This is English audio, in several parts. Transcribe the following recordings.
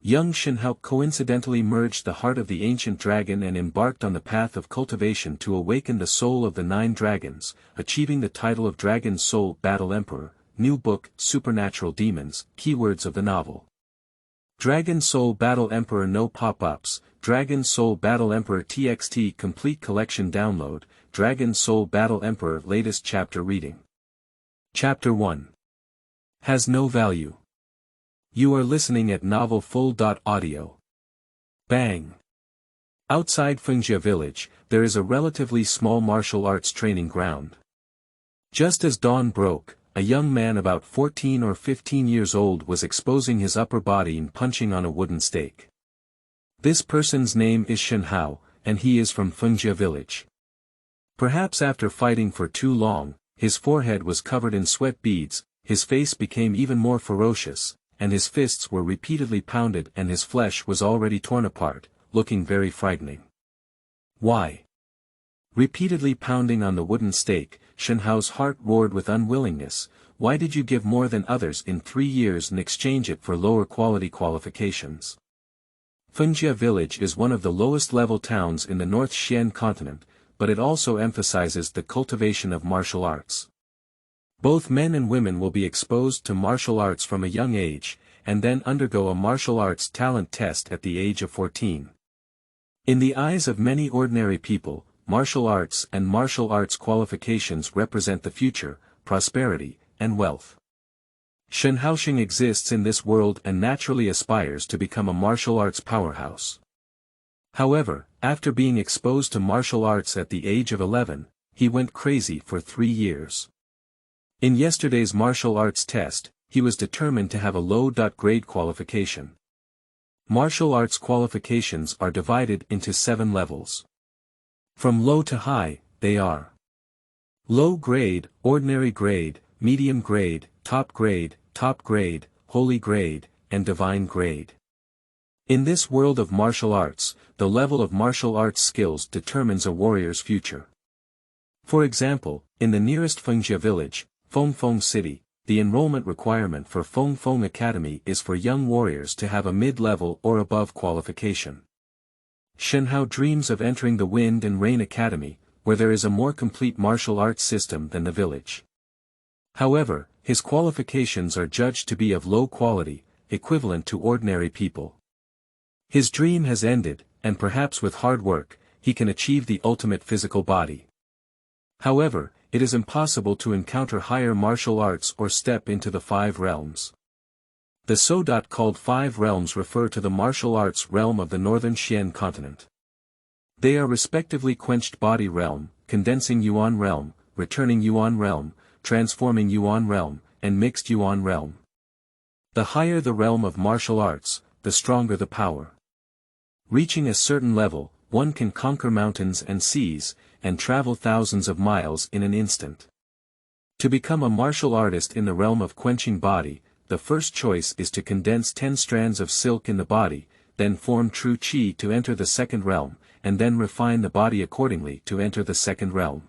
young Shen Hao coincidentally merged the heart of the ancient dragon and embarked on the path of cultivation to awaken the soul of the 9 dragons, achieving the title of Dragon Soul Battle Emperor. New book, Supernatural Demons, keywords of the novel. Dragon Soul Battle Emperor no pop-ups, Dragon Soul Battle Emperor TXT complete collection download, Dragon Soul Battle Emperor latest chapter reading. Chapter 1. Has no value. You are listening at novelfull.audio. Bang. Outside Fengjia village, there is a relatively small martial arts training ground. Just as dawn broke, a young man about 14 or 15 years old was exposing his upper body and punching on a wooden stake. This person's name is Shen Hao, and he is from Fengjia village. Perhaps after fighting for too long, his forehead was covered in sweat beads, his face became even more ferocious, and his fists were repeatedly pounded and his flesh was already torn apart, looking very frightening. Why? Repeatedly pounding on the wooden stake, Shen Hao's heart roared with unwillingness. Why did you give more than others in 3 years and exchange it for lower quality qualifications? Fengjia village is one of the lowest level towns in the North Xian continent, but it also emphasizes the cultivation of martial arts. Both men and women will be exposed to martial arts from a young age, and then undergo a martial arts talent test at the age of 14. In the eyes of many ordinary people, martial arts and martial arts qualifications represent the future, prosperity, and wealth. Shen Haoxing exists in this world and naturally aspires to become a martial arts powerhouse. However, after being exposed to martial arts at the age of 11, he went crazy for 3 years. In yesterday's martial arts test, he was determined to have a low-grade qualification. Martial arts qualifications are divided into 7 levels. From low to high, they are low grade, ordinary grade, medium grade, top grade, holy grade, and divine grade. In this world of martial arts, the level of martial arts skills determines a warrior's future. For example, in the nearest Fengjia village, Fengfeng City, the enrollment requirement for Fengfeng Academy is for young warriors to have a mid-level or above qualification. Shen Hao dreams of entering the Wind and Rain Academy, where there is a more complete martial arts system than the village. However, his qualifications are judged to be of low quality, equivalent to ordinary people. His dream has ended, and perhaps with hard work, he can achieve the ultimate physical body. However, it is impossible to encounter higher martial arts or step into the 5 realms. The so-called 5 realms refer to the martial arts realm of the northern Xian continent. They are respectively Quenched Body Realm, Condensing Yuan Realm, Returning Yuan Realm, Transforming Yuan Realm, and Mixed Yuan Realm. The higher the realm of martial arts, the stronger the power. Reaching a certain level, one can conquer mountains and seas, and travel thousands of miles in an instant. To become a martial artist in the realm of Quenching Body, the first choice is to condense 10 strands of silk in the body, then form true qi to enter the second realm, and then refine the body accordingly to enter the second realm.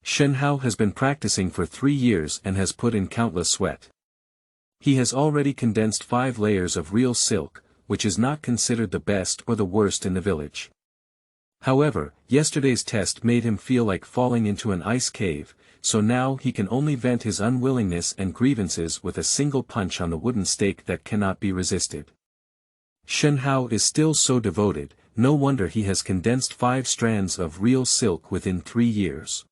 Shen Hao has been practicing for 3 years and has put in countless sweat. He has already condensed 5 layers of real silk, which is not considered the best or the worst in the village. However, yesterday's test made him feel like falling into an ice cave, so now he can only vent his unwillingness and grievances with a single punch on the wooden stake that cannot be resisted. Shen Hao is still so devoted, no wonder he has condensed 5 strands of real silk within 3 years.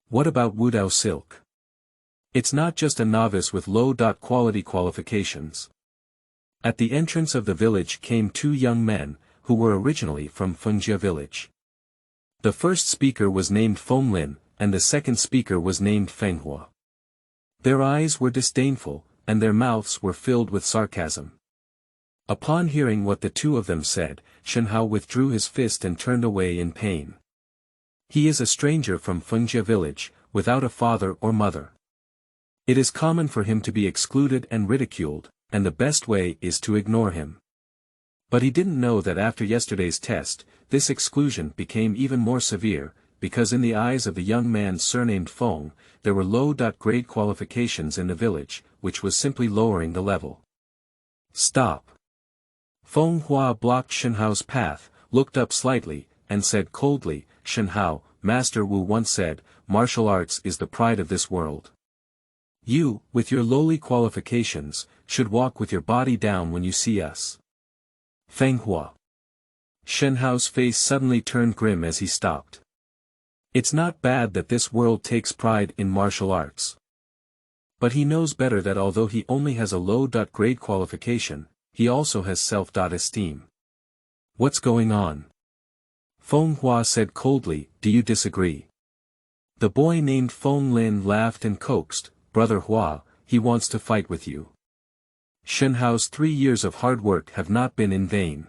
What about Wudao silk? It's not just a novice with low-quality qualifications. At the entrance of the village came 2 young men, who were originally from Fengjia village. The first speaker was named Feng Lin, and the second speaker was named Feng Hua. Their eyes were disdainful, and their mouths were filled with sarcasm. Upon hearing what the 2 of them said, Shen Hao withdrew his fist and turned away in pain. He is a stranger from Fengjia village, without a father or mother. It is common for him to be excluded and ridiculed, and the best way is to ignore him. But he didn't know that after yesterday's test, this exclusion became even more severe, because in the eyes of the young man surnamed Feng, there were low-grade qualifications in the village, which was simply lowering the level. Stop. Feng Hua blocked Shen Hao's path, looked up slightly, and said coldly, "Shen Hao, Master Wu once said, martial arts is the pride of this world. You, with your lowly qualifications, should walk with your body down when you see us." Feng Hua. Shen Hao's face suddenly turned grim as he stopped. It's not bad that this world takes pride in martial arts. But he knows better that although he only has a low-grade qualification, he also has self-esteem. What's going on? Feng Hua said coldly, "Do you disagree?" The boy named Feng Lin laughed and coaxed, "Brother Hua, he wants to fight with you." Shen Hao's 3 years of hard work have not been in vain.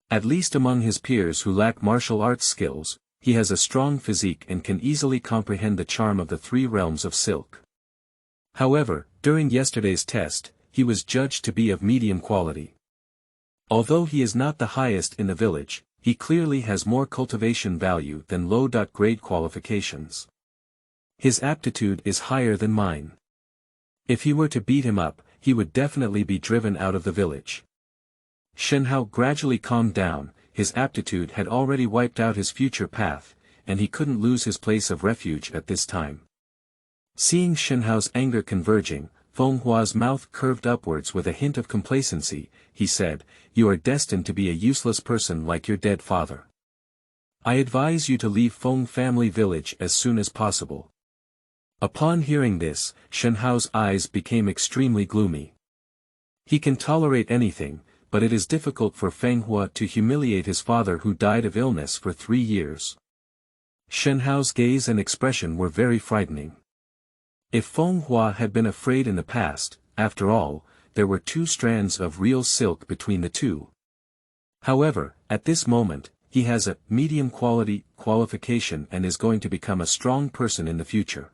At least among his peers who lack martial arts skills, he has a strong physique and can easily comprehend the charm of the 3 realms of silk. However, during yesterday's test, he was judged to be of medium quality. Although he is not the highest in the village, he clearly has more cultivation value than low-grade qualifications. His aptitude is higher than mine. If he were to beat him up, he would definitely be driven out of the village. Shen Hao gradually calmed down. His aptitude had already wiped out his future path, and he couldn't lose his place of refuge at this time. Seeing Shen Hao's anger converging, Feng Hua's mouth curved upwards with a hint of complacency. He said, "You are destined to be a useless person like your dead father. I advise you to leave Feng family village as soon as possible." Upon hearing this, Shen Hao's eyes became extremely gloomy. He can tolerate anything, but it is difficult for Feng Hua to humiliate his father who died of illness for 3 years. Shen Hao's gaze and expression were very frightening. If Feng Hua had been afraid in the past, after all, there were 2 strands of real silk between the two. However, at this moment, he has a medium quality qualification and is going to become a strong person in the future.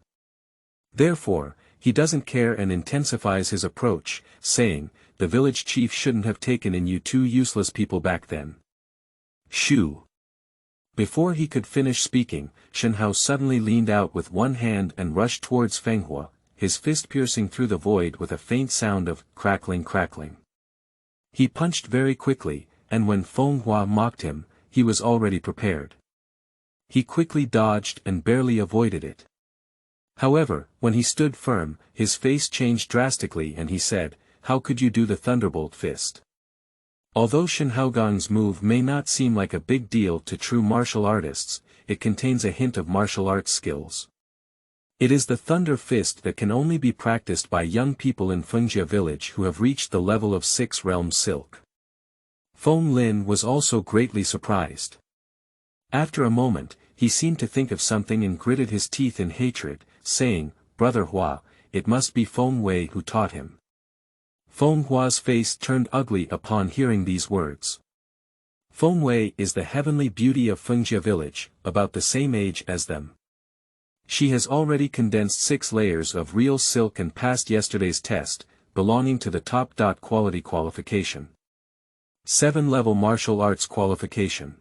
Therefore, he doesn't care and intensifies his approach, saying, "The village chief shouldn't have taken in you 2 useless people back then." Shoo! Before he could finish speaking, Shen Hao suddenly leaned out with one hand and rushed towards Feng Hua, his fist piercing through the void with a faint sound of crackling. He punched very quickly, and when Feng Hua mocked him, he was already prepared. He quickly dodged and barely avoided it. However, when he stood firm, his face changed drastically and he said, "How could you do the thunderbolt fist?" Although Shen Haogang's move may not seem like a big deal to true martial artists, it contains a hint of martial arts skills. It is the thunder fist that can only be practiced by young people in Fengjia village who have reached the level of 6 realms silk. Feng Lin was also greatly surprised. After a moment, he seemed to think of something and gritted his teeth in hatred, saying, "Brother Hua, it must be Feng Wei who taught him." Feng Hua's face turned ugly upon hearing these words. Feng Wei is the heavenly beauty of Fengjia village, about the same age as them. She has already condensed 6 layers of real silk and passed yesterday's test, belonging to the top quality qualification. 7-level martial arts qualification.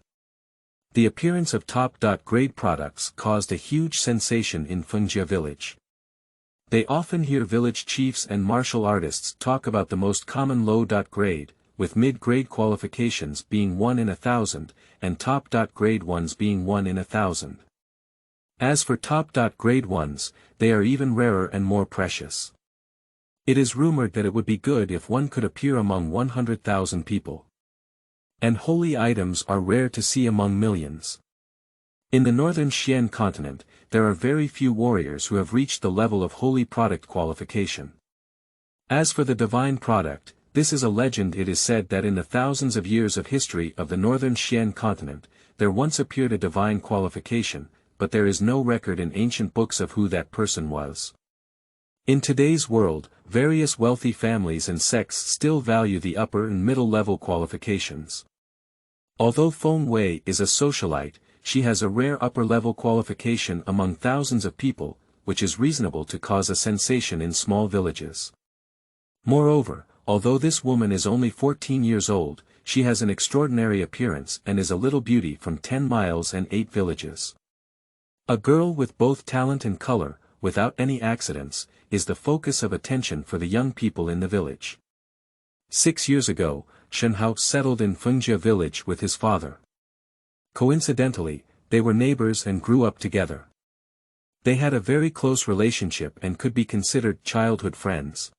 The appearance of top grade products caused a huge sensation in Fengjia village. They often hear village chiefs and martial artists talk about the most common low grade, with mid-grade qualifications being 1 in 1,000, and top grade ones being 1 in 1,000. As for top grade ones, they are even rarer and more precious. It is rumored that it would be good if one could appear among 100,000 people. And holy items are rare to see among millions. In the northern Xian continent, there are very few warriors who have reached the level of holy product qualification. As for the divine product, this is a legend. It is said that in the thousands of years of history of the northern Xian continent, there once appeared a divine qualification, but there is no record in ancient books of who that person was. In today's world, various wealthy families and sects still value the upper and middle level qualifications. Although Feng Wei is a socialite, she has a rare upper-level qualification among thousands of people, which is reasonable to cause a sensation in small villages. Moreover, although this woman is only 14 years old, she has an extraordinary appearance and is a little beauty from 10 miles and 8 villages. A girl with both talent and color, without any accidents, is the focus of attention for the young people in the village. 6 years ago, Shen Hao settled in Fengjia village with his father. Coincidentally, they were neighbors and grew up together. They had a very close relationship and could be considered childhood friends.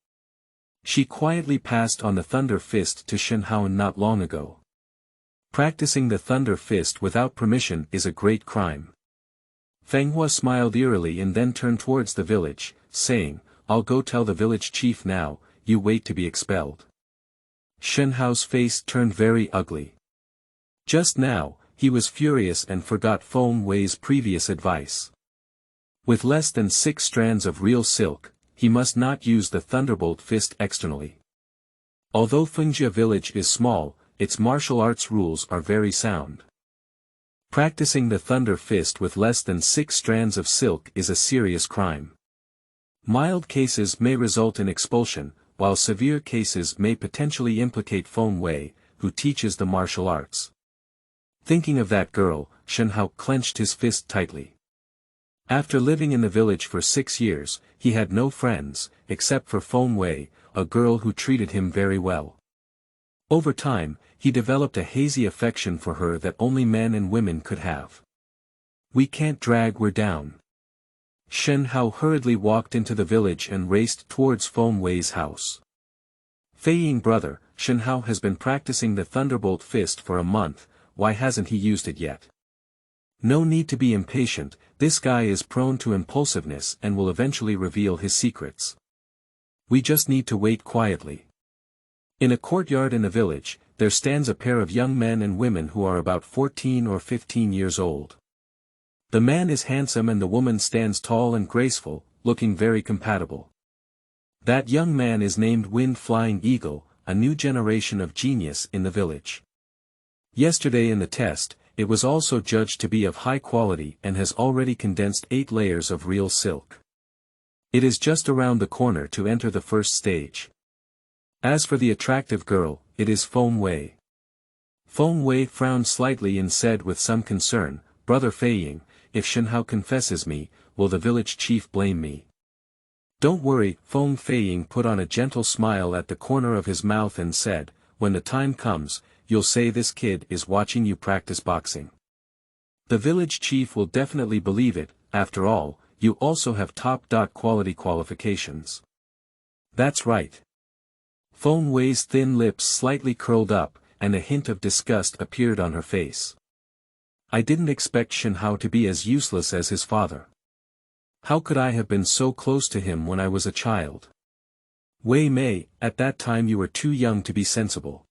She quietly passed on the Thunder Fist to Shen Hao not long ago. Practicing the Thunder Fist without permission is a great crime. Feng Hua smiled eerily and then turned towards the village, saying, "I'll go tell the village chief now, you wait to be expelled." Shen Hao's face turned very ugly. Just now, he was furious and forgot Feng Wei's previous advice. With less than 6 strands of real silk, he must not use the Thunderbolt Fist externally. Although Fengjia village is small, its martial arts rules are very sound. Practicing the Thunder Fist with less than 6 strands of silk is a serious crime. Mild cases may result in expulsion, while severe cases may potentially implicate Feng Wei, who teaches the martial arts. Thinking of that girl, Shen Hao clenched his fist tightly. After living in the village for 6 years, he had no friends, except for Feng Wei, a girl who treated him very well. Over time, he developed a hazy affection for her that only men and women could have. "We can't drag her down." Shen Hao hurriedly walked into the village and raced towards Feng Wei's house. "Fei Ying brother, Shen Hao has been practicing the Thunderbolt Fist for a month, why hasn't he used it yet?" "No need to be impatient, this guy is prone to impulsiveness and will eventually reveal his secrets. We just need to wait quietly." In a courtyard in the village, there stands a pair of young men and women who are about 14 or 15 years old. The man is handsome and the woman stands tall and graceful, looking very compatible. That young man is named Wind Flying Eagle, a new generation of genius in the village. Yesterday in the test, it was also judged to be of high quality and has already condensed 8 layers of real silk. It is just around the corner to enter the first stage. As for the attractive girl, it is Feng Wei. Feng Wei frowned slightly and said with some concern, "Brother Fei Ying, if Shen Hao confesses me, will the village chief blame me?" "Don't worry," Feng Fei Ying put on a gentle smile at the corner of his mouth and said, "When the time comes, you'll say this kid is watching you practice boxing. The village chief will definitely believe it, after all, you also have top quality qualifications." "That's right." Feng Wei's thin lips slightly curled up, and a hint of disgust appeared on her face. "I didn't expect Shen Hao to be as useless as his father. How could I have been so close to him when I was a child?" "Wei Mei, at that time you were too young to be sensible."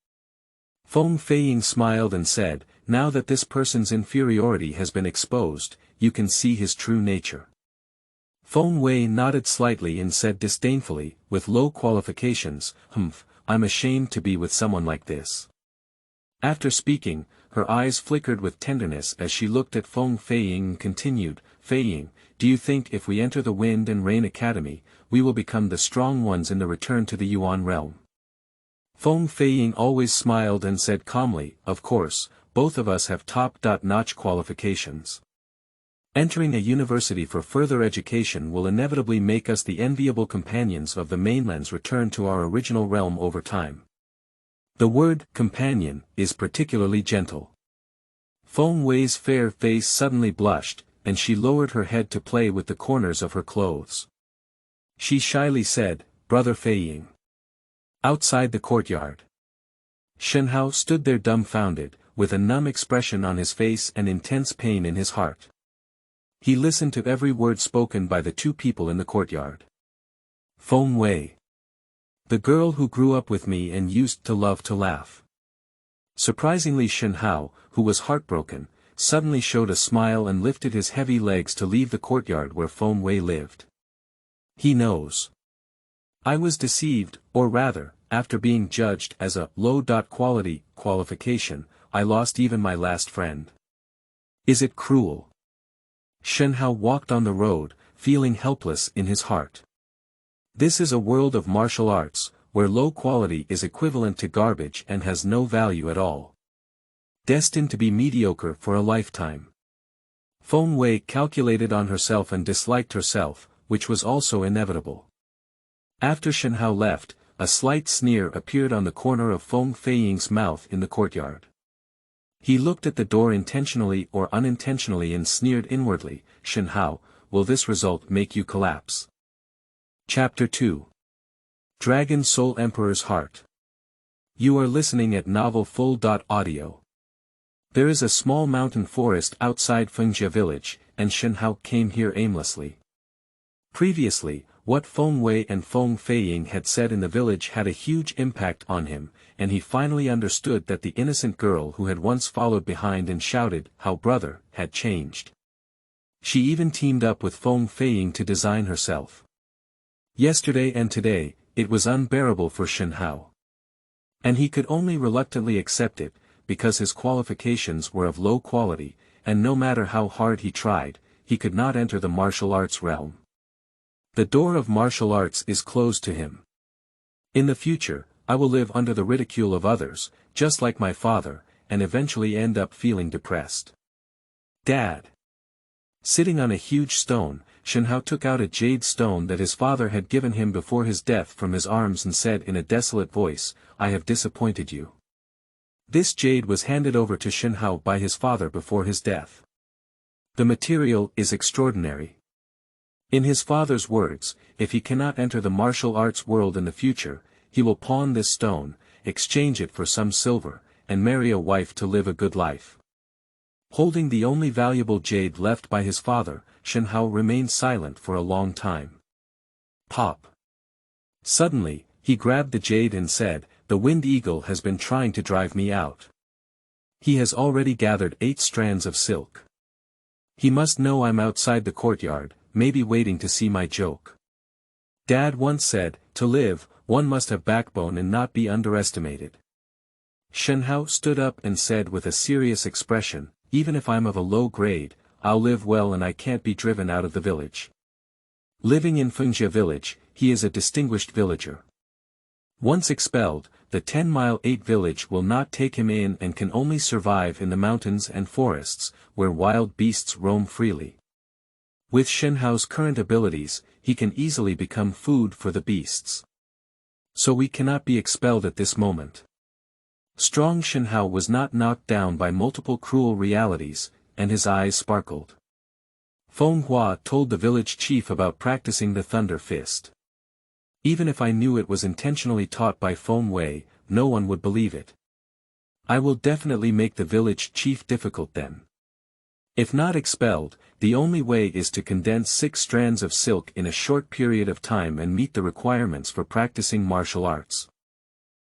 Feng Fei Ying smiled and said, "Now that this person's inferiority has been exposed, you can see his true nature." Feng Wei nodded slightly and said disdainfully, "With low qualifications, I'm ashamed to be with someone like this." After speaking, her eyes flickered with tenderness as she looked at Feng Fei Ying and continued, "Fei Ying, do you think if we enter the Wind and Rain Academy, we will become the strong ones in the return to the Yuan realm?" Feng Fei Ying always smiled and said calmly, "Of course, both of us have top-notch qualifications. Entering a university for further education will inevitably make us the enviable companions of the mainland's return to our original realm over time." The word companion is particularly gentle. Feng Wei's fair face suddenly blushed, and she lowered her head to play with the corners of her clothes. She shyly said, "Brother Fei Ying." Outside the courtyard, Shen Hao stood there dumbfounded, with a numb expression on his face and intense pain in his heart. He listened to every word spoken by the 2 people in the courtyard. Feng Wei. The girl who grew up with me and used to love to laugh. Surprisingly, Shen Hao, who was heartbroken, suddenly showed a smile and lifted his heavy legs to leave the courtyard where Feng Wei lived. He knows. I was deceived, or rather, after being judged as a low-quality qualification, I lost even my last friend. Is it cruel? Shen Hao walked on the road, feeling helpless in his heart. This is a world of martial arts, where low quality is equivalent to garbage and has no value at all. Destined to be mediocre for a lifetime. Feng Wei calculated on herself and disliked herself, which was also inevitable. After Shen Hao left, a slight sneer appeared on the corner of Feng Feiying's mouth in the courtyard. He looked at the door intentionally or unintentionally and sneered inwardly, "Shen Hao, will this result make you collapse?" Chapter 2. Dragon Soul Emperor's Heart. You are listening at Novel Full.audio. There is a small mountain forest outside Fengjia village, and Shen Hao came here aimlessly. Previously, what Feng Wei and Feng Feiying had said in the village had a huge impact on him, and he finally understood that the innocent girl who had once followed behind and shouted, "How brother," had changed. She even teamed up with Feng Feiying to design herself. Yesterday and today, it was unbearable for Shen Hao. And he could only reluctantly accept it, because his qualifications were of low quality, and no matter how hard he tried, he could not enter the martial arts realm. The door of martial arts is closed to him. In the future, I will live under the ridicule of others, just like my father, and eventually end up feeling depressed. Dad. Sitting on a huge stone, Shen Hao took out a jade stone that his father had given him before his death from his arms and said in a desolate voice, "I have disappointed you." This jade was handed over to Shen Hao by his father before his death. The material is extraordinary. In his father's words, if he cannot enter the martial arts world in the future, he will pawn this stone, exchange it for some silver, and marry a wife to live a good life. Holding the only valuable jade left by his father, Shen Hao remained silent for a long time. Pop. Suddenly, he grabbed the jade and said, "The wind eagle has been trying to drive me out. He has already gathered 8 strands of silk. He must know I'm outside the courtyard, maybe waiting to see my joke. Dad once said, to live, one must have backbone and not be underestimated." Shen Hao stood up and said with a serious expression, "Even if I'm of a low grade, I'll live well and I can't be driven out of the village." Living in Fengjia village, he is a distinguished villager. Once expelled, the 10-mile 8 village will not take him in and can only survive in the mountains and forests, where wild beasts roam freely. With Shen Hao's current abilities, he can easily become food for the beasts. So we cannot be expelled at this moment. Strong Shen Hao was not knocked down by multiple cruel realities, and his eyes sparkled. Feng Hua told the village chief about practicing the Thunder Fist. Even if I knew it was intentionally taught by Feng Wei, no one would believe it. I will definitely make the village chief difficult then. If not expelled, the only way is to condense 6 strands of silk in a short period of time and meet the requirements for practicing martial arts.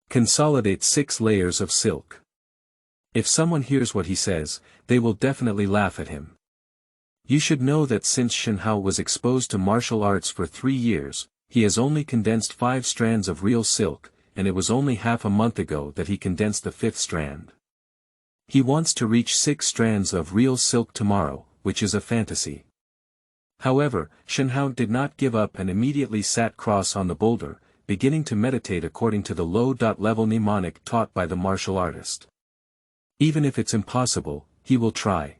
Consolidate 6 layers of silk. If someone hears what he says, they will definitely laugh at him. You should know that since Shen Hao was exposed to martial arts for 3 years, he has only condensed 5 strands of real silk, and it was only half a month ago that he condensed the 5th strand. He wants to reach 6 strands of real silk tomorrow, which is a fantasy. However, Shen Hao did not give up and immediately sat cross on the boulder, beginning to meditate according to the low-level mnemonic taught by the martial artist. Even if it's impossible, he will try.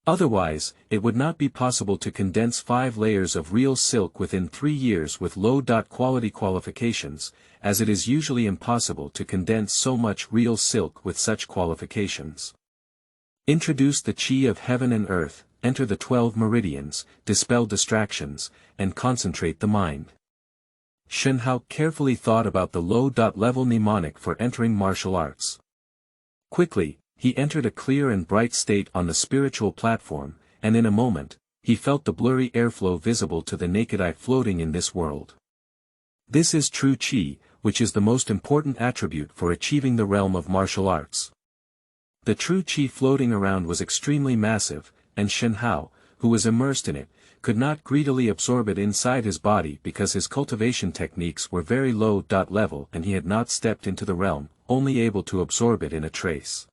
Otherwise, it would not be possible to condense 5 layers of real silk within 3 years with low-quality qualifications, as it is usually impossible to condense so much real silk with such qualifications. Introduce the Qi of heaven and earth, enter the 12 meridians, dispel distractions, and concentrate the mind. Shen Hao carefully thought about the low-level mnemonic for entering martial arts. Quickly, he entered a clear and bright state on the spiritual platform, and in a moment, he felt the blurry airflow visible to the naked eye floating in this world. This is true Qi, which is the most important attribute for achieving the realm of martial arts. The true Qi floating around was extremely massive, and Shen Hao, who was immersed in it, could not greedily absorb it inside his body because his cultivation techniques were very low-level and he had not stepped into the realm, only able to absorb it in a trace.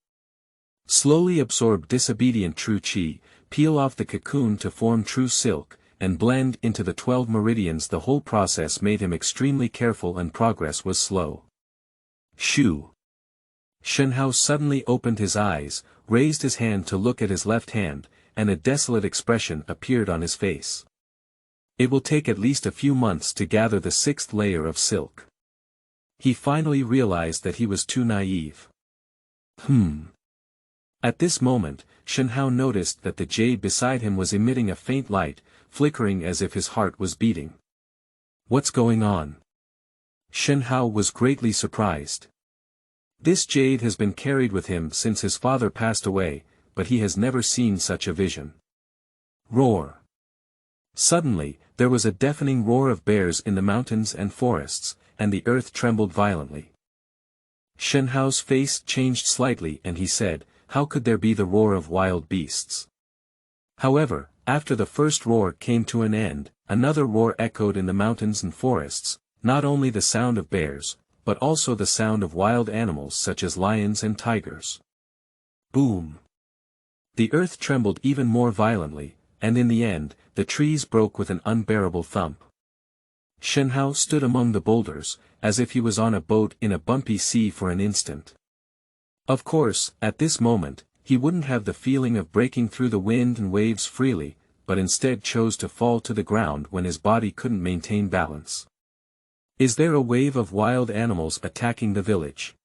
Slowly absorb disobedient true Qi, peel off the cocoon to form true silk, and blend into the 12 meridians. The whole process made him extremely careful and progress was slow. Shoo! Shen Hao suddenly opened his eyes, raised his hand to look at his left hand, and a desolate expression appeared on his face. It will take at least a few months to gather the 6th layer of silk. He finally realized that he was too naive. At this moment, Shen Hao noticed that the jade beside him was emitting a faint light, flickering as if his heart was beating. What's going on? Shen Hao was greatly surprised. This jade has been carried with him since his father passed away, but he has never seen such a vision. Roar! Suddenly, there was a deafening roar of bears in the mountains and forests, and the earth trembled violently. Shen Hao's face changed slightly and he said, "How could there be the roar of wild beasts?" However, after the first roar came to an end, another roar echoed in the mountains and forests, not only the sound of bears, but also the sound of wild animals such as lions and tigers. Boom! The earth trembled even more violently, and in the end, the trees broke with an unbearable thump. Shen Hao stood among the boulders, as if he was on a boat in a bumpy sea for an instant. Of course, at this moment, he wouldn't have the feeling of breaking through the wind and waves freely, but instead chose to fall to the ground when his body couldn't maintain balance. Is there a wave of wild animals attacking the village?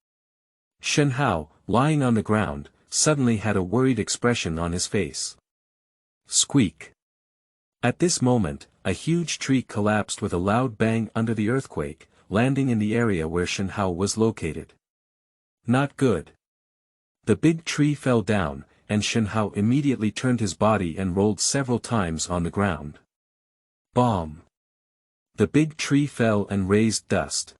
Shen Hao, lying on the ground, suddenly had a worried expression on his face. Squeak! At this moment, a huge tree collapsed with a loud bang under the earthquake, landing in the area where Shen Hao was located. Not good. The big tree fell down, and Shen Hao immediately turned his body and rolled several times on the ground. Bomb! The big tree fell and raised dust.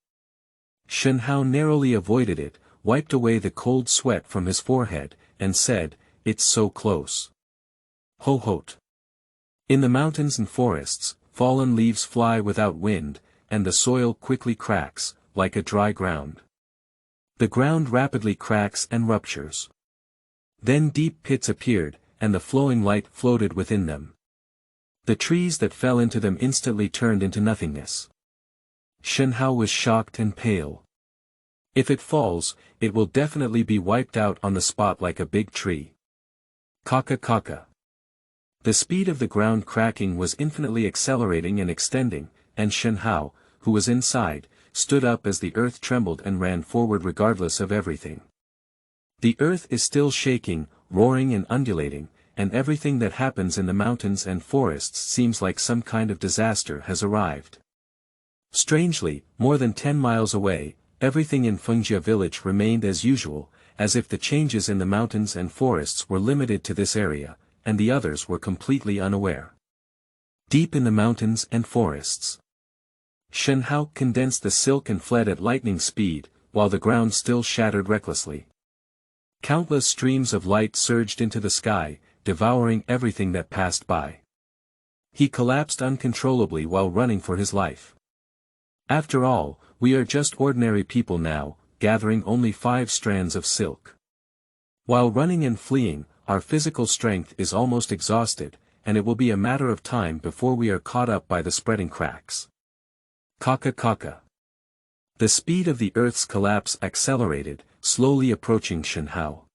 Shen Hao narrowly avoided it, wiped away the cold sweat from his forehead, and said, "It's so close." Ho-hot! In the mountains and forests, fallen leaves fly without wind, and the soil quickly cracks, like a dry ground. The ground rapidly cracks and ruptures. Then deep pits appeared, and the flowing light floated within them. The trees that fell into them instantly turned into nothingness. Shen Hao was shocked and pale. If it falls, it will definitely be wiped out on the spot like a big tree. Kaka. The speed of the ground cracking was infinitely accelerating and extending, and Shen Hao, who was inside, stood up as the earth trembled and ran forward regardless of everything. The earth is still shaking, roaring and undulating, and everything that happens in the mountains and forests seems like some kind of disaster has arrived. Strangely, more than 10 miles away, everything in Fengjia village remained as usual, as if the changes in the mountains and forests were limited to this area, and the others were completely unaware. Deep in the mountains and forests, Shen Hao condensed the silk and fled at lightning speed, while the ground still shattered recklessly. Countless streams of light surged into the sky, devouring everything that passed by. He collapsed uncontrollably while running for his life. After all, we are just ordinary people now, gathering only 5 strands of silk. While running and fleeing, our physical strength is almost exhausted, and it will be a matter of time before we are caught up by the spreading cracks. Kaka. The speed of the earth's collapse accelerated, slowly approaching Shen Hao.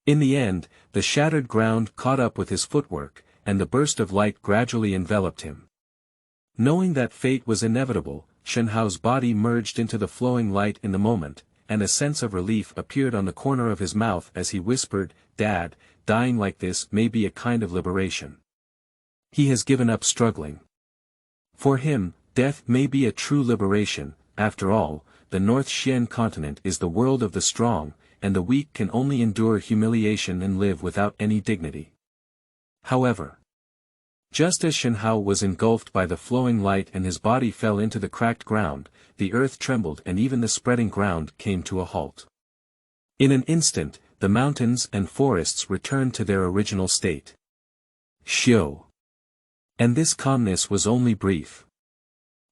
In the end, the shattered ground caught up with his footwork, and the burst of light gradually enveloped him. Knowing that fate was inevitable, Shen Hao's body merged into the flowing light in the moment, and a sense of relief appeared on the corner of his mouth as he whispered, "Dad, dying like this may be a kind of liberation." He has given up struggling. For him, death may be a true liberation. After all, the North Xian continent is the world of the strong, and the weak can only endure humiliation and live without any dignity. However, just as Shen Hao was engulfed by the flowing light and his body fell into the cracked ground, the earth trembled and even the spreading ground came to a halt. In an instant, the mountains and forests returned to their original state. Xiao. And this calmness was only brief.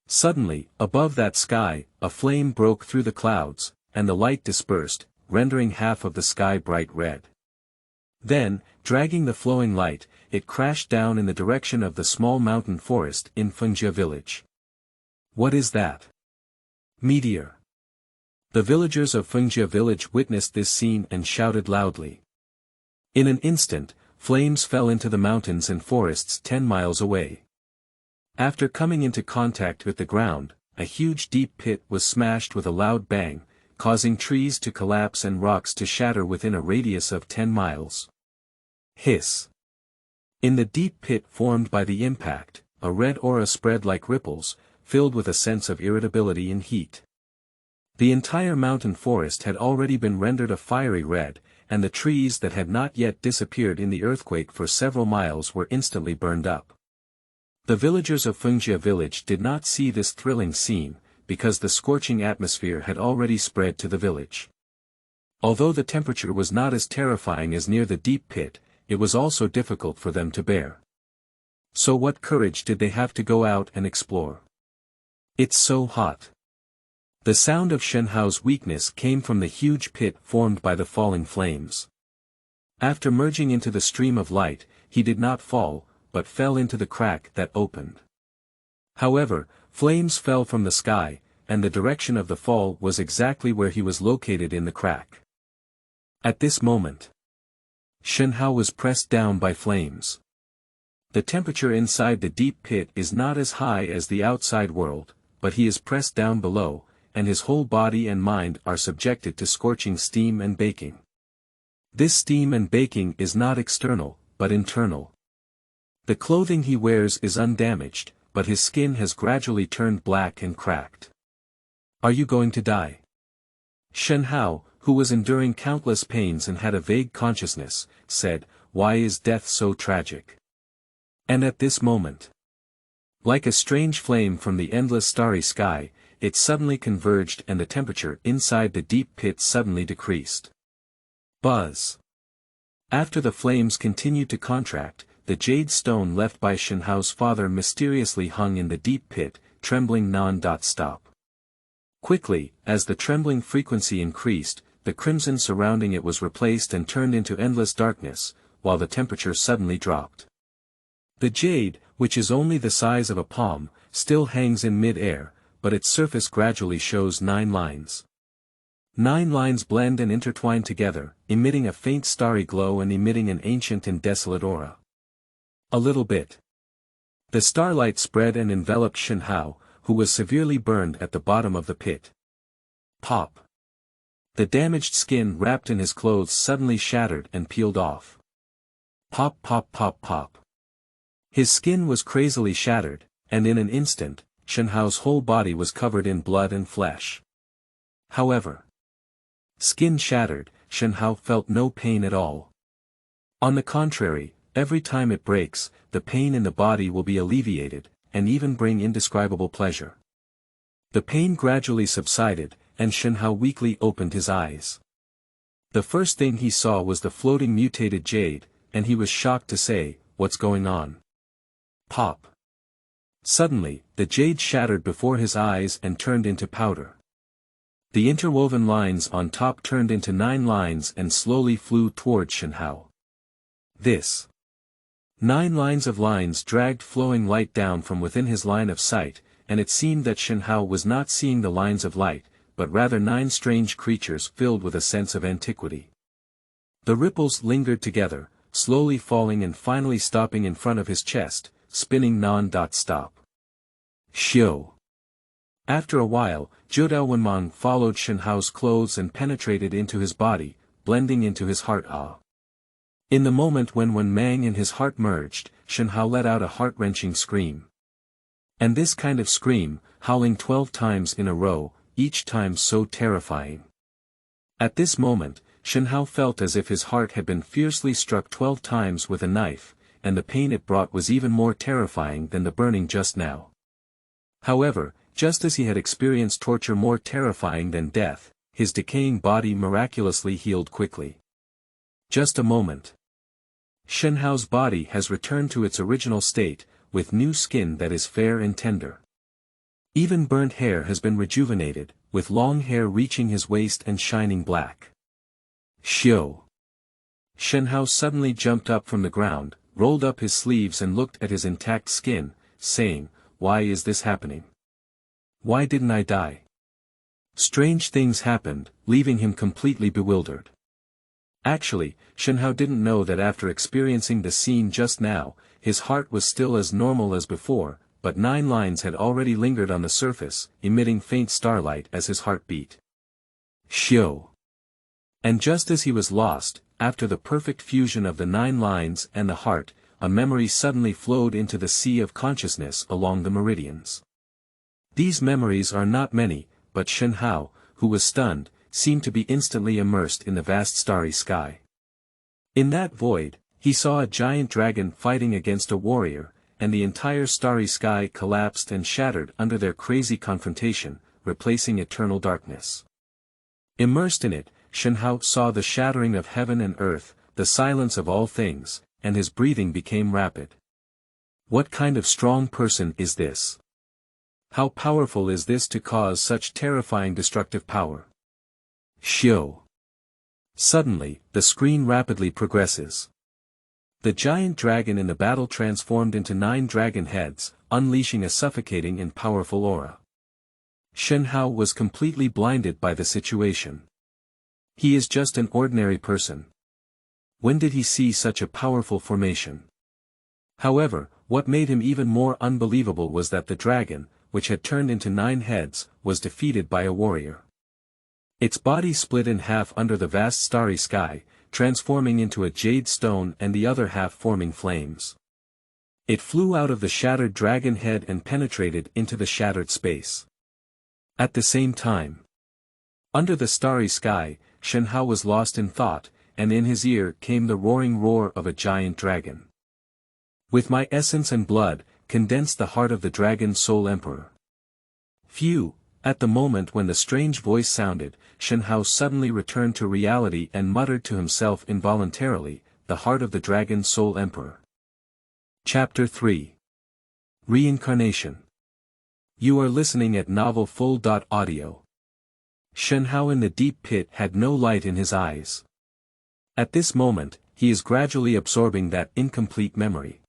Suddenly, above that sky, a flame broke through the clouds, and the light dispersed, rendering half of the sky bright red. Then, dragging the flowing light, it crashed down in the direction of the small mountain forest in Fengjia village. What is that? Meteor. The villagers of Fengjia village witnessed this scene and shouted loudly. In an instant, flames fell into the mountains and forests 10 miles away. After coming into contact with the ground, a huge deep pit was smashed with a loud bang, causing trees to collapse and rocks to shatter within a radius of 10 miles. Hiss. In the deep pit formed by the impact, a red aura spread like ripples, filled with a sense of irritability and heat. The entire mountain forest had already been rendered a fiery red, and the trees that had not yet disappeared in the earthquake for several miles were instantly burned up. The villagers of Fengjia village did not see this thrilling scene, because the scorching atmosphere had already spread to the village. Although the temperature was not as terrifying as near the deep pit, it was also difficult for them to bear. So what courage did they have to go out and explore? It's so hot. The sound of Shen Hao's weakness came from the huge pit formed by the falling flames. After merging into the stream of light, he did not fall, but fell into the crack that opened. However, flames fell from the sky, and the direction of the fall was exactly where he was located in the crack. At this moment, Shen Hao was pressed down by flames. The temperature inside the deep pit is not as high as the outside world, but he is pressed down below, and his whole body and mind are subjected to scorching steam and baking. This steam and baking is not external, but internal. The clothing he wears is undamaged, but his skin has gradually turned black and cracked. Are you going to die? Shen Hao, who was enduring countless pains and had a vague consciousness, said, "Why is death so tragic?" And at this moment, like a strange flame from the endless starry sky, it suddenly converged and the temperature inside the deep pit suddenly decreased. Buzz. After the flames continued to contract, the jade stone left by Shen Hao's father mysteriously hung in the deep pit, trembling non-stop. Quickly, as the trembling frequency increased, the crimson surrounding it was replaced and turned into endless darkness, while the temperature suddenly dropped. The jade, which is only the size of a palm, still hangs in mid-air, but its surface gradually shows 9 lines. 9 lines blend and intertwine together, emitting a faint starry glow and emitting an ancient and desolate aura. A little bit. The starlight spread and enveloped Shen Hao, who was severely burned at the bottom of the pit. Pop. The damaged skin wrapped in his clothes suddenly shattered and peeled off. Pop pop pop pop. His skin was crazily shattered, and in an instant, Shen Hao's whole body was covered in blood and flesh. However, skin shattered, Shen Hao felt no pain at all. On the contrary, every time it breaks, the pain in the body will be alleviated, and even bring indescribable pleasure. The pain gradually subsided, and Shen Hao weakly opened his eyes. The first thing he saw was the floating mutated jade, and he was shocked to say, "What's going on?" Pop. Suddenly, the jade shattered before his eyes and turned into powder. The interwoven lines on top turned into 9 lines and slowly flew toward Shen Hao. This 9 lines of lines dragged flowing light down from within his line of sight, and it seemed that Shen Hao was not seeing the lines of light, but rather 9 strange creatures filled with a sense of antiquity. The ripples lingered together, slowly falling and finally stopping in front of his chest, spinning non-stop. Xiu. After a while, Jiudao Wenmang followed Shen Hao's clothes and penetrated into his body, blending into his heart. In the moment when Wenmang and his heart merged, Shen Hao let out a heart-wrenching scream. And this kind of scream, howling 12 times in a row, each time so terrifying. At this moment, Shen Hao felt as if his heart had been fiercely struck 12 times with a knife, and the pain it brought was even more terrifying than the burning just now. However, just as he had experienced torture more terrifying than death, his decaying body miraculously healed quickly. Just a moment. Shen Hao's body has returned to its original state, with new skin that is fair and tender. Even burnt hair has been rejuvenated, with long hair reaching his waist and shining black. Xiu. Shen Hao suddenly jumped up from the ground, rolled up his sleeves and looked at his intact skin, saying, "Why is this happening? Why didn't I die?" Strange things happened, leaving him completely bewildered. Actually, Shen Hao didn't know that after experiencing the scene just now, his heart was still as normal as before, but 9 lines had already lingered on the surface, emitting faint starlight as his heart beat. Shio. And just as he was lost, after the perfect fusion of the 9 lines and the heart, a memory suddenly flowed into the sea of consciousness along the meridians. These memories are not many, but Shen Hao, who was stunned, seemed to be instantly immersed in the vast starry sky. In that void, he saw a giant dragon fighting against a warrior, and the entire starry sky collapsed and shattered under their crazy confrontation, replacing eternal darkness. Immersed in it, Shen Hao saw the shattering of heaven and earth, the silence of all things, and his breathing became rapid. What kind of strong person is this? How powerful is this to cause such terrifying destructive power? Shio. Suddenly, the screen rapidly progresses. The giant dragon in the battle transformed into 9 dragon heads, unleashing a suffocating and powerful aura. Shen Hao was completely blinded by the situation. He is just an ordinary person. When did he see such a powerful formation? However, what made him even more unbelievable was that the dragon, which had turned into 9 heads, was defeated by a warrior. Its body split in half under the vast starry sky, transforming into a jade stone and the other half forming flames. It flew out of the shattered dragon head and penetrated into the shattered space. At the same time, under the starry sky, Shen Hao was lost in thought, and in his ear came the roaring roar of a giant dragon. With my essence and blood, condense the heart of the dragon soul emperor. Phew! At the moment when the strange voice sounded, Shen Hao suddenly returned to reality and muttered to himself involuntarily, the heart of the dragon soul emperor. Chapter 3. Reincarnation. You are listening at novelfull.audio. Shen Hao in the deep pit had no light in his eyes. At this moment, he is gradually absorbing that incomplete memory.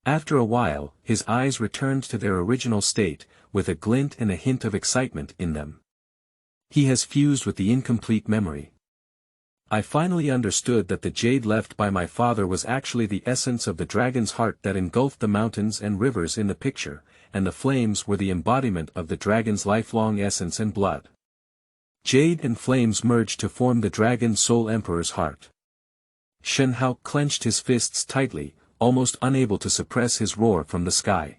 After a while, his eyes returned to their original state, with a glint and a hint of excitement in them. He has fused with the incomplete memory. I finally understood that the jade left by my father was actually the essence of the dragon's heart that engulfed the mountains and rivers in the picture, and the flames were the embodiment of the dragon's lifelong essence and blood. Jade and flames merged to form the dragon soul emperor's heart. Shen Hao clenched his fists tightly, almost unable to suppress his roar from the sky.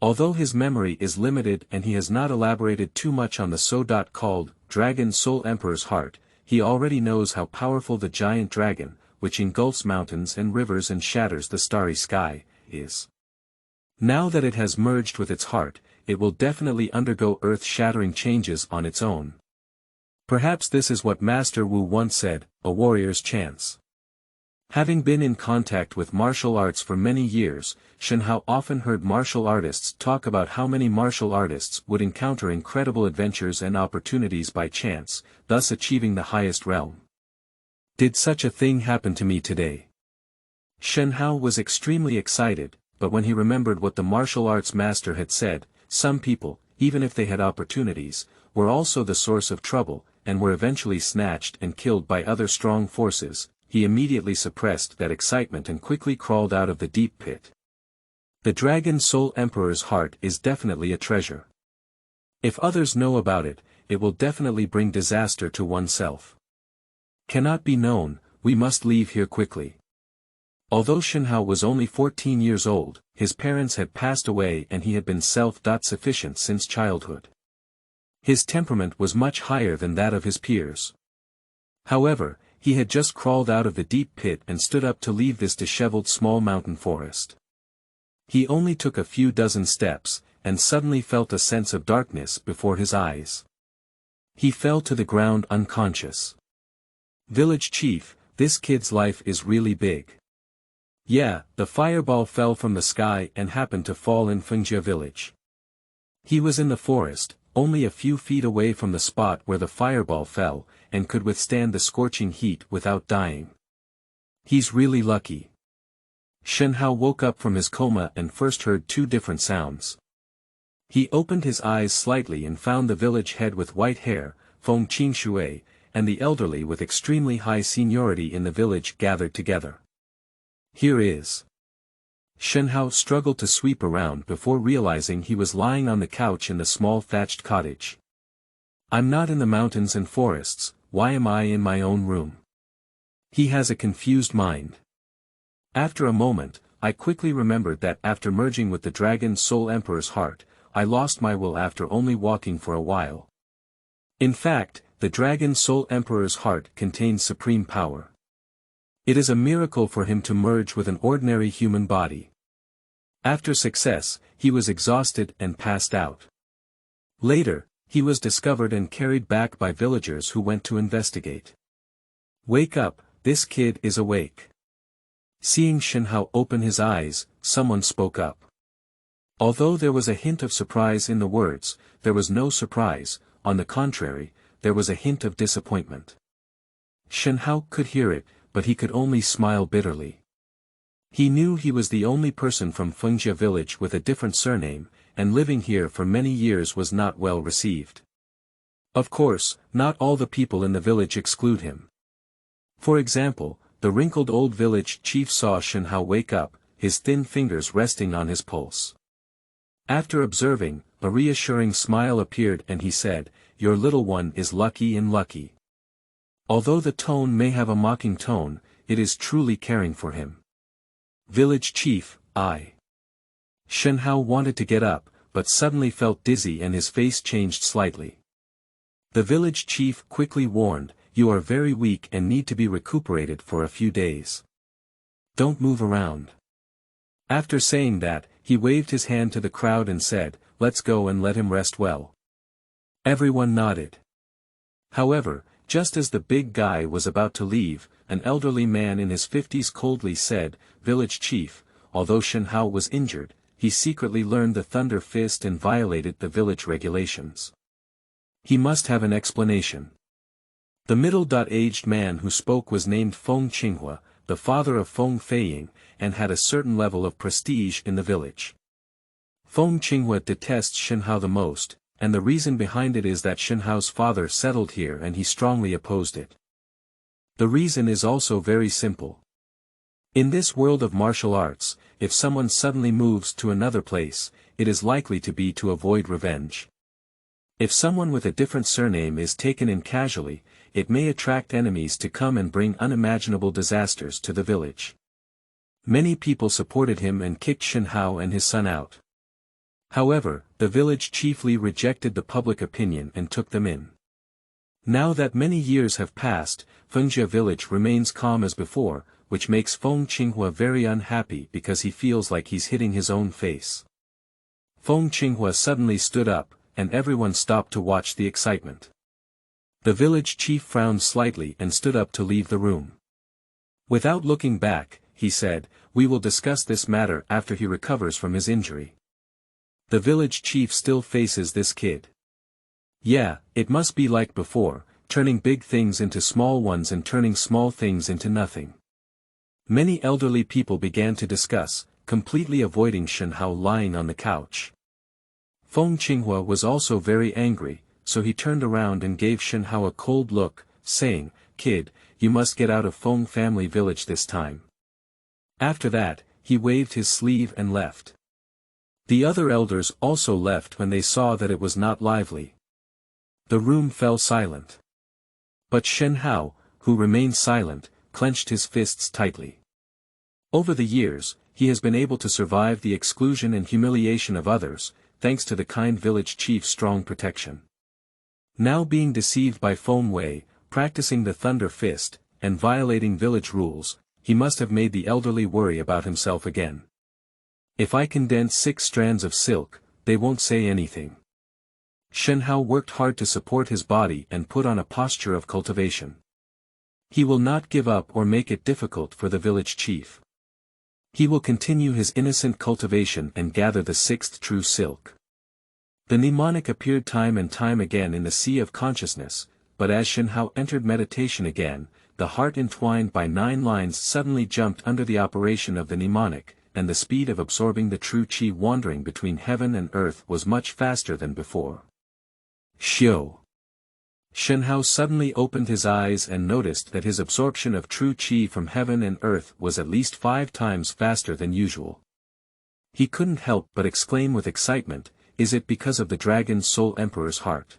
Although his memory is limited and he has not elaborated too much on the so-called dragon soul emperor's heart, he already knows how powerful the giant dragon, which engulfs mountains and rivers and shatters the starry sky, is. Now that it has merged with its heart, it will definitely undergo earth-shattering changes on its own. Perhaps this is what Master Wu once said, a warrior's chance. Having been in contact with martial arts for many years, Shen Hao often heard martial artists talk about how many martial artists would encounter incredible adventures and opportunities by chance, thus achieving the highest realm. Did such a thing happen to me today? Shen Hao was extremely excited, but when he remembered what the martial arts master had said, some people, even if they had opportunities, were also the source of trouble, and were eventually snatched and killed by other strong forces, he immediately suppressed that excitement and quickly crawled out of the deep pit. The Dragon Soul Emperor's heart is definitely a treasure. If others know about it, it will definitely bring disaster to oneself. Cannot be known, we must leave here quickly. Although Shen Hao was only 14 years old, his parents had passed away and he had been self-sufficient since childhood. His temperament was much higher than that of his peers. However, he had just crawled out of the deep pit and stood up to leave this disheveled small mountain forest. He only took a few dozen steps, and suddenly felt a sense of darkness before his eyes. He fell to the ground unconscious. Village chief, this kid's life is really big. Yeah, the fireball fell from the sky and happened to fall in Fengjia village. He was in the forest, only a few feet away from the spot where the fireball fell, and could withstand the scorching heat without dying. He's really lucky. Shen Hao woke up from his coma and first heard two different sounds. He opened his eyes slightly and found the village head with white hair, Feng Qingshui, and the elderly with extremely high seniority in the village gathered together. Here is Shen Hao struggled to sweep around before realizing he was lying on the couch in the small thatched cottage. I'm not in the mountains and forests, why am I in my own room? He has a confused mind. After a moment, I quickly remembered that after merging with the Dragon Soul Emperor's heart, I lost my will after only walking for a while. In fact, the Dragon Soul Emperor's heart contains supreme power. It is a miracle for him to merge with an ordinary human body. After success, he was exhausted and passed out. Later, he was discovered and carried back by villagers who went to investigate. Wake up, this kid is awake. Seeing Shen Hao open his eyes, someone spoke up. Although there was a hint of surprise in the words, there was no surprise, on the contrary, there was a hint of disappointment. Shen Hao could hear it, but he could only smile bitterly. He knew he was the only person from Fengjia village with a different surname, and living here for many years was not well received. Of course, not all the people in the village exclude him. For example, the wrinkled old village chief saw Shen Hao wake up, his thin fingers resting on his pulse. After observing, a reassuring smile appeared and he said, "Your little one is lucky and lucky." Although the tone may have a mocking tone, it is truly caring for him. Village chief, I. Shen Hao wanted to get up, but suddenly felt dizzy and his face changed slightly. The village chief quickly warned, "You are very weak and need to be recuperated for a few days. Don't move around." After saying that, he waved his hand to the crowd and said, "Let's go and let him rest well." Everyone nodded. However, just as the big guy was about to leave, an elderly man in his 50s coldly said, "Village chief, although Shen Hao was injured, he secretly learned the Thunder Fist and violated the village regulations. He must have an explanation." The middle-aged man who spoke was named Feng Qinghua, the father of Feng Feiying, and had a certain level of prestige in the village. Feng Qinghua detests Shen Hao the most, and the reason behind it is that Shen Hao's father settled here and he strongly opposed it. The reason is also very simple. In this world of martial arts, if someone suddenly moves to another place, it is likely to be to avoid revenge. If someone with a different surname is taken in casually, it may attract enemies to come and bring unimaginable disasters to the village. Many people supported him and kicked Shen Hao and his son out. However, the village chiefly rejected the public opinion and took them in. Now that many years have passed, Fengjia village remains calm as before, which makes Feng Qinghua very unhappy because he feels like he's hitting his own face. Feng Qinghua suddenly stood up, and everyone stopped to watch the excitement. The village chief frowned slightly and stood up to leave the room. Without looking back, he said, "We will discuss this matter after he recovers from his injury." The village chief still faces this kid. Yeah, it must be like before, turning big things into small ones and turning small things into nothing. Many elderly people began to discuss, completely avoiding Shen Hao lying on the couch. Feng Qinghua was also very angry, so he turned around and gave Shen Hao a cold look, saying, "Kid, you must get out of Feng family village this time." After that, he waved his sleeve and left. The other elders also left when they saw that it was not lively. The room fell silent. But Shen Hao, who remained silent, clenched his fists tightly. Over the years, he has been able to survive the exclusion and humiliation of others, thanks to the kind village chief's strong protection. Now being deceived by Feng Wei, practicing the Thunder Fist, and violating village rules, he must have made the elderly worry about himself again. If I condense 6 strands of silk, they won't say anything. Shen Hao worked hard to support his body and put on a posture of cultivation. He will not give up or make it difficult for the village chief. He will continue his innocent cultivation and gather the 6th true silk. The mnemonic appeared time and time again in the sea of consciousness, but as Shen Hao entered meditation again, the heart entwined by 9 lines suddenly jumped under the operation of the mnemonic, and the speed of absorbing the true qi wandering between heaven and earth was much faster than before. Xiu. Shen Hao suddenly opened his eyes and noticed that his absorption of true qi from heaven and earth was at least 5 times faster than usual. He couldn't help but exclaim with excitement, "Is it because of the Dragon's Soul Emperor's heart?"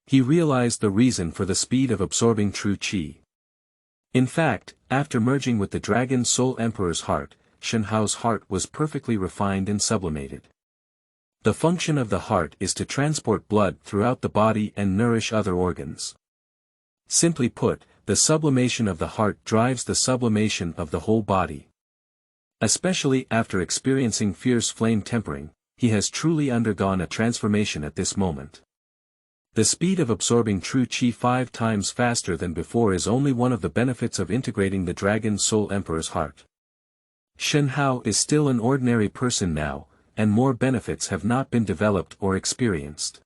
He realized the reason for the speed of absorbing true qi. In fact, after merging with the Dragon's Soul Emperor's heart, Shen Hao's heart was perfectly refined and sublimated. The function of the heart is to transport blood throughout the body and nourish other organs. Simply put, the sublimation of the heart drives the sublimation of the whole body. Especially after experiencing fierce flame tempering, he has truly undergone a transformation at this moment. The speed of absorbing true qi 5 times faster than before is only one of the benefits of integrating the Dragon's Soul Emperor's heart. Shen Hao is still an ordinary person now, and more benefits have not been developed or experienced.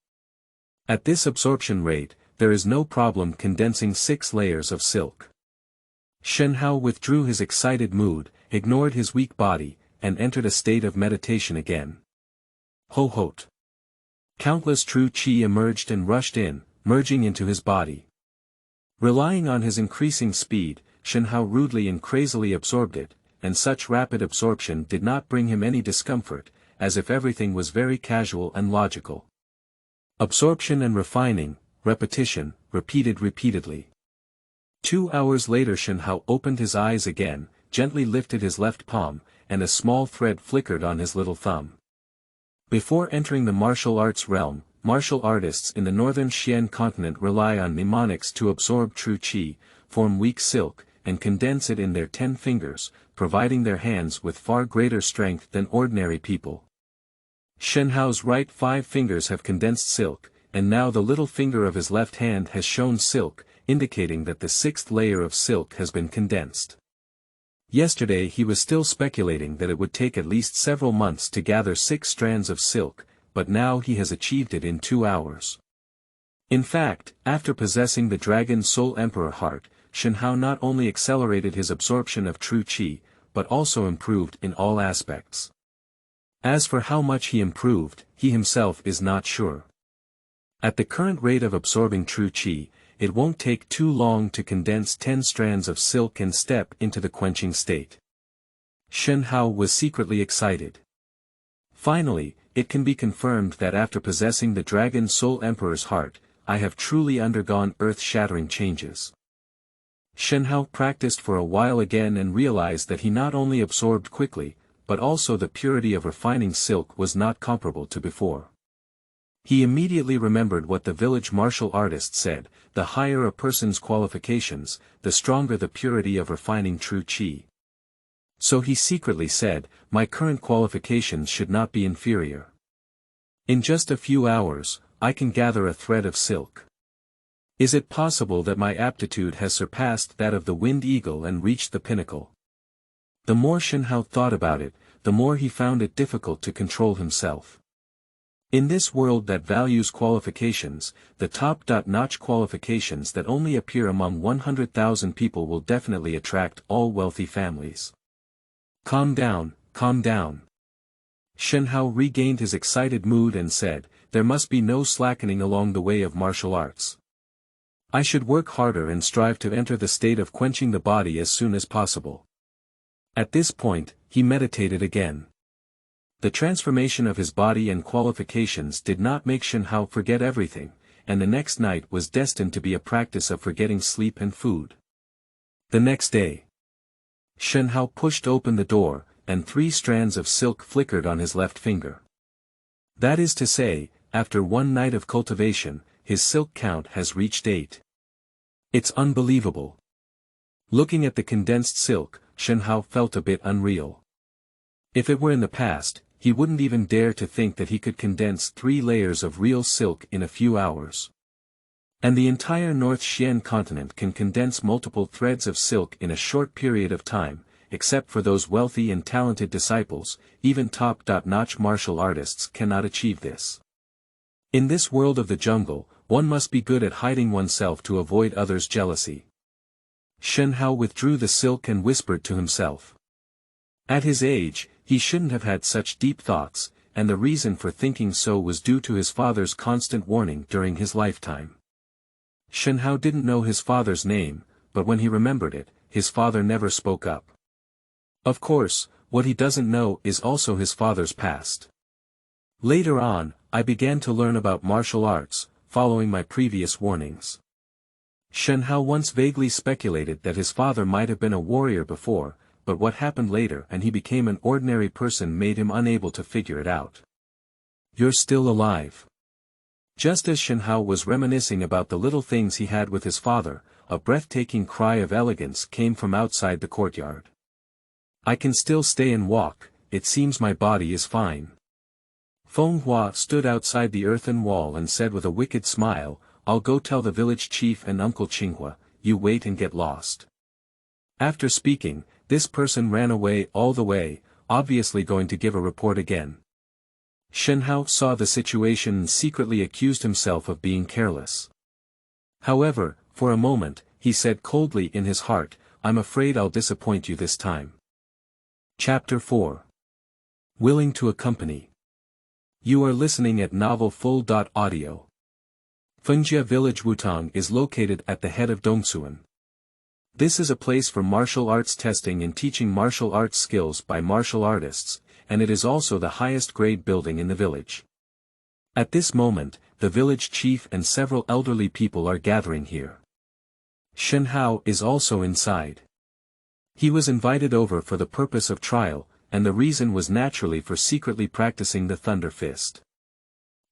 At this absorption rate, there is no problem condensing 6 layers of silk. Shen Hao withdrew his excited mood, ignored his weak body, and entered a state of meditation again. Ho-hot! Countless true qi emerged and rushed in, merging into his body. Relying on his increasing speed, Shen Hao rudely and crazily absorbed it, and such rapid absorption did not bring him any discomfort, as if everything was very casual and logical. Absorption and refining, repetition, repeated repeatedly. 2 hours later Shen Hao opened his eyes again, gently lifted his left palm, and a small thread flickered on his little thumb. Before entering the martial arts realm, martial artists in the northern Xian continent rely on mnemonics to absorb true qi, form weak silk, and condense it in their 10 fingers, providing their hands with far greater strength than ordinary people. Shen Hao's right 5 fingers have condensed silk, and now the little finger of his left hand has shown silk, indicating that the 6th layer of silk has been condensed. Yesterday he was still speculating that it would take at least several months to gather 6 strands of silk, but now he has achieved it in 2 hours. In fact, after possessing the Dragon's Soul Emperor heart, Shen Hao not only accelerated his absorption of true qi, but also improved in all aspects. As for how much he improved, he himself is not sure. At the current rate of absorbing true qi, it won't take too long to condense 10 strands of silk and step into the quenching state. Shen Hao was secretly excited. Finally, it can be confirmed that after possessing the Dragon's Soul Emperor's heart, I have truly undergone earth-shattering changes. Shen Hao practiced for a while again and realized that he not only absorbed quickly, but also the purity of refining silk was not comparable to before. He immediately remembered what the village martial artist said, the higher a person's qualifications, the stronger the purity of refining true qi. So he secretly said, my current qualifications should not be inferior. In just a few hours, I can gather a thread of silk. Is it possible that my aptitude has surpassed that of the winged eagle and reached the pinnacle? The more Shen Hao thought about it, the more he found it difficult to control himself. In this world that values qualifications, the top-notch qualifications that only appear among 100,000 people will definitely attract all wealthy families. Calm down, calm down. Shen Hao regained his excited mood and said, there must be no slackening along the way of martial arts. I should work harder and strive to enter the state of quenching the body as soon as possible. At this point, he meditated again. The transformation of his body and qualifications did not make Shen Hao forget everything, and the next night was destined to be a practice of forgetting sleep and food. The next day, Shen Hao pushed open the door, and 3 strands of silk flickered on his left finger. That is to say, after 1 night of cultivation, his silk count has reached 8. It's unbelievable. Looking at the condensed silk, Shen Hao felt a bit unreal. If it were in the past, he wouldn't even dare to think that he could condense 3 layers of real silk in a few hours. And the entire North Xian continent can condense multiple threads of silk in a short period of time, except for those wealthy and talented disciples, even top-notch martial artists cannot achieve this. In this world of the jungle, one must be good at hiding oneself to avoid others' jealousy. Shen Hao withdrew the silk and whispered to himself. At his age, he shouldn't have had such deep thoughts, and the reason for thinking so was due to his father's constant warning during his lifetime. Shen Hao didn't know his father's name, but when he remembered it, his father never spoke up. Of course, What he doesn't know is also his father's past. Later on, I began to learn about martial arts, following my previous warnings. Shen Hao once vaguely speculated that his father might have been a warrior before, but what happened later and he became an ordinary person made him unable to figure it out. You're still alive. Just as Shen Hao was reminiscing about the little things he had with his father, a breathtaking cry of elegance came from outside the courtyard. I can still stay and walk, it seems my body is fine. Feng Hua stood outside the earthen wall and said with a wicked smile, I'll go tell the village chief and Uncle Qinghua, you wait and get lost. After speaking, this person ran away all the way, obviously going to give a report again. Shen Hao saw the situation and secretly accused himself of being careless. However, for a moment, he said coldly in his heart, I'm afraid I'll disappoint you this time. Chapter 4. Willing to Accompany. You are listening at Novel Full.audio. Fengjia Village Wutong is located at the head of Dongsuan. This is a place for martial arts testing and teaching martial arts skills by martial artists, and it is also the highest grade building in the village. At this moment, the village chief and several elderly people are gathering here. Shen Hao is also inside. He was invited over for the purpose of trial, and the reason was naturally for secretly practicing the Thunder Fist.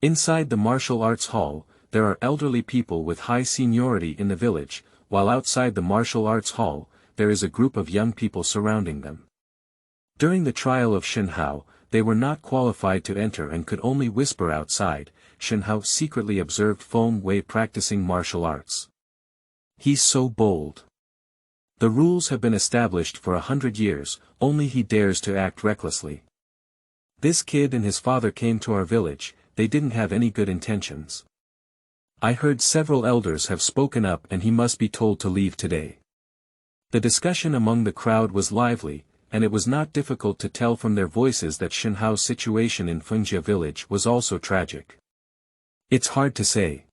Inside the martial arts hall, there are elderly people with high seniority in the village, while outside the martial arts hall, there is a group of young people surrounding them. During the trial of Shen Hao, they were not qualified to enter and could only whisper outside. Shen Hao secretly observed Feng Wei practicing martial arts. He's so bold. The rules have been established for 100 years, only he dares to act recklessly. This kid and his father came to our village, they didn't have any good intentions. I heard several elders have spoken up and he must be told to leave today. The discussion among the crowd was lively, and it was not difficult to tell from their voices that Shen Hao's situation in Fengjia village was also tragic. It's hard to say.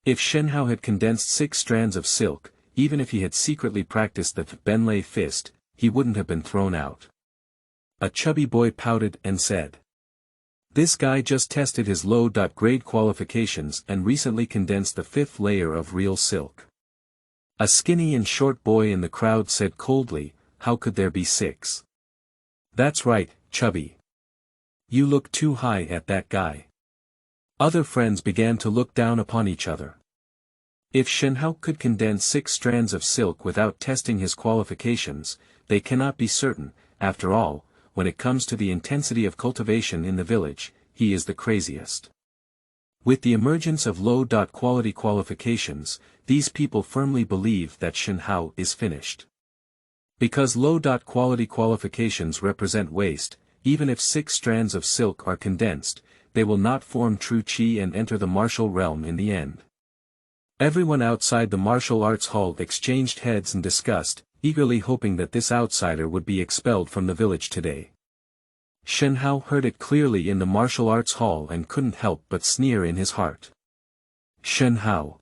If Shen Hao had condensed 6 strands of silk, even if he had secretly practiced the Benlei fist, he wouldn't have been thrown out. A chubby boy pouted and said. This guy just tested his low-grade qualifications and recently condensed the 5th layer of real silk. A skinny and short boy in the crowd said coldly, how could there be 6? That's right, chubby. You look too high at that guy. Other friends began to look down upon each other. If Shen Hao could condense 6 strands of silk without testing his qualifications, they cannot be certain. After all, when it comes to the intensity of cultivation in the village, he is the craziest. With the emergence of low-quality qualifications, these people firmly believe that Shen Hao is finished. Because low-quality qualifications represent waste, even if 6 strands of silk are condensed, they will not form true qi and enter the martial realm in the end. Everyone outside the martial arts hall exchanged heads and discussed, eagerly hoping that this outsider would be expelled from the village today. Shen Hao heard it clearly in the martial arts hall and couldn't help but sneer in his heart. Shen Hao.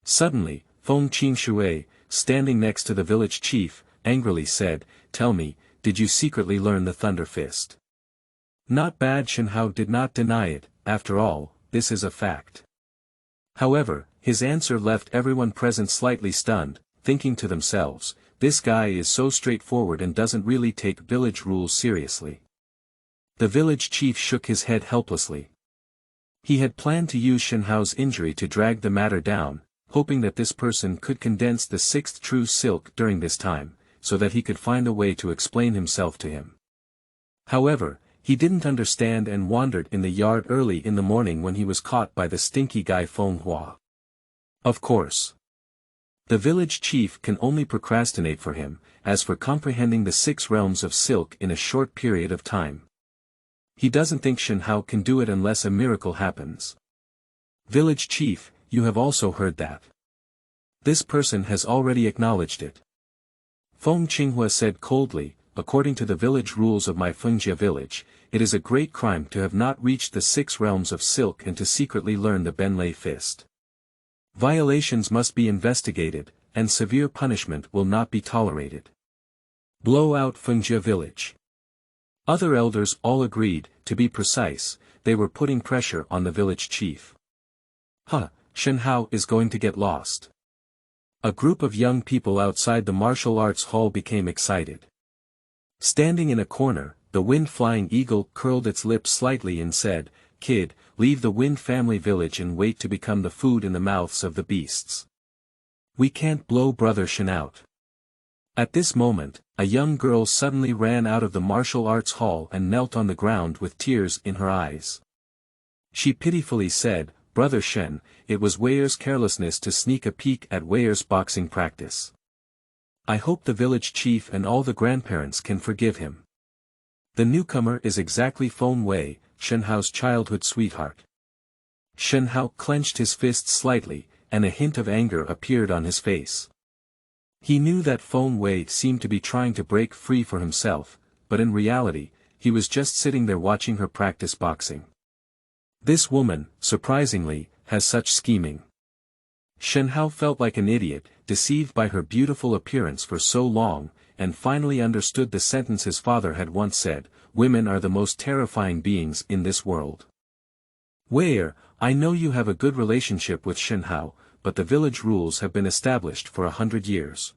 Suddenly, Feng Qingshui, standing next to the village chief, angrily said, Tell me, did you secretly learn the Thunder Fist? Not bad. Shen Hao did not deny it, after all, this is a fact. However, his answer left everyone present slightly stunned, thinking to themselves, this guy is so straightforward and doesn't really take village rules seriously. The village chief shook his head helplessly. He had planned to use Shen Hao's injury to drag the matter down, hoping that this person could condense the 6th true silk during this time, so that he could find a way to explain himself to him. However, he didn't understand and wandered in the yard early in the morning when he was caught by the stinky guy Feng Hua. Of course. The village chief can only procrastinate for him, as for comprehending the 6 realms of silk in a short period of time. He doesn't think Shen Hao can do it unless a miracle happens. Village chief, you have also heard that. This person has already acknowledged it. Feng Qinghua said coldly, according to the village rules of my Fengjia village, it is a great crime to have not reached the 6 realms of silk and to secretly learn the Benlei fist. Violations must be investigated, and severe punishment will not be tolerated. Blow out Fengjia village. Other elders all agreed, to be precise, they were putting pressure on the village chief. Shen Hao is going to get lost. A group of young people outside the martial arts hall became excited. Standing in a corner, the wind-flying eagle curled its lips slightly and said, "Kid, leave the Wind family village and wait to become the food in the mouths of the beasts. We can't blow Brother Shen out." At this moment, a young girl suddenly ran out of the martial arts hall and knelt on the ground with tears in her eyes. She pitifully said, "Brother Shen, it was Weir's carelessness to sneak a peek at Weir's boxing practice. I hope the village chief and all the grandparents can forgive him. The newcomer is exactly Feng Wei, Shen Hao's childhood sweetheart." Shen Hao clenched his fists slightly, and a hint of anger appeared on his face. He knew that Feng Wei seemed to be trying to break free for himself, but in reality, he was just sitting there watching her practice boxing. This woman, surprisingly, has such scheming. Shen Hao felt like an idiot, deceived by her beautiful appearance for so long, and finally understood the sentence his father had once said, "Women are the most terrifying beings in this world." "Weir, I know you have a good relationship with Shen Hao, but the village rules have been established for 100 years.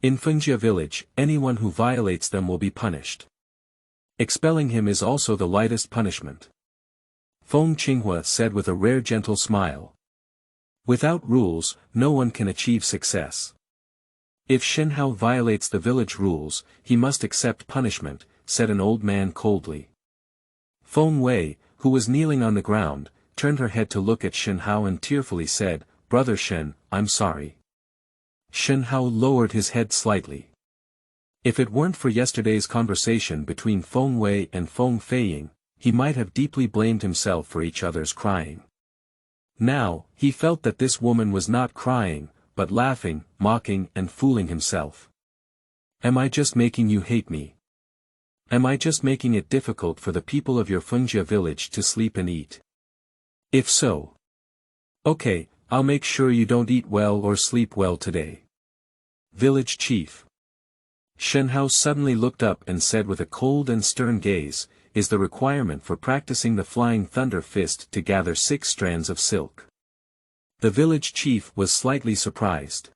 In Fengjia village, anyone who violates them will be punished. Expelling him is also the lightest punishment," Feng Qinghua said with a rare gentle smile. "Without rules, no one can achieve success. If Shen Hao violates the village rules, he must accept punishment," said an old man coldly. Feng Wei, who was kneeling on the ground, turned her head to look at Shen Hao and tearfully said, "Brother Shen, I'm sorry." Shen Hao lowered his head slightly. If it weren't for yesterday's conversation between Feng Wei and Feng Feiying, he might have deeply blamed himself for each other's crying. Now, he felt that this woman was not crying, but laughing, mocking and fooling himself. "Am I just making you hate me? Am I just making it difficult for the people of your Fengjia village to sleep and eat? If so, okay, I'll make sure you don't eat well or sleep well today." Village chief Shen Hao suddenly looked up and said with a cold and stern gaze, "Is the requirement for practicing the flying thunder fist to gather 6 strands of silk?" The village chief was slightly surprised.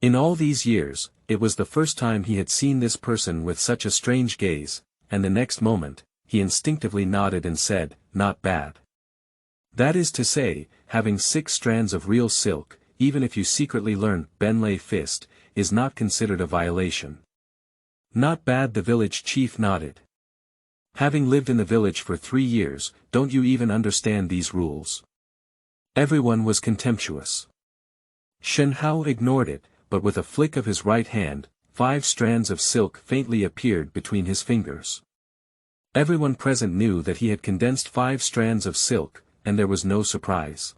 In all these years, it was the first time he had seen this person with such a strange gaze, and the next moment, he instinctively nodded and said, "Not bad. That is to say, having 6 strands of real silk, even if you secretly learn Benlei fist, is not considered a violation." "Not bad," the village chief nodded. "Having lived in the village for 3 years, don't you even understand these rules?" Everyone was contemptuous. Shen Hao ignored it, but with a flick of his right hand, 5 strands of silk faintly appeared between his fingers. Everyone present knew that he had condensed 5 strands of silk, and there was no surprise.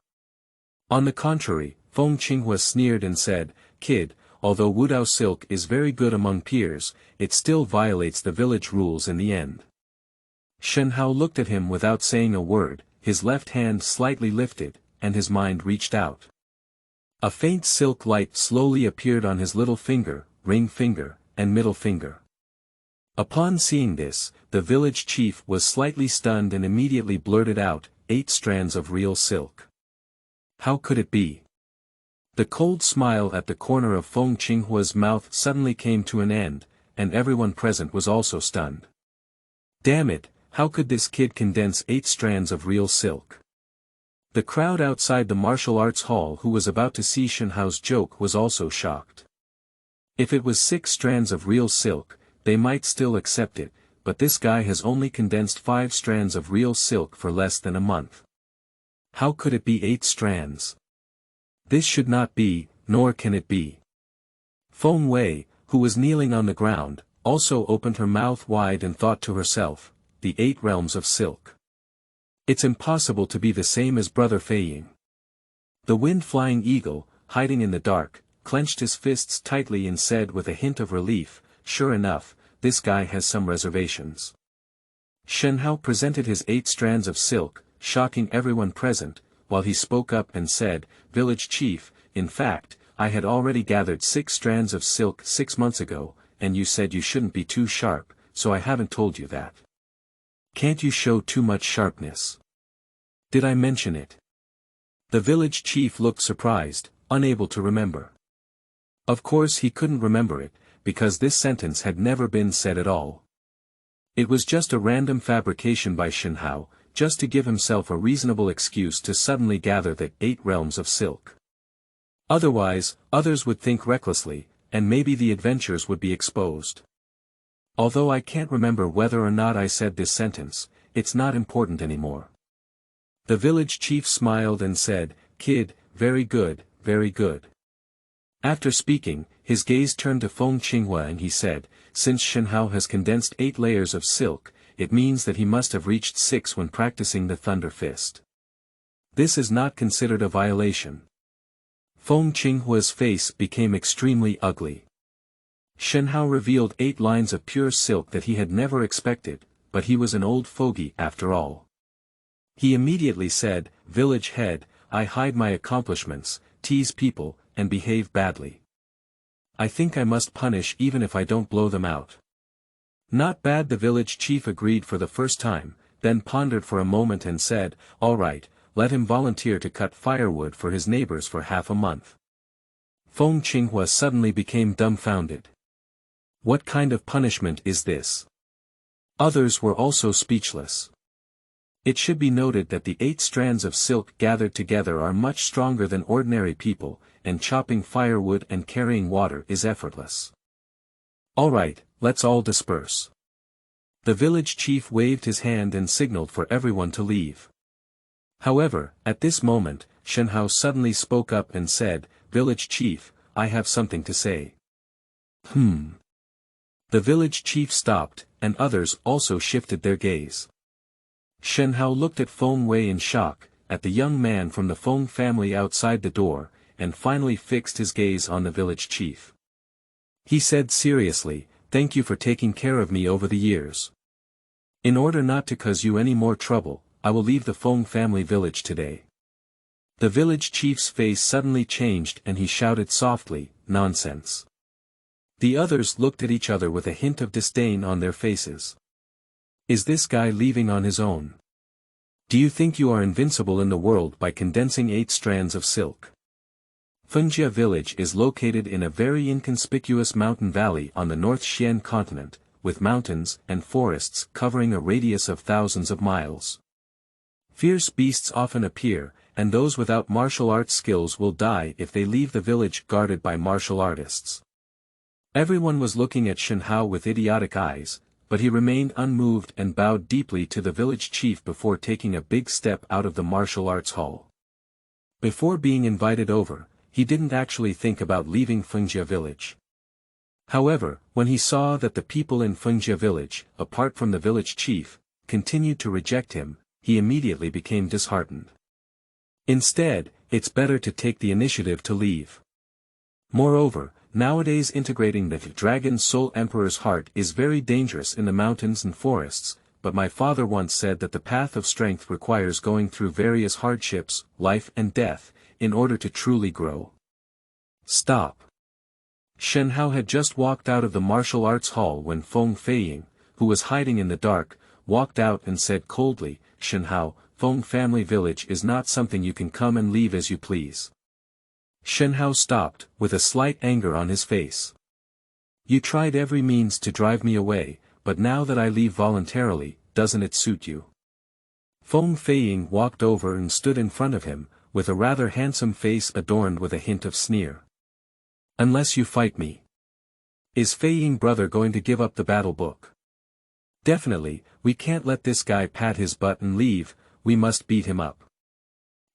On the contrary, Feng Qinghua sneered and said, "Kid, although Wudao silk is very good among peers, it still violates the village rules in the end." Shen Hao looked at him without saying a word, his left hand slightly lifted, and his mind reached out. A faint silk light slowly appeared on his little finger, ring finger, and middle finger. Upon seeing this, the village chief was slightly stunned and immediately blurted out, 8 strands of real silk. How could it be? The cold smile at the corner of Feng Qinghua's mouth suddenly came to an end, and everyone present was also stunned. Damn it, how could this kid condense 8 strands of real silk? The crowd outside the martial arts hall who was about to see Shen Hao's joke was also shocked. If it was 6 strands of real silk, they might still accept it, but this guy has only condensed 5 strands of real silk for less than a month. How could it be 8 strands? This should not be, nor can it be. Feng Wei, who was kneeling on the ground, also opened her mouth wide and thought to herself, the 8 realms of silk. It's impossible to be the same as Brother Feiying. The wind-flying eagle, hiding in the dark, clenched his fists tightly and said with a hint of relief, "Sure enough, this guy has some reservations." Shen Hao presented his 8 strands of silk, shocking everyone present, while he spoke up and said, "Village chief, in fact, I had already gathered 6 strands of silk 6 months ago, and you said you shouldn't be too sharp, so I haven't told you that. Can't you show too much sharpness? Did I mention it? The village chief looked surprised, unable to remember. Of course he couldn't remember it, because this sentence had never been said at all. It was just a random fabrication by Shen Hao, just to give himself a reasonable excuse to suddenly gather the 8 realms of silk. Otherwise, others would think recklessly, and maybe the adventures would be exposed. Although I can't remember whether or not I said this sentence, it's not important anymore. The village chief smiled and said, "Kid, very good, very good." After speaking, his gaze turned to Feng Qinghua and he said, "Since Shen Hao has condensed 8 layers of silk, it means that he must have reached 6 when practicing the Thunder Fist. This is not considered a violation." Feng Qinghua's face became extremely ugly. Shen Hao revealed 8 lines of pure silk that he had never expected, but he was an old fogey after all. He immediately said, "Village head, I hide my accomplishments, tease people, and behave badly. I think I must punish even if I don't blow them out." "Not bad," the village chief agreed for the first time, then pondered for a moment and said, "All right, let him volunteer to cut firewood for his neighbors for half a month." Feng Qinghua suddenly became dumbfounded. What kind of punishment is this? Others were also speechless. It should be noted that the 8 strands of silk gathered together are much stronger than ordinary people, and chopping firewood and carrying water is effortless. "All right, let's all disperse." The village chief waved his hand and signaled for everyone to leave. However, at this moment, Shen Hao suddenly spoke up and said, "Village chief, I have something to say." The village chief stopped, and others also shifted their gaze. Shen Hao looked at Feng Wei in shock, at the young man from the Feng family outside the door, and finally fixed his gaze on the village chief. He said seriously, "Thank you for taking care of me over the years. In order not to cause you any more trouble, I will leave the Feng family village today." The village chief's face suddenly changed and he shouted softly, "Nonsense." The others looked at each other with a hint of disdain on their faces. Is this guy leaving on his own? Do you think you are invincible in the world by condensing 8 strands of silk? Fengjia village is located in a very inconspicuous mountain valley on the North Xian continent, with mountains and forests covering a radius of thousands of miles. Fierce beasts often appear, and those without martial arts skills will die if they leave the village guarded by martial artists. Everyone was looking at Shen Hao with idiotic eyes, but he remained unmoved and bowed deeply to the village chief before taking a big step out of the martial arts hall. Before being invited over, he didn't actually think about leaving Fengjia village. However, when he saw that the people in Fengjia village, apart from the village chief, continued to reject him, he immediately became disheartened. Instead, it's better to take the initiative to leave. Moreover, nowadays integrating the Dragon Soul Emperor's heart is very dangerous in the mountains and forests, but my father once said that the path of strength requires going through various hardships, life and death, in order to truly grow. Stop. Shen Hao had just walked out of the martial arts hall when Feng Feiying, who was hiding in the dark, walked out and said coldly, "Shen Hao, Feng family village is not something you can come and leave as you please." Shen Hao stopped, with a slight anger on his face. "You tried every means to drive me away, but now that I leave voluntarily, doesn't it suit you?" Feng Feiying walked over and stood in front of him, with a rather handsome face adorned with a hint of sneer. "Unless you fight me. Is Feiying brother going to give up the battle book?" "Definitely, we can't let this guy pat his butt and leave, we must beat him up."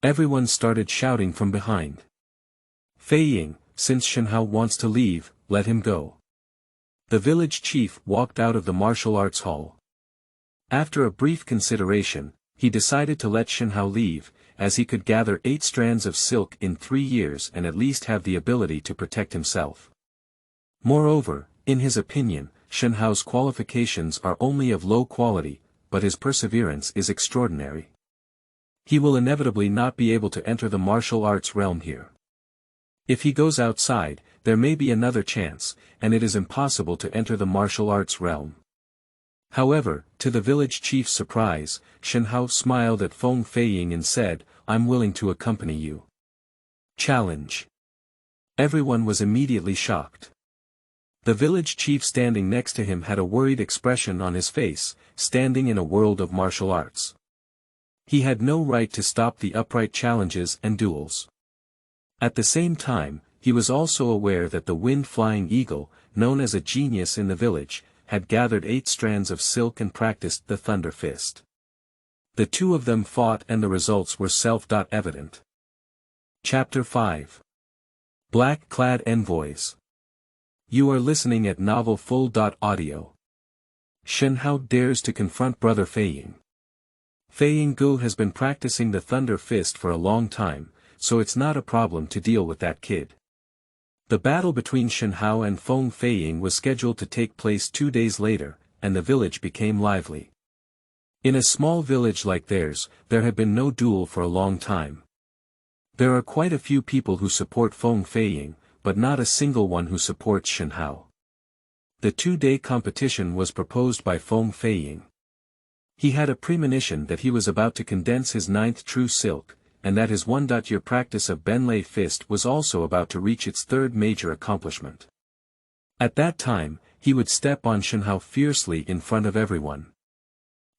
Everyone started shouting from behind. "Feiying, since Shen Hao wants to leave, let him go." The village chief walked out of the martial arts hall. After a brief consideration, he decided to let Shen Hao leave, as he could gather 8 strands of silk in 3 years and at least have the ability to protect himself. Moreover, in his opinion, Shen Hao's qualifications are only of low quality, but his perseverance is extraordinary. He will inevitably not be able to enter the martial arts realm here. If he goes outside, there may be another chance, and it is impossible to enter the martial arts realm. However, to the village chief's surprise, Shen Hao smiled at Feng Feiying and said, "I'm willing to accompany you." Challenge. Everyone was immediately shocked. The village chief standing next to him had a worried expression on his face, standing in a world of martial arts. He had no right to stop the upright challenges and duels. At the same time, he was also aware that the wind-flying eagle, known as a genius in the village, had gathered 8 strands of silk and practiced the thunder fist. The two of them fought and the results were self-evident. Chapter 5. Black-clad envoys. You are listening at Novel Full.audio. Shen Hao dares to confront Brother Feiying. Feiying Gu has been practicing the thunder fist for a long time, so it's not a problem to deal with that kid. The battle between Shen Hao and Feng Feiying was scheduled to take place 2 days later, and the village became lively. In a small village like theirs, there had been no duel for a long time. There are quite a few people who support Feng Feiying, but not a single one who supports Shen Hao. The 2-day competition was proposed by Feng Feiying. He had a premonition that he was about to condense his 9th true silk, and that his 1-year practice of Benlei fist was also about to reach its 3rd major accomplishment. At that time, he would step on Shen Hao fiercely in front of everyone.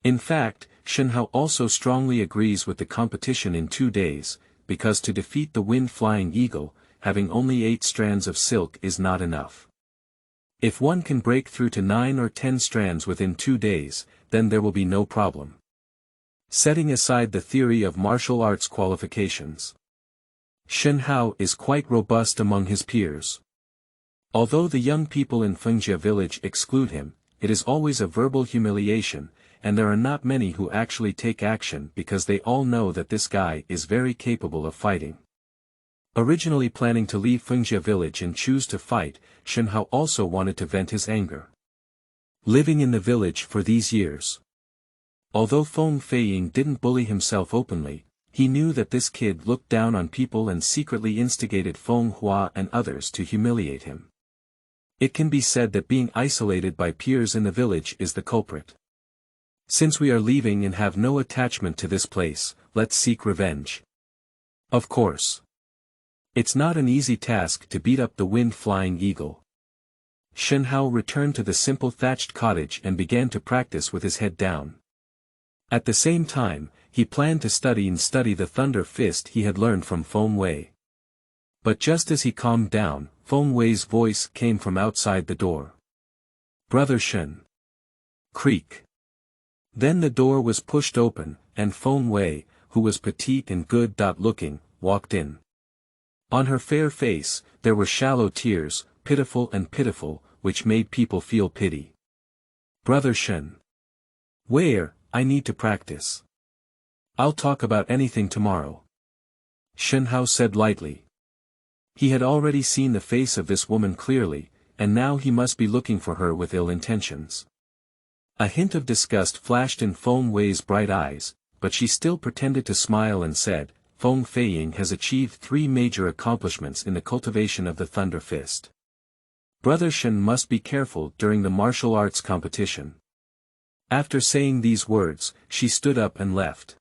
In fact, Shen Hao also strongly agrees with the competition in 2 days, because to defeat the wind-flying eagle, having only 8 strands of silk is not enough. If one can break through to 9 or 10 strands within 2 days, then there will be no problem. Setting aside the theory of martial arts qualifications, Shen Hao is quite robust among his peers. Although the young people in Fengjia village exclude him, it is always a verbal humiliation, and there are not many who actually take action because they all know that this guy is very capable of fighting. Originally planning to leave Fengjia village and choose to fight, Shen Hao also wanted to vent his anger. Living in the village for these years. Although Feng Feiying didn't bully himself openly, he knew that this kid looked down on people and secretly instigated Feng Hua and others to humiliate him. It can be said that being isolated by peers in the village is the culprit. Since we are leaving and have no attachment to this place, let's seek revenge. Of course. It's not an easy task to beat up the wind-flying eagle. Shen Hao returned to the simple thatched cottage and began to practice with his head down. At the same time, he planned to study the thunder fist he had learned from Feng Wei. But just as he calmed down, Feng Wei's voice came from outside the door. "Brother Shen." Creak. Then the door was pushed open, and Feng Wei, who was petite and good-looking, walked in. On her fair face, there were shallow tears, pitiful, which made people feel pity. "Brother Shen. Where? I need to practice. I'll talk about anything tomorrow," Shen Hao said lightly. He had already seen the face of this woman clearly, and now he must be looking for her with ill intentions. A hint of disgust flashed in Feng Wei's bright eyes, but she still pretended to smile and said, "Feng Feiying has achieved 3 major accomplishments in the cultivation of the thunder fist. Brother Shen must be careful during the martial arts competition." After saying these words, she stood up and left.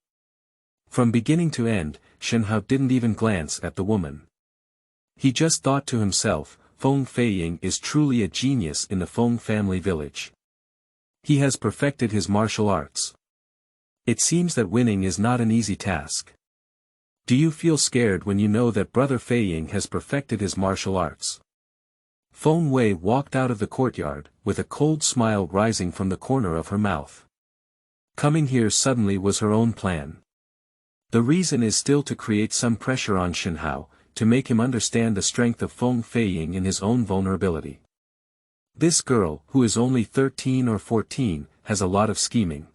From beginning to end, Shen Hao didn't even glance at the woman. He just thought to himself, Feng Feiying is truly a genius in the Feng family village. He has perfected his martial arts. It seems that winning is not an easy task. Do you feel scared when you know that Brother Feiying has perfected his martial arts? Feng Wei walked out of the courtyard, with a cold smile rising from the corner of her mouth. Coming here suddenly was her own plan. The reason is still to create some pressure on Shen Hao, to make him understand the strength of Feng Feiying in his own vulnerability. This girl, who is only 13 or 14, has a lot of scheming.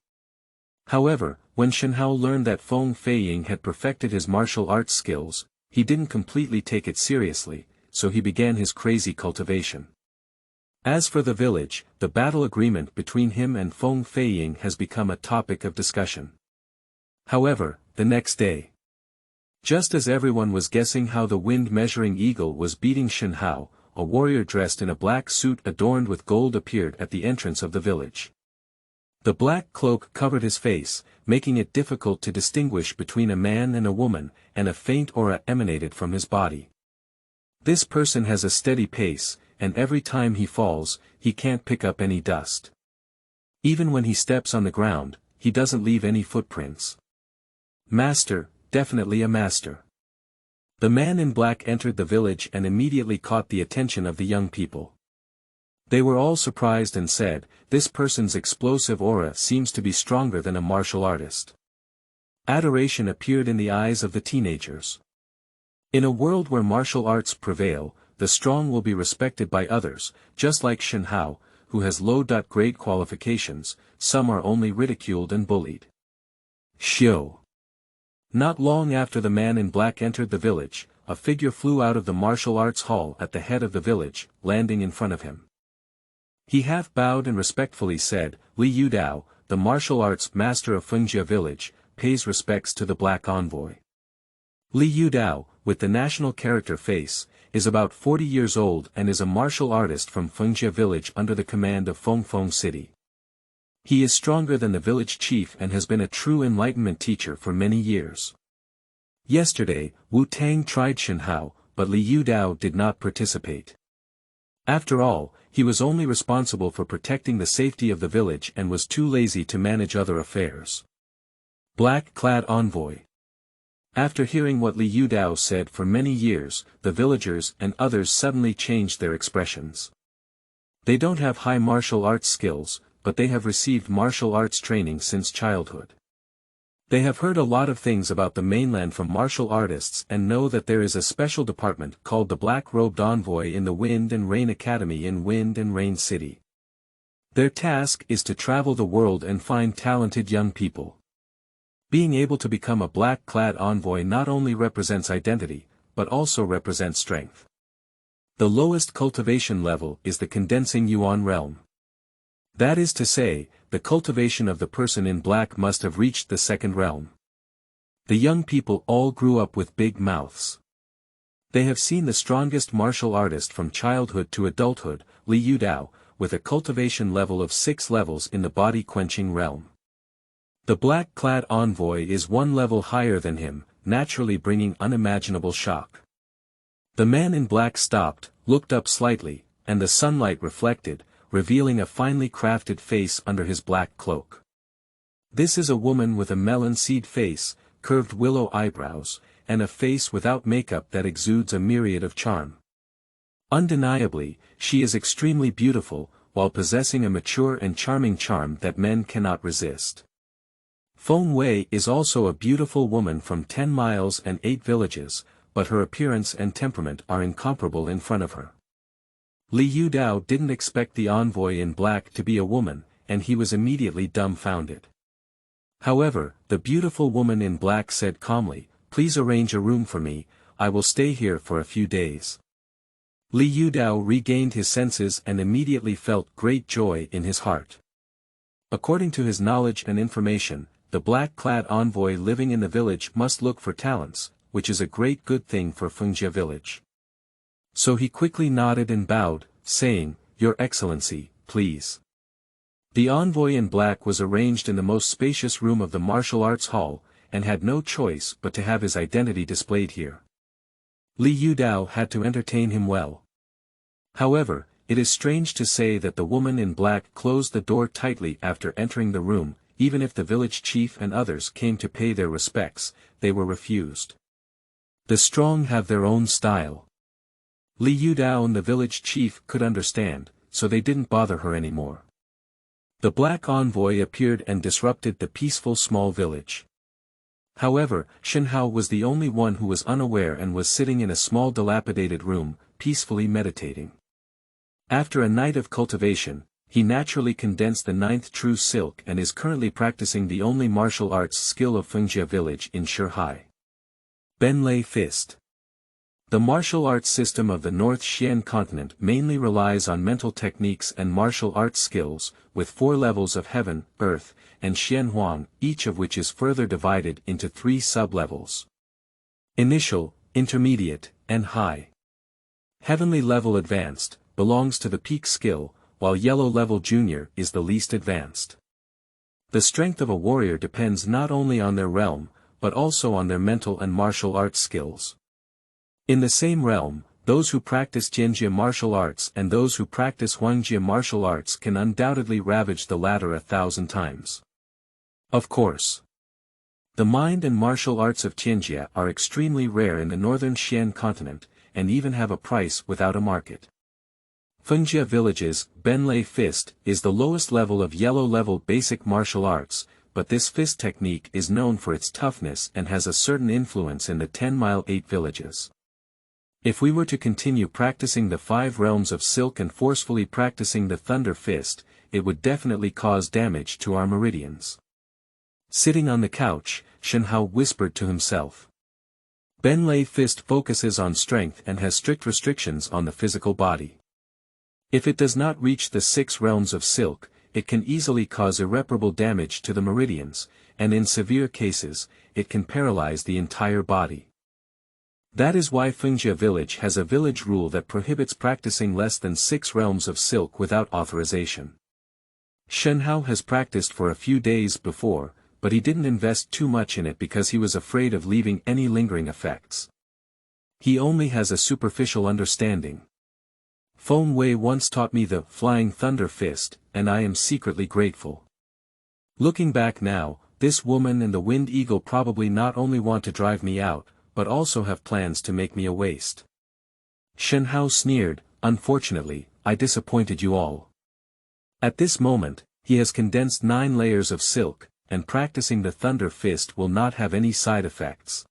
However, when Shen Hao learned that Feng Feiying had perfected his martial arts skills, he didn't completely take it seriously, so he began his crazy cultivation. As for the village, the battle agreement between him and Feng Feiying has become a topic of discussion. However, the next day, just as everyone was guessing how the wind-measuring eagle was beating Shen Hao, a warrior dressed in a black suit adorned with gold appeared at the entrance of the village. The black cloak covered his face, making it difficult to distinguish between a man and a woman, and a faint aura emanated from his body. This person has a steady pace, and every time he falls, he can't pick up any dust. Even when he steps on the ground, he doesn't leave any footprints. Master, definitely a master. The man in black entered the village and immediately caught the attention of the young people. They were all surprised and said, "This person's explosive aura seems to be stronger than a martial artist." Adoration appeared in the eyes of the teenagers. In a world where martial arts prevail, the strong will be respected by others, just like Shen Hao, who has low-grade qualifications. Some are only ridiculed and bullied. Xiao. Not long after the man in black entered the village, a figure flew out of the martial arts hall at the head of the village, landing in front of him. He half bowed and respectfully said, "Li Yudao, the martial arts master of Fengjia village, pays respects to the black envoy." Li Yudao, with the national character face, is about 40 years old and is a martial artist from Fengjia village under the command of Fengfeng city. He is stronger than the village chief and has been a true enlightenment teacher for many years. Yesterday, Wu Tang tried Shen Hao, but Li Yudao did not participate. After all, he was only responsible for protecting the safety of the village and was too lazy to manage other affairs. Black-clad envoy. After hearing what Li Yudao said for many years, the villagers and others suddenly changed their expressions. They don't have high martial arts skills, but they have received martial arts training since childhood. They have heard a lot of things about the mainland from martial artists and know that there is a special department called the Black-Robed Envoy in the Wind and Rain Academy in Wind and Rain City. Their task is to travel the world and find talented young people. Being able to become a black-clad envoy not only represents identity, but also represents strength. The lowest cultivation level is the condensing yuan realm. That is to say, the cultivation of the person in black must have reached the second realm. The young people all grew up with big mouths. They have seen the strongest martial artist from childhood to adulthood, Li Yudao, with a cultivation level of 6 levels in the body-quenching realm. The black-clad envoy is 1 level higher than him, naturally bringing unimaginable shock. The man in black stopped, looked up slightly, and the sunlight reflected, revealing a finely crafted face under his black cloak. This is a woman with a melon seed face, curved willow eyebrows, and a face without makeup that exudes a myriad of charm. Undeniably, she is extremely beautiful, while possessing a mature and charming charm that men cannot resist. Feng Wei is also a beautiful woman from 10 miles and 8 villages, but her appearance and temperament are incomparable in front of her. Li Yudao didn't expect the envoy in black to be a woman, and he was immediately dumbfounded. However, the beautiful woman in black said calmly, "Please arrange a room for me, I will stay here for a few days." Li Yudao regained his senses and immediately felt great joy in his heart. According to his knowledge and information, the black-clad envoy living in the village must look for talents, which is a great good thing for Fengjia village. So he quickly nodded and bowed, saying, "Your Excellency, please." The envoy in black was arranged in the most spacious room of the martial arts hall, and had no choice but to have his identity displayed here. Li Yudao had to entertain him well. However, it is strange to say that the woman in black closed the door tightly after entering the room. Even if the village chief and others came to pay their respects, they were refused. The strong have their own style. Li Yudao and the village chief could understand, so they didn't bother her anymore. The black envoy appeared and disrupted the peaceful small village. However, Shen Hao was the only one who was unaware and was sitting in a small dilapidated room, peacefully meditating. After a night of cultivation, he naturally condensed the 9th true silk and is currently practicing the only martial arts skill of Fengjia village in Shihai. Benlei Fist. The martial arts system of the North Xian continent mainly relies on mental techniques and martial arts skills, with 4 levels of heaven, earth, and Xian Huang, each of which is further divided into 3 sub-levels. Initial, intermediate, and high. Heavenly level advanced, belongs to the peak skill, while yellow level junior is the least advanced. The strength of a warrior depends not only on their realm, but also on their mental and martial arts skills. In the same realm, those who practice Jianjie martial arts and those who practice Huangjie martial arts can undoubtedly ravage the latter 1,000 times. Of course, the mind and martial arts of Tianjie are extremely rare in the northern Xian continent, and even have a price without a market. Fengjie Village's Benlei Fist is the lowest level of yellow-level basic martial arts, but this fist technique is known for its toughness and has a certain influence in the 10-mile 8 villages. If we were to continue practicing the 5 realms of silk and forcefully practicing the Thunder Fist, it would definitely cause damage to our meridians. Sitting on the couch, Shen Hao whispered to himself. Benlei Fist focuses on strength and has strict restrictions on the physical body. If it does not reach the 6 realms of silk, it can easily cause irreparable damage to the meridians, and in severe cases, it can paralyze the entire body. That is why Fengjie Village has a village rule that prohibits practicing less than 6 realms of silk without authorization. Shen Hao has practiced for a few days before, but he didn't invest too much in it because he was afraid of leaving any lingering effects. He only has a superficial understanding. Feng Wei once taught me the Flying Thunder Fist, and I am secretly grateful. Looking back now, this woman and the Wind Eagle probably not only want to drive me out, but also have plans to make me a waste. Shen Hao sneered, unfortunately, I disappointed you all. At this moment, he has condensed 9 layers of silk, and practicing the Thunder Fist will not have any side effects.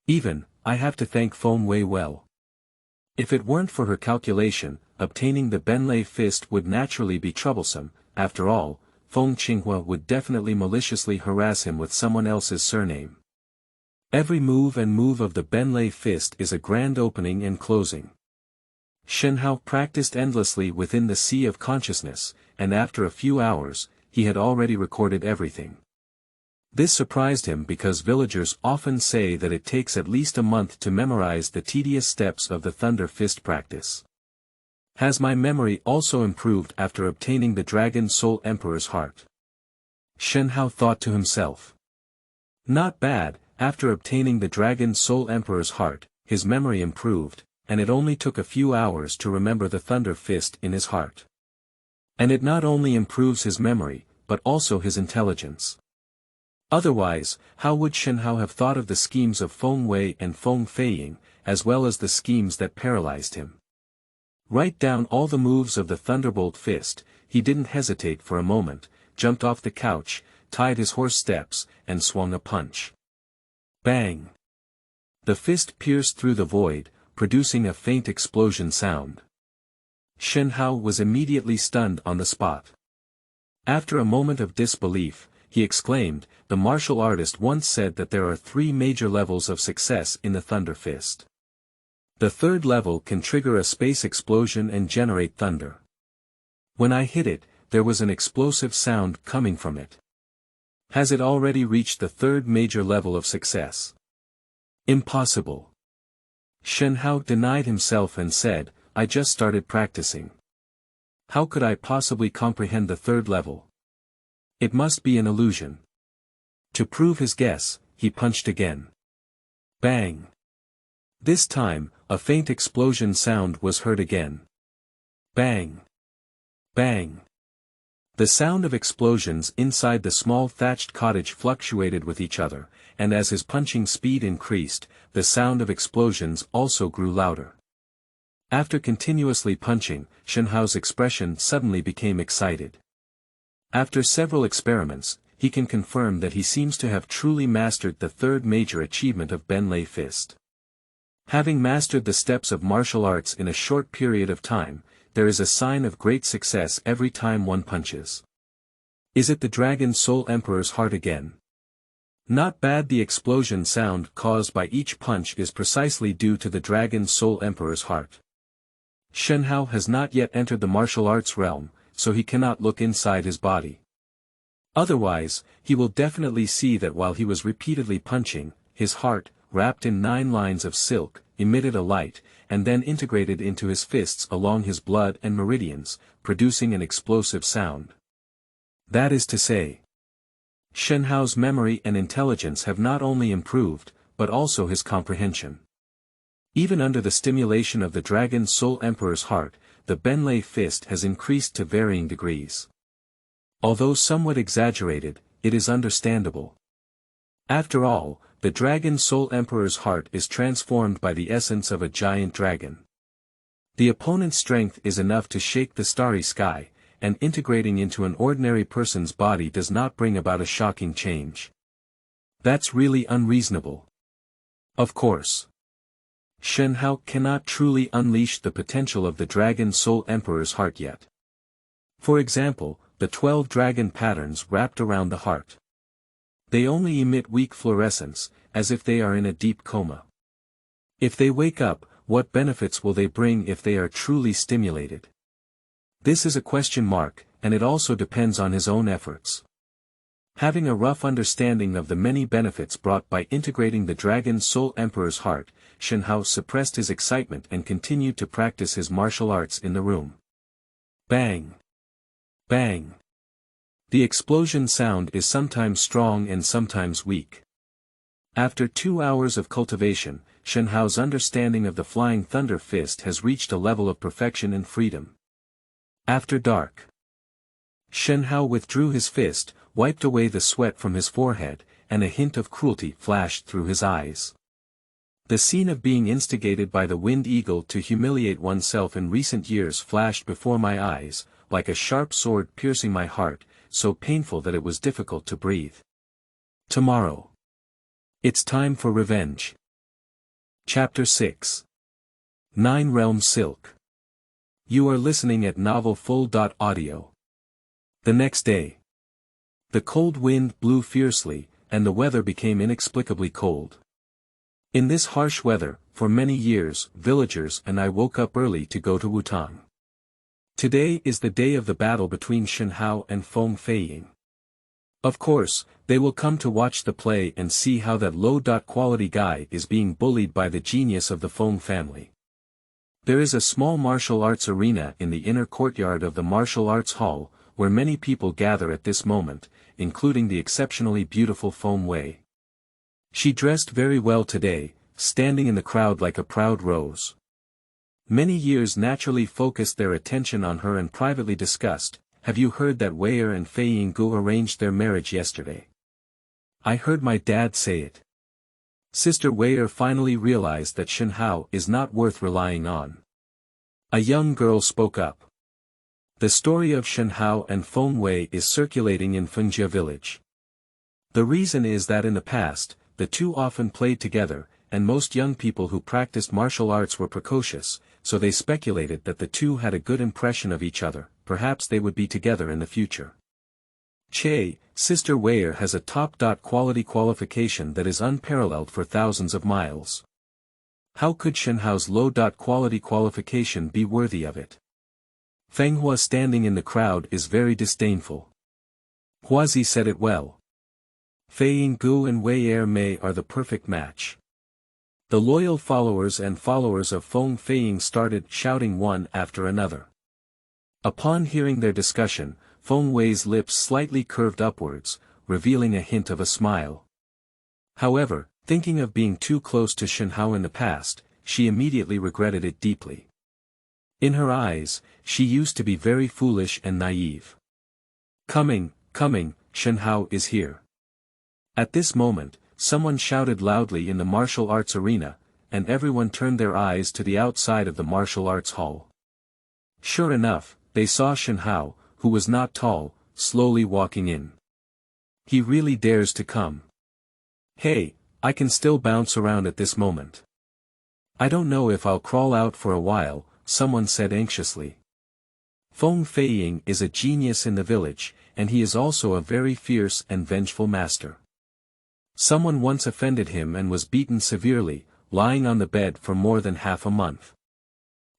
Even, I have to thank Feng Wei well. If it weren't for her calculation, obtaining the Benlei Fist would naturally be troublesome. After all, Feng Qinghua would definitely maliciously harass him with someone else's surname. Every move of the Benlei Fist is a grand opening and closing. Shen Hao practiced endlessly within the sea of consciousness, and after a few hours, he had already recorded everything. This surprised him because villagers often say that it takes at least a month to memorize the tedious steps of the Thunder Fist practice. Has my memory also improved after obtaining the Dragon Soul Emperor's heart? Shen Hao thought to himself. Not bad, after obtaining the Dragon Soul Emperor's heart, his memory improved, and it only took a few hours to remember the Thunder Fist in his heart. And it not only improves his memory, but also his intelligence. Otherwise, how would Shen Hao have thought of the schemes of Feng Wei and Feng Feiying, as well as the schemes that paralyzed him? Write down all the moves of the Thunderbolt Fist. He didn't hesitate for a moment, jumped off the couch, tied his horse steps, and swung a punch. Bang! The fist pierced through the void, producing a faint explosion sound. Shen Hao was immediately stunned on the spot. After a moment of disbelief, he exclaimed, the martial artist once said that there are 3 major levels of success in the Thunder Fist. The 3rd level can trigger a space explosion and generate thunder. When I hit it, there was an explosive sound coming from it. Has it already reached the 3rd major level of success? Impossible. Shen Hao denied himself and said, I just started practicing. How could I possibly comprehend the 3rd level? It must be an illusion. To prove his guess, he punched again. Bang! This time, a faint explosion sound was heard again. Bang! Bang! The sound of explosions inside the small thatched cottage fluctuated with each other, and as his punching speed increased, the sound of explosions also grew louder. After continuously punching, Shen Hao's expression suddenly became excited. After several experiments, he can confirm that he seems to have truly mastered the 3rd major achievement of Benlei Fist. Having mastered the steps of martial arts in a short period of time, there is a sign of great success every time one punches. Is it the Dragon Soul Emperor's heart again? Not bad. The explosion sound caused by each punch is precisely due to the Dragon Soul Emperor's heart. Shen Hao has not yet entered the martial arts realm, so he cannot look inside his body. Otherwise, he will definitely see that while he was repeatedly punching, his heart, wrapped in 9 lines of silk, emitted a light, and then integrated into his fists along his blood and meridians, producing an explosive sound. That is to say, Shen Hao's memory and intelligence have not only improved, but also his comprehension. Even under the stimulation of the Dragon Soul Emperor's heart, the Benlei fist has increased to varying degrees. Although somewhat exaggerated, it is understandable. After all, the Dragon Soul Emperor's heart is transformed by the essence of a giant dragon. The opponent's strength is enough to shake the starry sky, and integrating into an ordinary person's body does not bring about a shocking change. That's really unreasonable. Of course, Shen Hao cannot truly unleash the potential of the Dragon Soul Emperor's heart yet. For example, the 12 dragon patterns wrapped around the heart. They only emit weak fluorescence, as if they are in a deep coma. If they wake up, what benefits will they bring if they are truly stimulated? This is a question mark, and it also depends on his own efforts. Having a rough understanding of the many benefits brought by integrating the Dragon Soul Emperor's heart, Shen Hao suppressed his excitement and continued to practice his martial arts in the room. Bang! Bang! The explosion sound is sometimes strong and sometimes weak. After 2 hours of cultivation, Shen Hao's understanding of the Flying Thunder Fist has reached a level of perfection and freedom. After dark, Shen Hao withdrew his fist, wiped away the sweat from his forehead, and a hint of cruelty flashed through his eyes. The scene of being instigated by the Wind Eagle to humiliate oneself in recent years flashed before my eyes, like a sharp sword piercing my heart, so painful that it was difficult to breathe. Tomorrow. It's time for revenge. Chapter 6. 9 Realms Silk. You are listening at novelfull.audio. The next day. The cold wind blew fiercely, and the weather became inexplicably cold. In this harsh weather, for many years, villagers and I woke up early to go to Wutang. Today is the day of the battle between Shen Hao and Feng Feiying. Of course, they will come to watch the play and see how that low-quality guy is being bullied by the genius of the Feng family. There is a small martial arts arena in the inner courtyard of the martial arts hall, where many people gather at this moment, including the exceptionally beautiful Feng Wei. She dressed very well today, standing in the crowd like a proud rose. Many years naturally focused their attention on her and privately discussed, "Have you heard that Wei'er and Fei Yinggu arranged their marriage yesterday?" "I heard my dad say it." Sister Wei'er finally realized that Shen Hao is not worth relying on. A young girl spoke up. The story of Shen Hao and Feng Wei is circulating in Fengjia village. The reason is that in the past, the two often played together, and most young people who practiced martial arts were precocious, so they speculated that the two had a good impression of each other, perhaps they would be together in the future. Che, Sister Wei'er has a top-quality qualification that is unparalleled for thousands of miles. How could Shen Hao's low-quality qualification be worthy of it? Feng Hua standing in the crowd is very disdainful. Huazi said it well. Fei Yinggu and Wei'er Mei are the perfect match. The loyal followers and followers of Feng Feiying started shouting one after another. Upon hearing their discussion, Feng Wei's lips slightly curved upwards, revealing a hint of a smile. However, thinking of being too close to Shen Hao in the past, she immediately regretted it deeply. In her eyes, she used to be very foolish and naive. Coming, Shen Hao is here. At this moment, someone shouted loudly in the martial arts arena, and everyone turned their eyes to the outside of the martial arts hall. Sure enough, they saw Shen Hao, who was not tall, slowly walking in. He really dares to come. Hey, I can still bounce around at this moment. I don't know if I'll crawl out for a while, someone said anxiously. Feng Feiying is a genius in the village, and he is also a very fierce and vengeful master. Someone once offended him and was beaten severely, lying on the bed for more than half a month.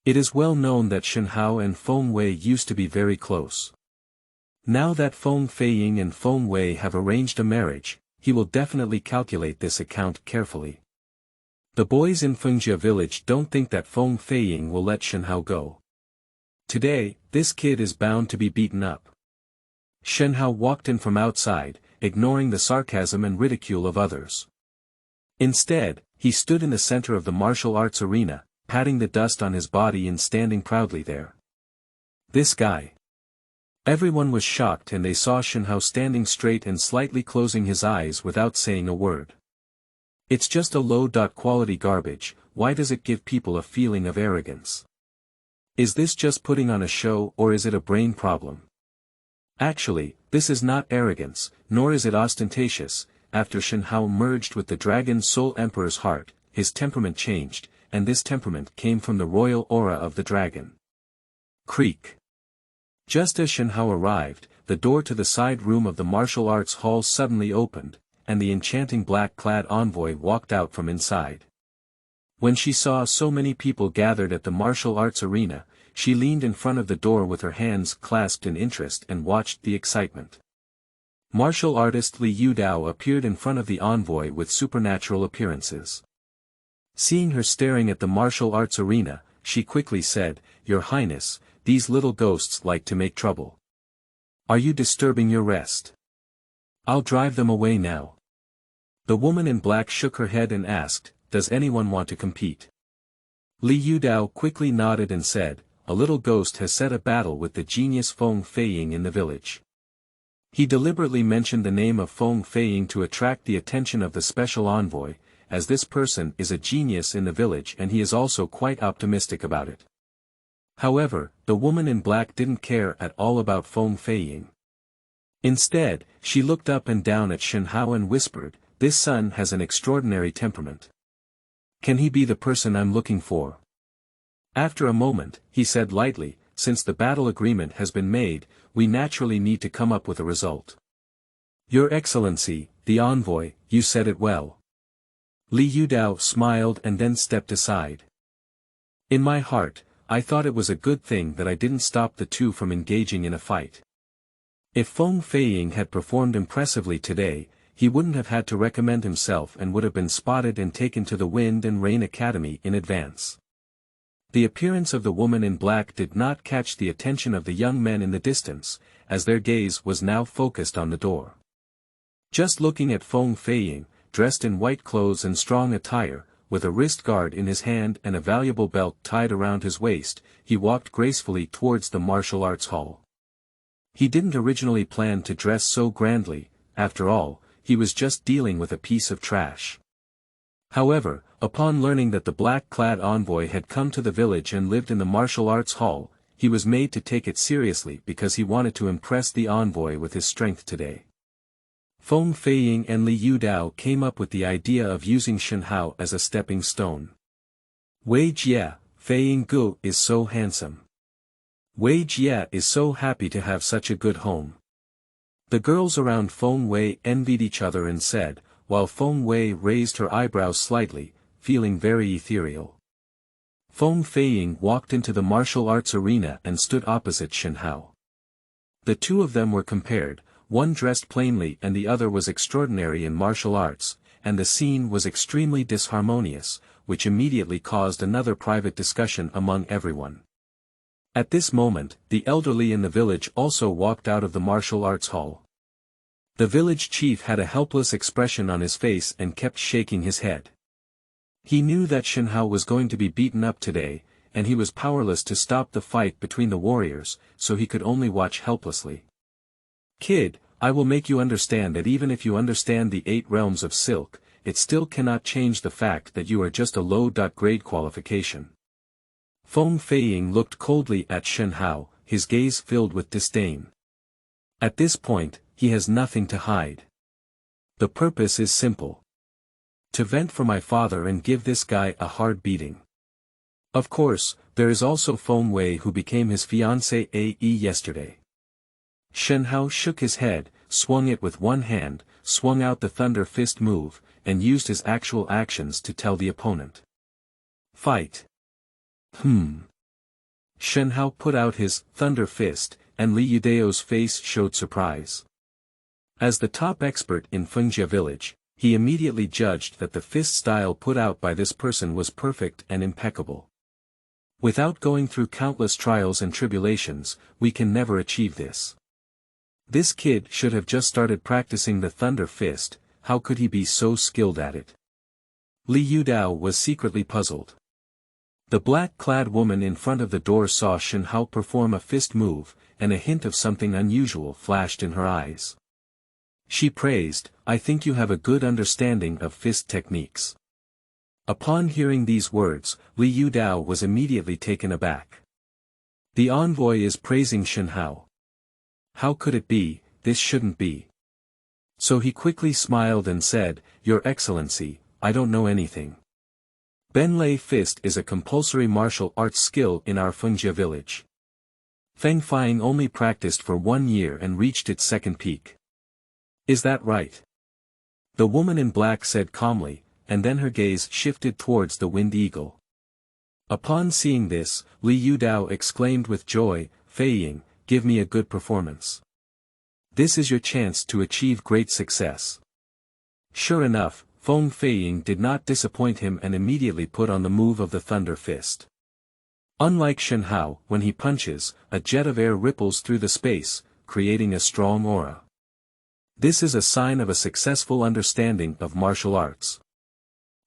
It is well known that Shen Hao and Feng Wei used to be very close. Now that Feng Feiying and Feng Wei have arranged a marriage, he will definitely calculate this account carefully. The boys in Fengjia village don't think that Feng Feiying will let Shen Hao go. Today, this kid is bound to be beaten up. Shen Hao walked in from outside, ignoring the sarcasm and ridicule of others. Instead, he stood in the center of the martial arts arena, patting the dust on his body and standing proudly there. This guy. Everyone was shocked and they saw Shen Hao standing straight and slightly closing his eyes without saying a word. It's just a low-quality garbage, why does it give people a feeling of arrogance? Is this just putting on a show or is it a brain problem? Actually, this is not arrogance, nor is it ostentatious. After Shen Hao merged with the Dragon Soul Emperor's heart, his temperament changed, and this temperament came from the royal aura of the dragon. Creak. Just as Shen Hao arrived, the door to the side room of the martial arts hall suddenly opened, and the enchanting black-clad envoy walked out from inside. When she saw so many people gathered at the martial arts arena, she leaned in front of the door with her hands clasped in interest and watched the excitement. Martial artist Li Yudao appeared in front of the envoy with supernatural appearances. Seeing her staring at the martial arts arena, she quickly said, "Your Highness, these little ghosts like to make trouble. Are you disturbing your rest? I'll drive them away now." The woman in black shook her head and asked, "Does anyone want to compete?" Li Yudao quickly nodded and said, "A little ghost has set a battle with the genius Feng Feiying in the village." He deliberately mentioned the name of Feng Feiying to attract the attention of the special envoy, as this person is a genius in the village and he is also quite optimistic about it. However, the woman in black didn't care at all about Feng Feiying. Instead, she looked up and down at Shen Hao and whispered, "This son has an extraordinary temperament. Can he be the person I'm looking for?" After a moment, he said lightly, "Since the battle agreement has been made, we naturally need to come up with a result." "Your Excellency, the envoy, you said it well." Li Yudao smiled and then stepped aside. "In my heart, I thought it was a good thing that I didn't stop the two from engaging in a fight. If Feng Feiying had performed impressively today, he wouldn't have had to recommend himself and would have been spotted and taken to the Wind and Rain Academy in advance." The appearance of the woman in black did not catch the attention of the young men in the distance, as their gaze was now focused on the door. Just looking at Feng Feiying, dressed in white clothes and strong attire, with a wrist guard in his hand and a valuable belt tied around his waist, he walked gracefully towards the martial arts hall. He didn't originally plan to dress so grandly, after all, he was just dealing with a piece of trash. However, upon learning that the black-clad envoy had come to the village and lived in the martial arts hall, he was made to take it seriously because he wanted to impress the envoy with his strength today. Feng Feiying and Li Yudao came up with the idea of using Shen Hao as a stepping stone. "Wei Jie, Feiying Gu is so handsome. Wei Jie is so happy to have such a good home." The girls around Feng Wei envied each other and said, while Feng Wei raised her eyebrows slightly, feeling very ethereal. Feng Feiying walked into the martial arts arena and stood opposite Shen Hao. The two of them were compared, one dressed plainly and the other was extraordinary in martial arts, and the scene was extremely disharmonious, which immediately caused another private discussion among everyone. At this moment, the elderly in the village also walked out of the martial arts hall. The village chief had a helpless expression on his face and kept shaking his head. He knew that Shen Hao was going to be beaten up today, and he was powerless to stop the fight between the warriors, so he could only watch helplessly. "Kid, I will make you understand that even if you understand the 8 realms of silk, it still cannot change the fact that you are just a low-grade qualification." Feng Feiying looked coldly at Shen Hao, his gaze filled with disdain. At this point, he has nothing to hide. The purpose is simple. To vent for my father and give this guy a hard beating. Of course, there is also Feng Wei who became his fiancée yesterday. Shen Hao shook his head, swung it with one hand, swung out the thunder fist move, and used his actual actions to tell the opponent. "Fight." Shen Hao put out his thunder fist, and Li Yudao's face showed surprise. As the top expert in Fengjia village, he immediately judged that the fist style put out by this person was perfect and impeccable. Without going through countless trials and tribulations, we can never achieve this. This kid should have just started practicing the Thunder Fist, how could he be so skilled at it? Li Yudao was secretly puzzled. The black-clad woman in front of the door saw Shen Hao perform a fist move, and a hint of something unusual flashed in her eyes. She praised, "I think you have a good understanding of fist techniques." Upon hearing these words, Li Yudao was immediately taken aback. The envoy is praising Shen Hao. How could it be? This shouldn't be. So he quickly smiled and said, "Your Excellency, I don't know anything. Benlei Fist is a compulsory martial arts skill in our Fengjia village. Feng Fang only practiced for 1 year and reached its second peak. Is that right?" The woman in black said calmly, and then her gaze shifted towards the Wind Eagle. Upon seeing this, Li Yudao exclaimed with joy, "Fei Ying, give me a good performance. This is your chance to achieve great success." Sure enough, Feng Feiying did not disappoint him and immediately put on the move of the Thunder Fist. Unlike Shen Hao, when he punches, a jet of air ripples through the space, creating a strong aura. This is a sign of a successful understanding of martial arts.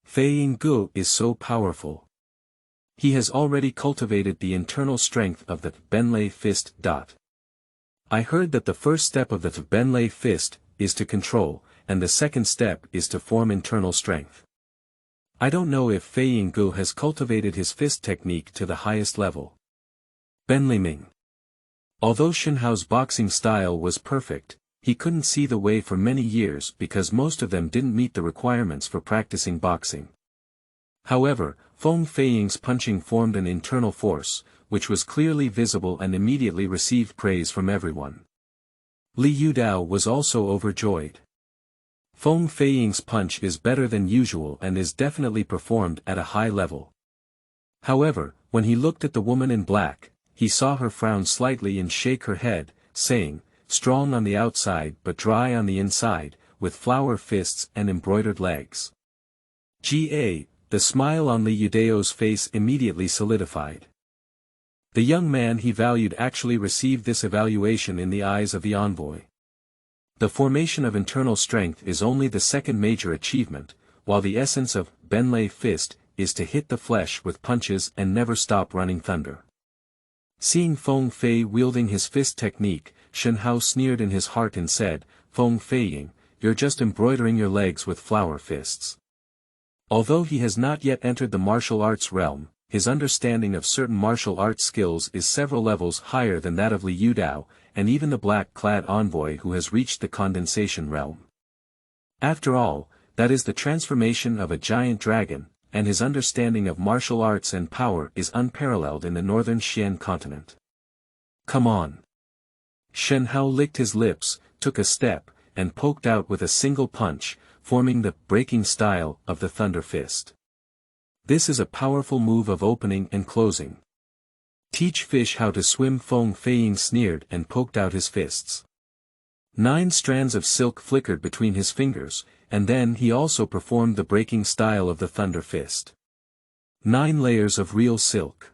Feiying Gu is so powerful. He has already cultivated the internal strength of the Benlei Fist. I heard that the first step of the Benlei Fist is to control, and the second step is to form internal strength. I don't know if Feiying Gu has cultivated his fist technique to the highest level. Benlei Ming. Although Shen Hao's boxing style was perfect, he couldn't see the way for many years because most of them didn't meet the requirements for practicing boxing. However, Feng Feiying's punching formed an internal force, which was clearly visible and immediately received praise from everyone. Li Yudao was also overjoyed. Feng Feiying's punch is better than usual and is definitely performed at a high level. However, when he looked at the woman in black, he saw her frown slightly and shake her head, saying, "Strong on the outside but dry on the inside, with flower fists and embroidered legs." The smile on Li Yudao's face immediately solidified. The young man he valued actually received this evaluation in the eyes of the envoy. The formation of internal strength is only the second major achievement, while the essence of Benlei Fist is to hit the flesh with punches and never stop running thunder. Seeing Feng Fei wielding his fist technique, Shen Hao sneered in his heart and said, "Feng Feiying, you're just embroidering your legs with flower fists." Although he has not yet entered the martial arts realm, his understanding of certain martial arts skills is several levels higher than that of Li Yudao, and even the black-clad envoy who has reached the condensation realm. After all, that is the transformation of a giant dragon, and his understanding of martial arts and power is unparalleled in the northern Xian continent. Come on. Shen Hao licked his lips, took a step, and poked out with a single punch, forming the breaking style of the Thunder Fist. This is a powerful move of opening and closing. Teach fish how to swim. Feng Feiying sneered and poked out his fists. 9 strands of silk flickered between his fingers, and then he also performed the breaking style of the Thunder Fist. 9 layers of real silk.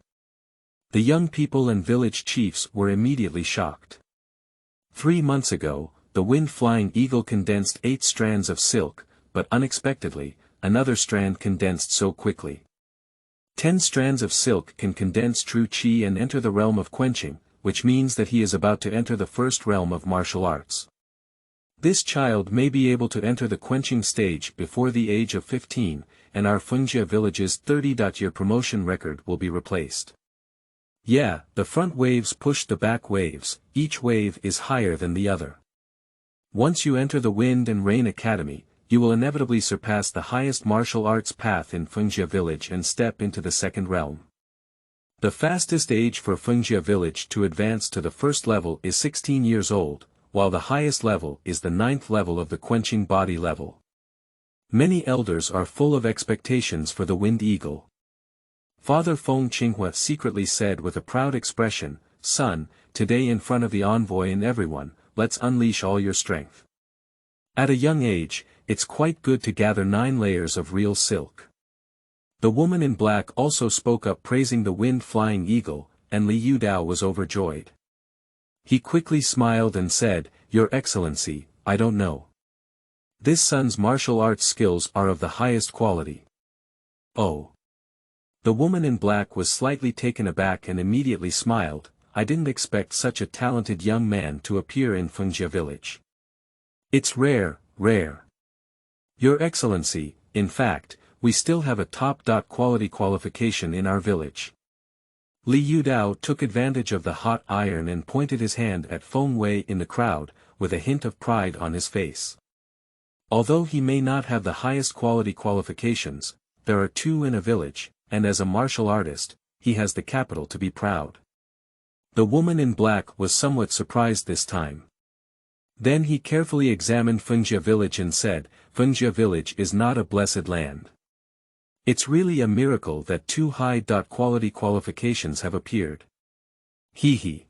The young people and village chiefs were immediately shocked. 3 months ago, the wind-flying eagle condensed 8 strands of silk, but unexpectedly, another strand condensed so quickly. 10 strands of silk can condense true qi and enter the realm of quenching, which means that he is about to enter the first realm of martial arts. This child may be able to enter the quenching stage before the age of 15, and our Fengjia village's 30-year promotion record will be replaced. Yeah, the front waves push the back waves, each wave is higher than the other. Once you enter the Wind and Rain Academy, you will inevitably surpass the highest martial arts path in Fengjia village and step into the second realm. The fastest age for Fengjia village to advance to the first level is 16 years old, while the highest level is the 9th level of the quenching body level. Many elders are full of expectations for the Wind Eagle. Father Feng Qinghua secretly said with a proud expression, "Son, today in front of the envoy and everyone, let's unleash all your strength." At a young age, it's quite good to gather 9 layers of real silk. The woman in black also spoke up praising the wind-flying eagle, and Li Yudao was overjoyed. He quickly smiled and said, Your Excellency, I don't know. This son's martial arts skills are of the highest quality. Oh. The woman in black was slightly taken aback and immediately smiled. I didn't expect such a talented young man to appear in Fengjia village. It's rare. Your Excellency, in fact, we still have a top-quality qualification in our village. Li Yudao took advantage of the hot iron and pointed his hand at Feng Wei in the crowd, with a hint of pride on his face. Although he may not have the highest quality qualifications, there are two in a village, and as a martial artist, he has the capital to be proud. The woman in black was somewhat surprised this time. Then he carefully examined Fengjia village and said, Fengjia village is not a blessed land. It's really a miracle that two high-quality qualifications have appeared. Hee.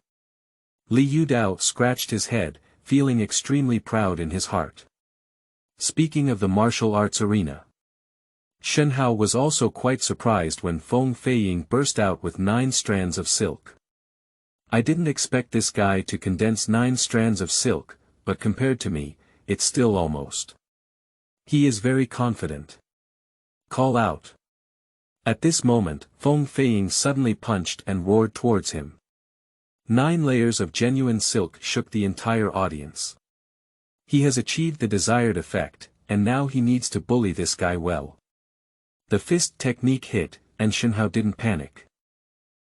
Li Yudao scratched his head, feeling extremely proud in his heart. Speaking of the martial arts arena, Shen Hao was also quite surprised when Feng Feiying burst out with 9 strands of silk. I didn't expect this guy to condense 9 strands of silk, but compared to me, it's still almost. He is very confident. Call out. At this moment, Feng Feiying suddenly punched and roared towards him. 9 layers of genuine silk shook the entire audience. He has achieved the desired effect, and now he needs to bully this guy well. The fist technique hit, and Shen Hao didn't panic.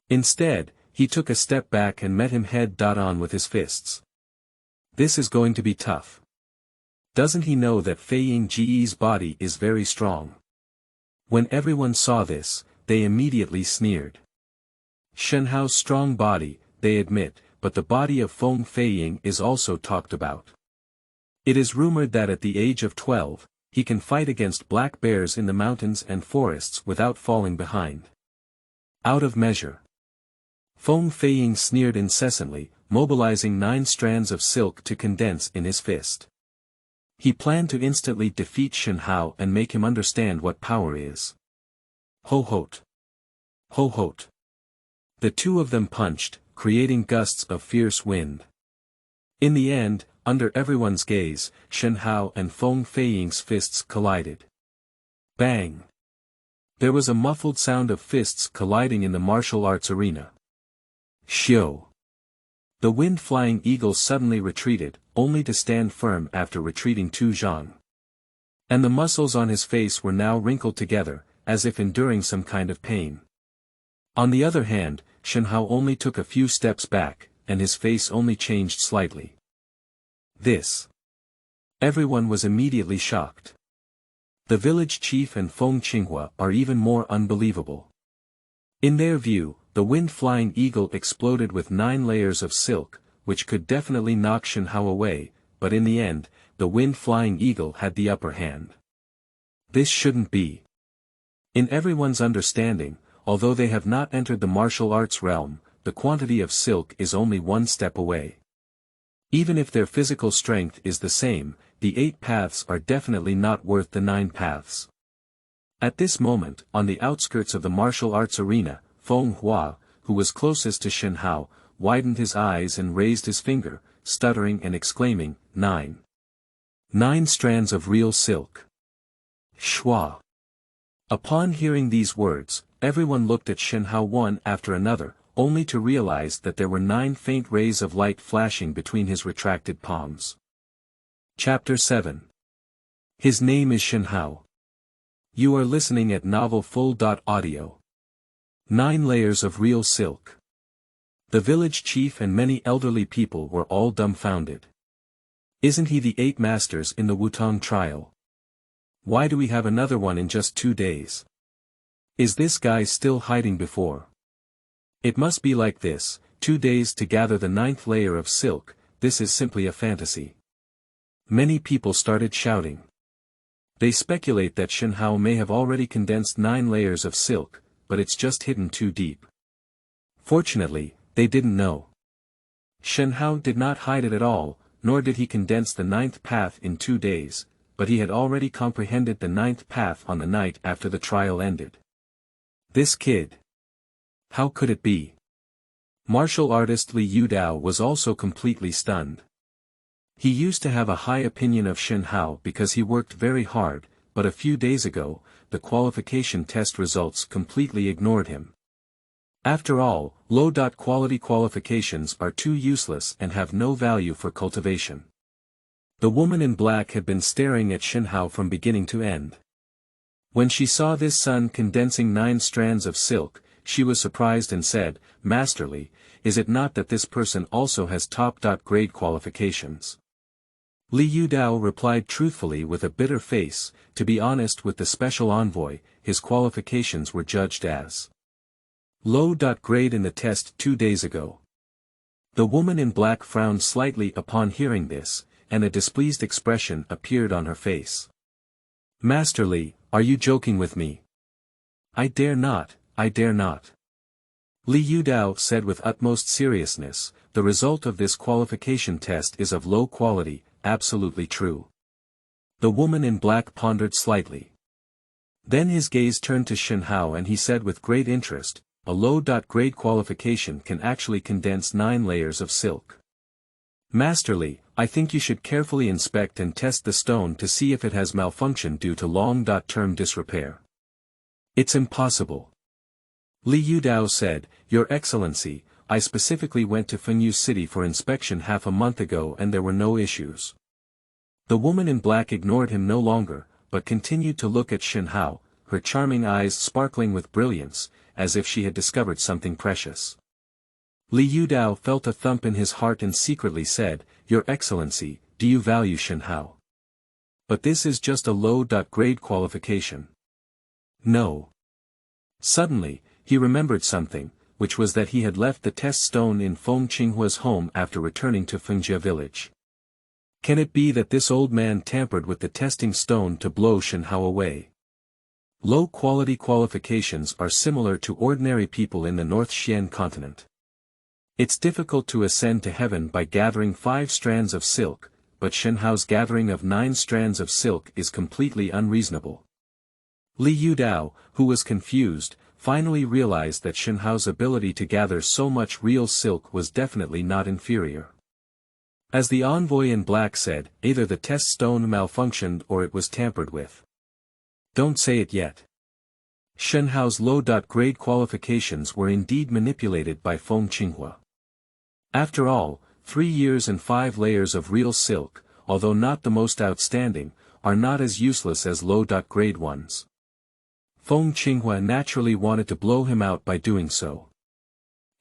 Instead, he took a step back and met him head-on with his fists. This is going to be tough. Doesn't he know that Feiying Ji's body is very strong? When everyone saw this, they immediately sneered. Shen Hao's strong body, they admit, but the body of Feng Feiying is also talked about. It is rumored that at the age of 12, he can fight against black bears in the mountains and forests without falling behind. Out of measure. Feng Feiying sneered incessantly, mobilizing 9 strands of silk to condense in his fist. He planned to instantly defeat Shen Hao and make him understand what power is. Ho-hote. Ho-hote. The two of them punched, creating gusts of fierce wind. In the end, under everyone's gaze, Shen Hao and Feng Feiying's fists collided. Bang! There was a muffled sound of fists colliding in the martial arts arena. Xiu! The wind-flying eagle suddenly retreated, only to stand firm after retreating 2 zhang. And the muscles on his face were now wrinkled together, as if enduring some kind of pain. On the other hand, Shen Hao only took a few steps back, and his face only changed slightly. This. Everyone was immediately shocked. The village chief and Feng Qinghua are even more unbelievable. In their view, the wind-flying eagle exploded with 9 layers of silk, which could definitely knock Shen Hao away, but in the end, the wind-flying eagle had the upper hand. This shouldn't be. In everyone's understanding, although they have not entered the martial arts realm, the quantity of silk is only 1 step away. Even if their physical strength is the same, the 8 paths are definitely not worth the 9 paths. At this moment, on the outskirts of the martial arts arena, Feng Hua, who was closest to Shen Hao, widened his eyes and raised his finger, stuttering and exclaiming, 9. 9 strands of real silk. Shua. Upon hearing these words, everyone looked at Shen Hao one after another, only to realize that there were 9 faint rays of light flashing between his retracted palms. Chapter 7. His name is Shen Hao. You are listening at Novel Full.audio. 9 layers of real silk. The village chief and many elderly people were all dumbfounded. Isn't he the 8 masters in the Wutong trial? Why do we have another one in just 2 days? Is this guy still hiding before? It must be like this, 2 days to gather the 9th layer of silk, this is simply a fantasy. Many people started shouting. They speculate that Shen Hao may have already condensed 9 layers of silk, but it's just hidden too deep. Fortunately, they didn't know. Shen Hao did not hide it at all, nor did he condense the 9th path in 2 days, but he had already comprehended the 9th path on the night after the trial ended. This kid. How could it be? Martial artist Li Yudao was also completely stunned. He used to have a high opinion of Shen Hao because he worked very hard, but a few days ago, the qualification test results completely ignored him. After all, low-quality qualifications are too useless and have no value for cultivation. The woman in black had been staring at Shen Hao from beginning to end. When she saw this son condensing 9 strands of silk, she was surprised and said, "Masterly, is it not that this person also has top-grade qualifications?" Li Yudao replied truthfully with a bitter face, "To be honest with the special envoy, his qualifications were judged as low-grade in the test 2 days ago." The woman in black frowned slightly upon hearing this, and a displeased expression appeared on her face. "Master Li, are you joking with me?" I dare not. Li Yudao said with utmost seriousness, "The result of this qualification test is of low quality, absolutely true." The woman in black pondered slightly. Then his gaze turned to Shen Hao and he said with great interest, "A low-grade qualification can actually condense 9 layers of silk. Master Li, I think you should carefully inspect and test the stone to see if it has malfunctioned due to long-term disrepair." "It's impossible." Li Yudao said, "Your Excellency, I specifically went to Fengyu City for inspection half a month ago and there were no issues." The woman in black ignored him no longer, but continued to look at Shen Hao, her charming eyes sparkling with brilliance, as if she had discovered something precious. Li Yudao felt a thump in his heart and secretly said, "Your Excellency, do you value Shen Hao? But this is just a low-grade qualification." "No." Suddenly, he remembered something, which was that he had left the test stone in Feng Qinghua's home after returning to Fengjia village. Can it be that this old man tampered with the testing stone to blow Shen Hao away? Low-quality qualifications are similar to ordinary people in the North Xian continent. It's difficult to ascend to heaven by gathering 5 strands of silk, but Shen Hao's gathering of 9 strands of silk is completely unreasonable. Li Yudao, who was confused, finally realized that Shen Hao's ability to gather so much real silk was definitely not inferior. As the envoy in black said, either the test stone malfunctioned or it was tampered with. Don't say it yet. Shen Hao's low-grade qualifications were indeed manipulated by Feng Qinghua. After all, 3 years and 5 layers of real silk, although not the most outstanding, are not as useless as low-grade ones. Feng Qinghua naturally wanted to blow him out by doing so.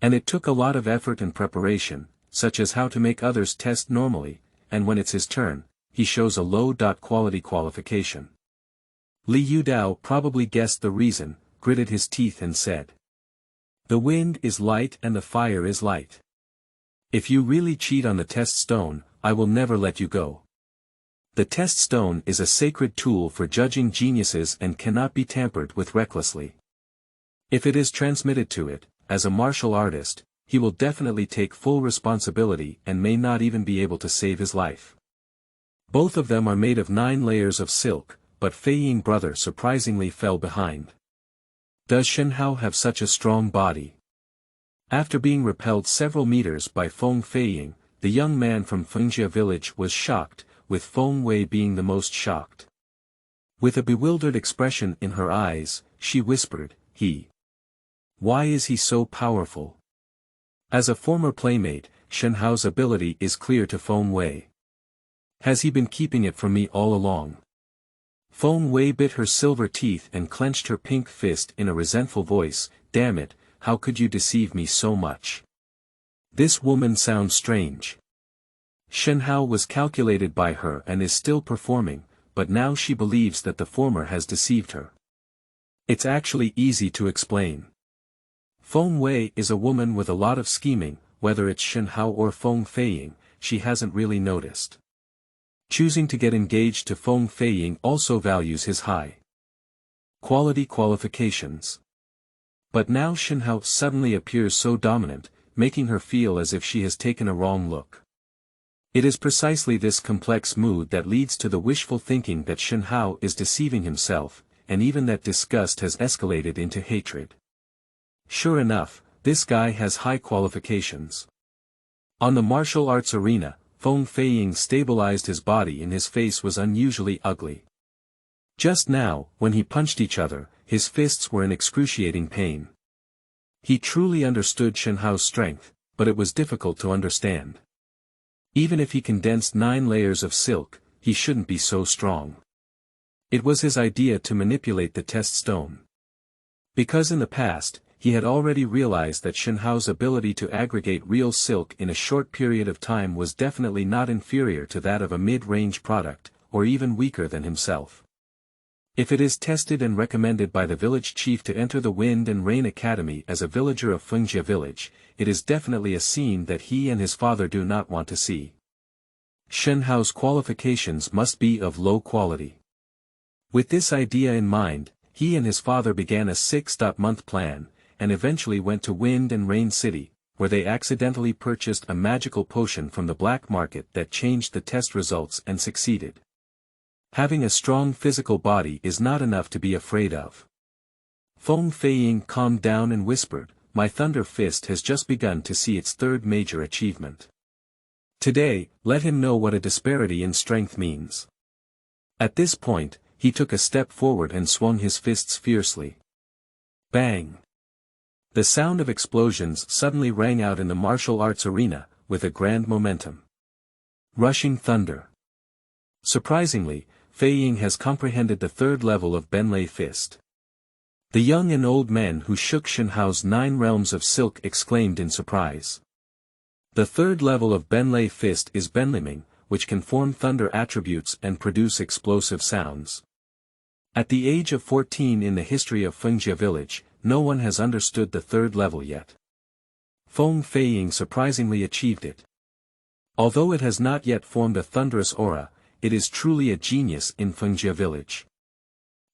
And it took a lot of effort and preparation, such as how to make others test normally, and when it's his turn, he shows a low-quality qualification. Li Yudao probably guessed the reason, gritted his teeth and said, "The wind is light and the fire is light. If you really cheat on the test stone, I will never let you go. The test stone is a sacred tool for judging geniuses and cannot be tampered with recklessly. If it is transmitted to it, as a martial artist, he will definitely take full responsibility and may not even be able to save his life. Both of them are made of 9 layers of silk, but Fei Ying brother surprisingly fell behind. Does Shen Hao have such a strong body?" After being repelled several meters by Feng Feiying, the young man from Fengjia village was shocked, with Feng Wei being the most shocked. With a bewildered expression in her eyes, she whispered, Why is he so powerful?" As a former playmate, Shen Hao's ability is clear to Feng Wei. "Has he been keeping it from me all along?" Feng Wei bit her silver teeth and clenched her pink fist in a resentful voice, "Damn it, how could you deceive me so much? This woman sounds strange." Shen Hao was calculated by her and is still performing, but now she believes that the former has deceived her. It's actually easy to explain. Feng Wei is a woman with a lot of scheming, whether it's Shen Hao or Feng Feiying, she hasn't really noticed. Choosing to get engaged to Feng Feiying also values his high quality qualifications. But now Shen Hao suddenly appears so dominant, making her feel as if she has taken a wrong look. It is precisely this complex mood that leads to the wishful thinking that Shen Hao is deceiving himself, and even that disgust has escalated into hatred. Sure enough, this guy has high qualifications. On the martial arts arena, Feng Feiying stabilized his body and his face was unusually ugly. Just now, when he punched each other, his fists were in excruciating pain. He truly understood Shen Hao's strength, but it was difficult to understand. Even if he condensed 9 layers of silk, he shouldn't be so strong. It was his idea to manipulate the test stone. Because in the past, he had already realized that Shen Hao's ability to aggregate real silk in a short period of time was definitely not inferior to that of a mid-range product, or even weaker than himself. If it is tested and recommended by the village chief to enter the Wind and Rain Academy as a villager of Fengjie village, it is definitely a scene that he and his father do not want to see. Shen Hao's qualifications must be of low quality. With this idea in mind, he and his father began a 6-month plan, and eventually went to Wind and Rain City, where they accidentally purchased a magical potion from the black market that changed the test results and succeeded. Having a strong physical body is not enough to be afraid of. Feng Feiying calmed down and whispered, "My Thunder Fist has just begun to see its 3rd major achievement. Today, let him know what a disparity in strength means." At this point, he took a step forward and swung his fists fiercely. Bang! The sound of explosions suddenly rang out in the martial arts arena, with a grand momentum. Rushing thunder. Surprisingly, Feiying has comprehended the 3rd level of Benlei Fist. The young and old men who shook Shen Hao's 9 realms of silk exclaimed in surprise. The 3rd level of Benlei Fist is Benliming, which can form thunder attributes and produce explosive sounds. At the age of 14 in the history of Fengjie village, no one has understood the 3rd level yet. Feng Feiying surprisingly achieved it. Although it has not yet formed a thunderous aura, it is truly a genius in Fengjie village.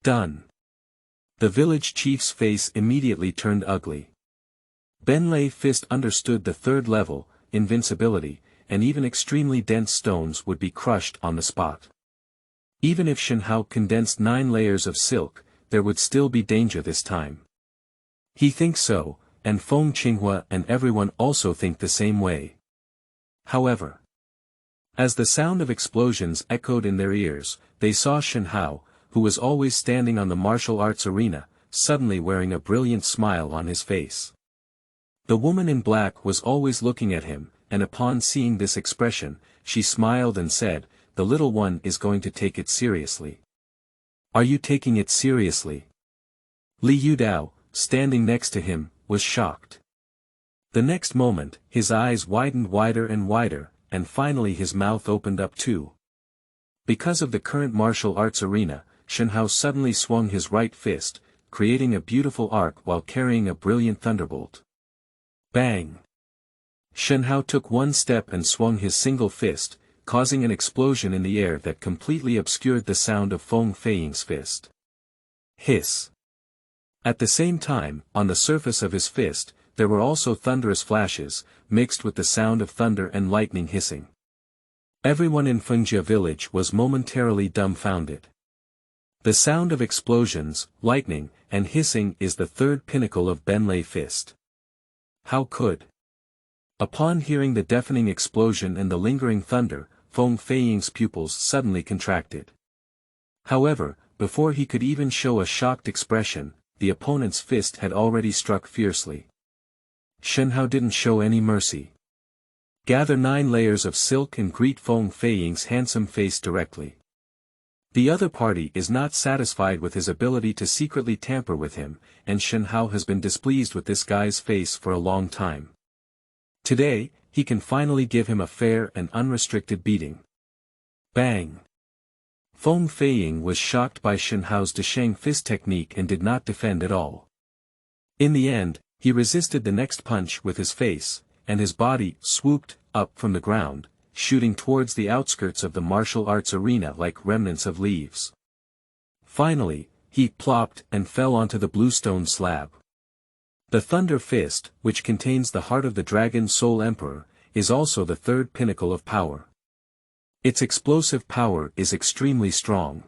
Done. The village chief's face immediately turned ugly. Benlei Fist understood the 3rd level, invincibility, and even extremely dense stones would be crushed on the spot. Even if Shen Hao condensed 9 layers of silk, there would still be danger this time. He thinks so, and Feng Qinghua and everyone also think the same way. However, as the sound of explosions echoed in their ears, they saw Shen Hao, who was always standing on the martial arts arena, suddenly wearing a brilliant smile on his face. The woman in black was always looking at him, and upon seeing this expression, she smiled and said, "The little one is going to take it seriously." "Are you taking it seriously?" Li Yudao, standing next to him, was shocked. The next moment, his eyes widened wider and wider, and finally his mouth opened up too. Because of the current martial arts arena, Shen Hao suddenly swung his right fist, creating a beautiful arc while carrying a brilliant thunderbolt. Bang! Shen Hao took one step and swung his single fist, causing an explosion in the air that completely obscured the sound of Feng Feiying's fist. Hiss! At the same time, on the surface of his fist, there were also thunderous flashes, mixed with the sound of thunder and lightning hissing. Everyone in Fengjie village was momentarily dumbfounded. The sound of explosions, lightning, and hissing is the 3rd pinnacle of Benlei Fist. How could? Upon hearing the deafening explosion and the lingering thunder, Feng Feiying's pupils suddenly contracted. However, before he could even show a shocked expression, the opponent's fist had already struck fiercely. Shen Hao didn't show any mercy. Gather 9 layers of silk and greet Feng Feiying's handsome face directly. The other party is not satisfied with his ability to secretly tamper with him, and Shen Hao has been displeased with this guy's face for a long time. Today, he can finally give him a fair and unrestricted beating. Bang! Feng Feiying was shocked by Shen Hao's Desheng fist technique and did not defend at all. In the end, he resisted the next punch with his face, and his body swooped up from the ground, shooting towards the outskirts of the martial arts arena like remnants of leaves. Finally, he plopped and fell onto the bluestone slab. The Thunder Fist, which contains the heart of the Dragon Soul Emperor, is also the 3rd pinnacle of power. Its explosive power is extremely strong.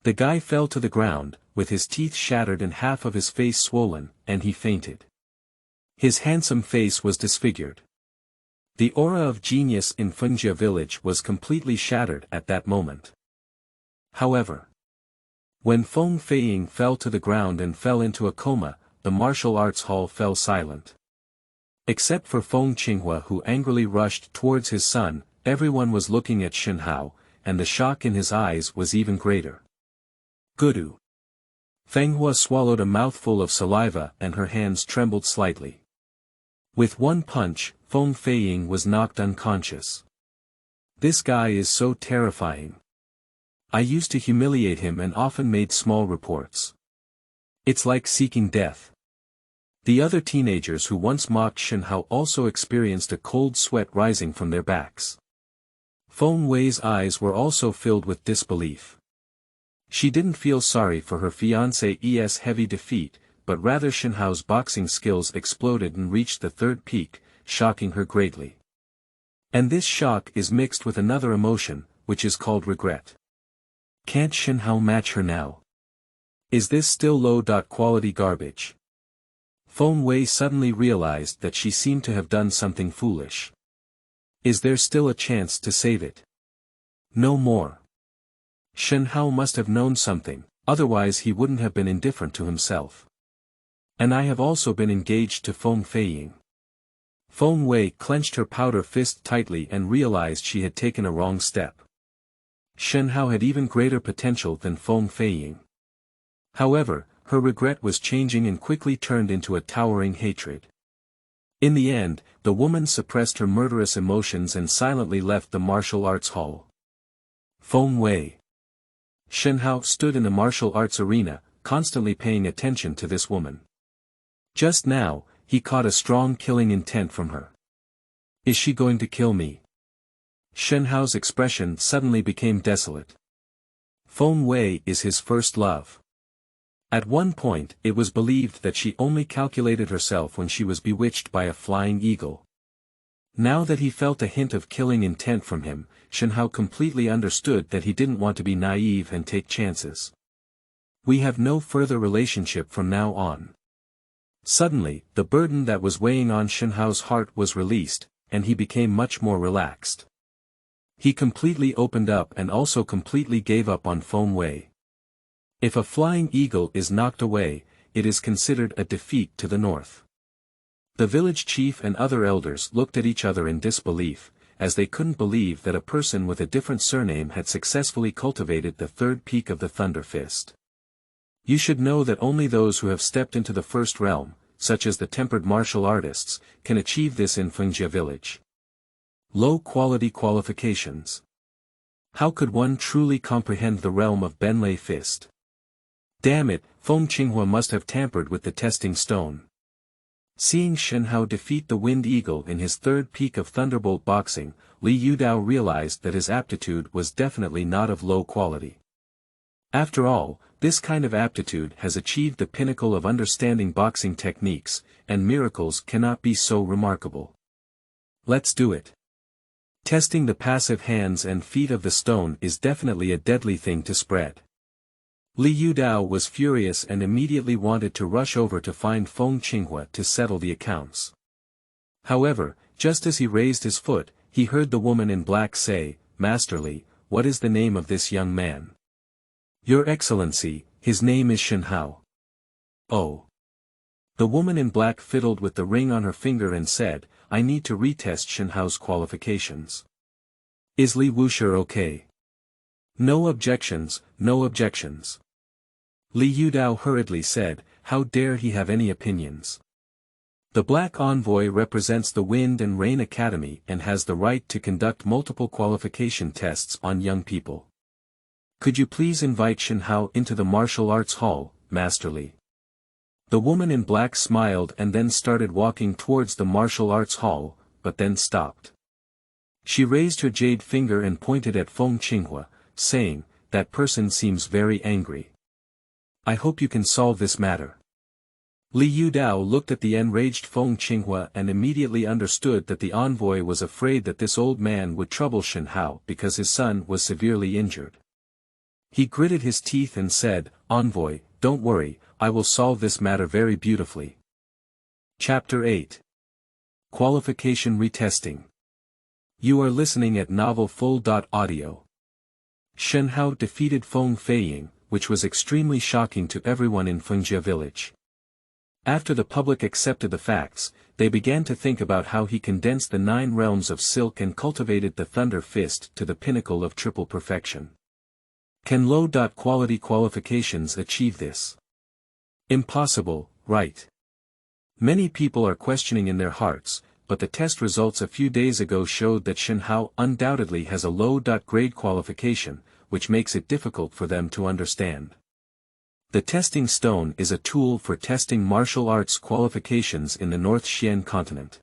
The guy fell to the ground, with his teeth shattered and half of his face swollen, and he fainted. His handsome face was disfigured. The aura of genius in Fengjia village was completely shattered at that moment. However, when Feng Feiying fell to the ground and fell into a coma, the martial arts hall fell silent. Except for Feng Qinghua, who angrily rushed towards his son, everyone was looking at Shen Hao, and the shock in his eyes was even greater. Gudu. Feng Hua swallowed a mouthful of saliva and her hands trembled slightly. With one punch, Feng Feiying was knocked unconscious. This guy is so terrifying. I used to humiliate him and often made small reports. It's like seeking death. The other teenagers who once mocked Shen Hao also experienced a cold sweat rising from their backs. Feng Wei's eyes were also filled with disbelief. She didn't feel sorry for her fiancé's heavy defeat, but rather Shen Hao's boxing skills exploded and reached the third peak, shocking her greatly. And this shock is mixed with another emotion, which is called regret. Can't Shen Hao match her now? Is this still low-quality garbage? Feng Wei suddenly realized that she seemed to have done something foolish. Is there still a chance to save it? No more. Shen Hao must have known something, otherwise he wouldn't have been indifferent to himself. And I have also been engaged to Feng Feiying. Feng Wei clenched her powder fist tightly and realized she had taken a wrong step. Shen Hao had even greater potential than Feng Feiying. However, her regret was changing and quickly turned into a towering hatred. In the end, the woman suppressed her murderous emotions and silently left the martial arts hall. Feng Wei. Shen Hao stood in the martial arts arena, constantly paying attention to this woman. Just now, he caught a strong killing intent from her. Is she going to kill me? Shen Hao's expression suddenly became desolate. Feng Wei is his first love. At one point, it was believed that she only calculated herself when she was bewitched by a flying eagle. Now that he felt a hint of killing intent from him, Shen Hao completely understood that he didn't want to be naive and take chances. We have no further relationship from now on. Suddenly, the burden that was weighing on Shen Hao's heart was released, and he became much more relaxed. He completely opened up and also completely gave up on Feng Wei. If a flying eagle is knocked away, it is considered a defeat to the north. The village chief and other elders looked at each other in disbelief, as they couldn't believe that a person with a different surname had successfully cultivated the third peak of the Thunder Fist. You should know that only those who have stepped into the first realm, such as the tempered martial artists, can achieve this in Fengjia village. Low-quality qualifications. How could one truly comprehend the realm of Benlei Fist? Damn it, Feng Qinghua must have tampered with the testing stone. Seeing Shen Hao defeat the Wind Eagle in his third peak of Thunderbolt boxing, Li Yudao realized that his aptitude was definitely not of low quality. After all, this kind of aptitude has achieved the pinnacle of understanding boxing techniques, and miracles cannot be so remarkable. Let's do it. Testing the passive hands and feet of the stone is definitely a deadly thing to spread. Li Yudao was furious and immediately wanted to rush over to find Feng Qinghua to settle the accounts. However, just as he raised his foot, he heard the woman in black say, "Master Li, what is the name of this young man?" "Your Excellency, his name is Shen Hao." "Oh." The woman in black fiddled with the ring on her finger and said, "I need to retest Shen Hao's qualifications. Is Li Wuxia okay?" "No objections, no objections." Li Yudao hurriedly said, "How dare he have any opinions? The Black Envoy represents the Wind and Rain Academy and has the right to conduct multiple qualification tests on young people. Could you please invite Shen Hao into the martial arts hall, Master Li?" The woman in black smiled and then started walking towards the martial arts hall, but then stopped. She raised her jade finger and pointed at Feng Qinghua, saying, "That person seems very angry. I hope you can solve this matter." Li Yudao looked at the enraged Feng Qinghua and immediately understood that the envoy was afraid that this old man would trouble Shen Hao because his son was severely injured. He gritted his teeth and said, "Envoy, don't worry, I will solve this matter very beautifully." Chapter 8. Qualification Retesting. You are listening at Novel Full. Audio. Shen Hao defeated Feng Feiying, which was extremely shocking to everyone in Fengjia village. After the public accepted the facts, they began to think about how he condensed the 9 realms of silk and cultivated the Thunder Fist to the pinnacle of triple perfection. Can low-quality qualifications achieve this? Impossible, right? Many people are questioning in their hearts, but the test results a few days ago showed that Shen Hao undoubtedly has a low-grade qualification, which makes it difficult for them to understand. The testing stone is a tool for testing martial arts qualifications in the North Xian continent.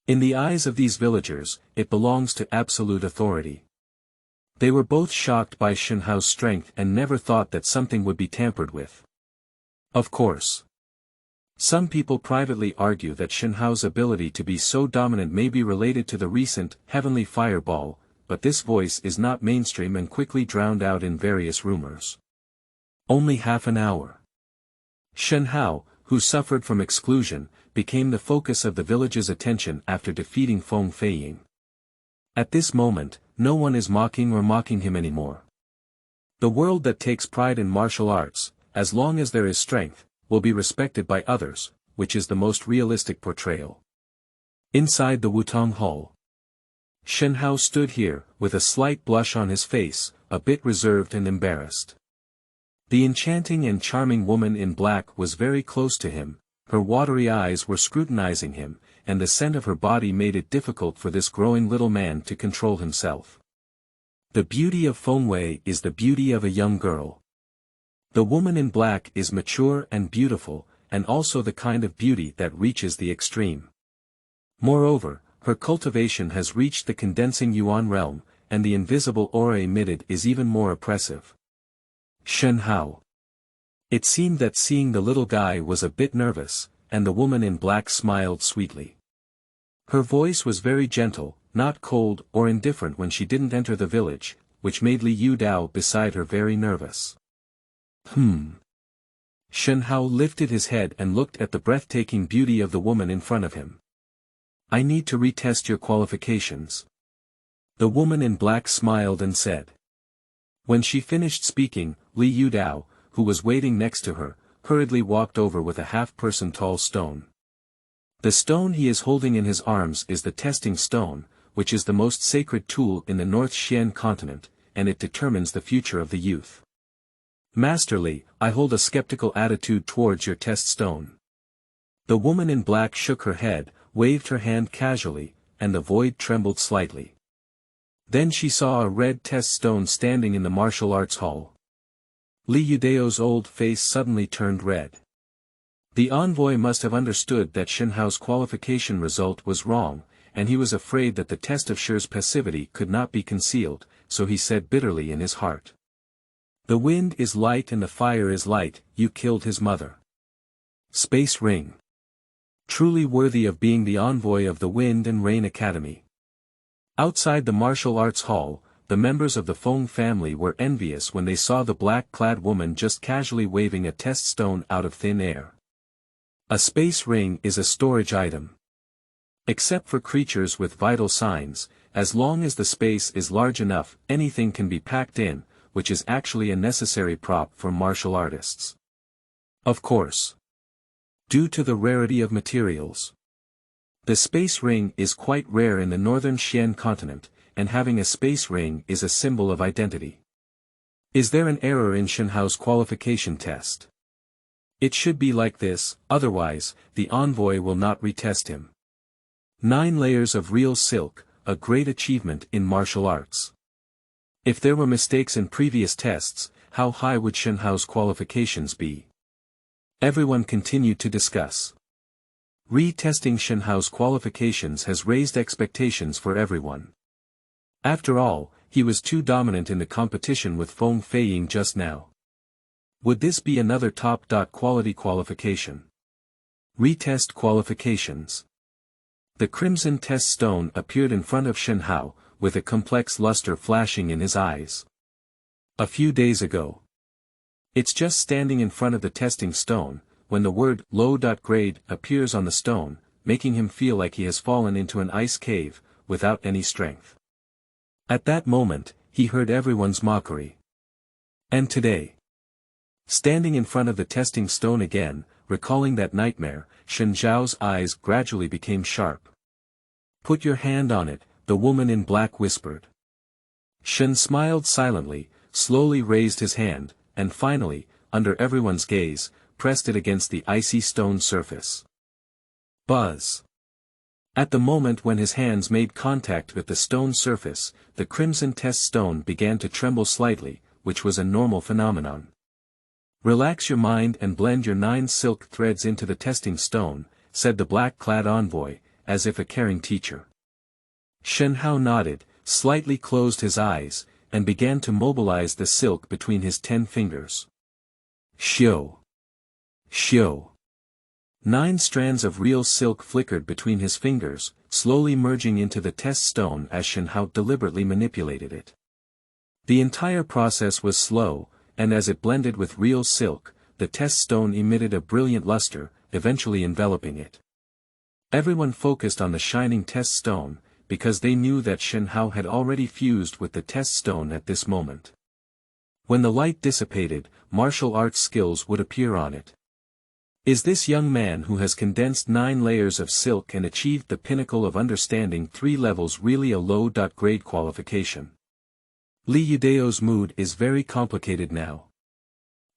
In the eyes of these villagers, it belongs to absolute authority. They were both shocked by Shen Hao's strength and never thought that something would be tampered with. Of course. Some people privately argue that Shen Hao's ability to be so dominant may be related to the recent heavenly fireball, but this voice is not mainstream and quickly drowned out in various rumors. Only half an hour. Shen Hao, who suffered from exclusion, became the focus of the village's attention after defeating Feng Feiying. At this moment, no one is mocking him anymore. The world that takes pride in martial arts, as long as there is strength, will be respected by others, which is the most realistic portrayal. Inside the Wutong Hall. Shen Hao stood here, with a slight blush on his face, a bit reserved and embarrassed. The enchanting and charming woman in black was very close to him, her watery eyes were scrutinizing him, and the scent of her body made it difficult for this growing little man to control himself. The beauty of Feng Wei is the beauty of a young girl. The woman in black is mature and beautiful, and also the kind of beauty that reaches the extreme. Moreover, her cultivation has reached the condensing Yuan realm, and the invisible aura emitted is even more oppressive. Shen Hao. It seemed that seeing the little guy was a bit nervous, and the woman in black smiled sweetly. Her voice was very gentle, not cold or indifferent when she didn't enter the village, which made Li Yudao beside her very nervous. Shen Hao lifted his head and looked at the breathtaking beauty of the woman in front of him. I need to retest your qualifications. The woman in black smiled and said. When she finished speaking, Li Yudao, who was waiting next to her, hurriedly walked over with a half-person tall stone. The stone he is holding in his arms is the testing stone, which is the most sacred tool in the North Xian continent, and it determines the future of the youth. Master Li, I hold a skeptical attitude towards your test stone. The woman in black shook her head, waved her hand casually, and the void trembled slightly. Then she saw a red test stone standing in the martial arts hall. Li Yudao's old face suddenly turned red. The envoy must have understood that Shen Hao's qualification result was wrong, and he was afraid that the test of Shi's passivity could not be concealed, so he said bitterly in his heart. The wind is light and the fire is light, you killed his mother. Space Ring. Truly worthy of being the envoy of the Wind and Rain Academy. Outside the martial arts hall, the members of the Feng family were envious when they saw the black-clad woman just casually waving a test stone out of thin air. A space ring is a storage item. Except for creatures with vital signs, as long as the space is large enough, anything can be packed in, which is actually a necessary prop for martial artists. Of course. Due to the rarity of materials. The space ring is quite rare in the northern Xian continent, and having a space ring is a symbol of identity. Is there an error in Shen Hao's qualification test? It should be like this, otherwise, the envoy will not retest him. 9 layers of real silk, a great achievement in martial arts. If there were mistakes in previous tests, how high would Shen Hao's qualifications be? Everyone continued to discuss. Retesting Shen Hao's qualifications has raised expectations for everyone. After all, he was too dominant in the competition with Feng Feiying just now. Would this be another top-quality qualification? Retest qualifications. The crimson test stone appeared in front of Shen Hao, with a complex luster flashing in his eyes. A few days ago. It's just standing in front of the testing stone, when the word low-grade appears on the stone, making him feel like he has fallen into an ice cave, without any strength. At that moment, he heard everyone's mockery. And today, standing in front of the testing stone again, recalling that nightmare, Shen Hao's eyes gradually became sharp. "Put your hand on it," the woman in black whispered. Shen smiled silently, slowly raised his hand, and finally, under everyone's gaze, pressed it against the icy stone surface. Buzz! At the moment when his hands made contact with the stone surface, the crimson test stone began to tremble slightly, which was a normal phenomenon. "Relax your mind and blend your 9 silk threads into the testing stone," said the black-clad envoy, as if a caring teacher. Shen Hao nodded, slightly closed his eyes, and began to mobilize the silk between his 10 fingers. Shio! Shio! 9 strands of real silk flickered between his fingers, slowly merging into the test stone as Shen Hao deliberately manipulated it. The entire process was slow, and as it blended with real silk, the test stone emitted a brilliant luster, eventually enveloping it. Everyone focused on the shining test stone, because they knew that Shen Hao had already fused with the test stone at this moment. When the light dissipated, martial arts skills would appear on it. Is this young man who has condensed 9 layers of silk and achieved the pinnacle of understanding 3 levels really a low-grade qualification? Li Yudeo's mood is very complicated now.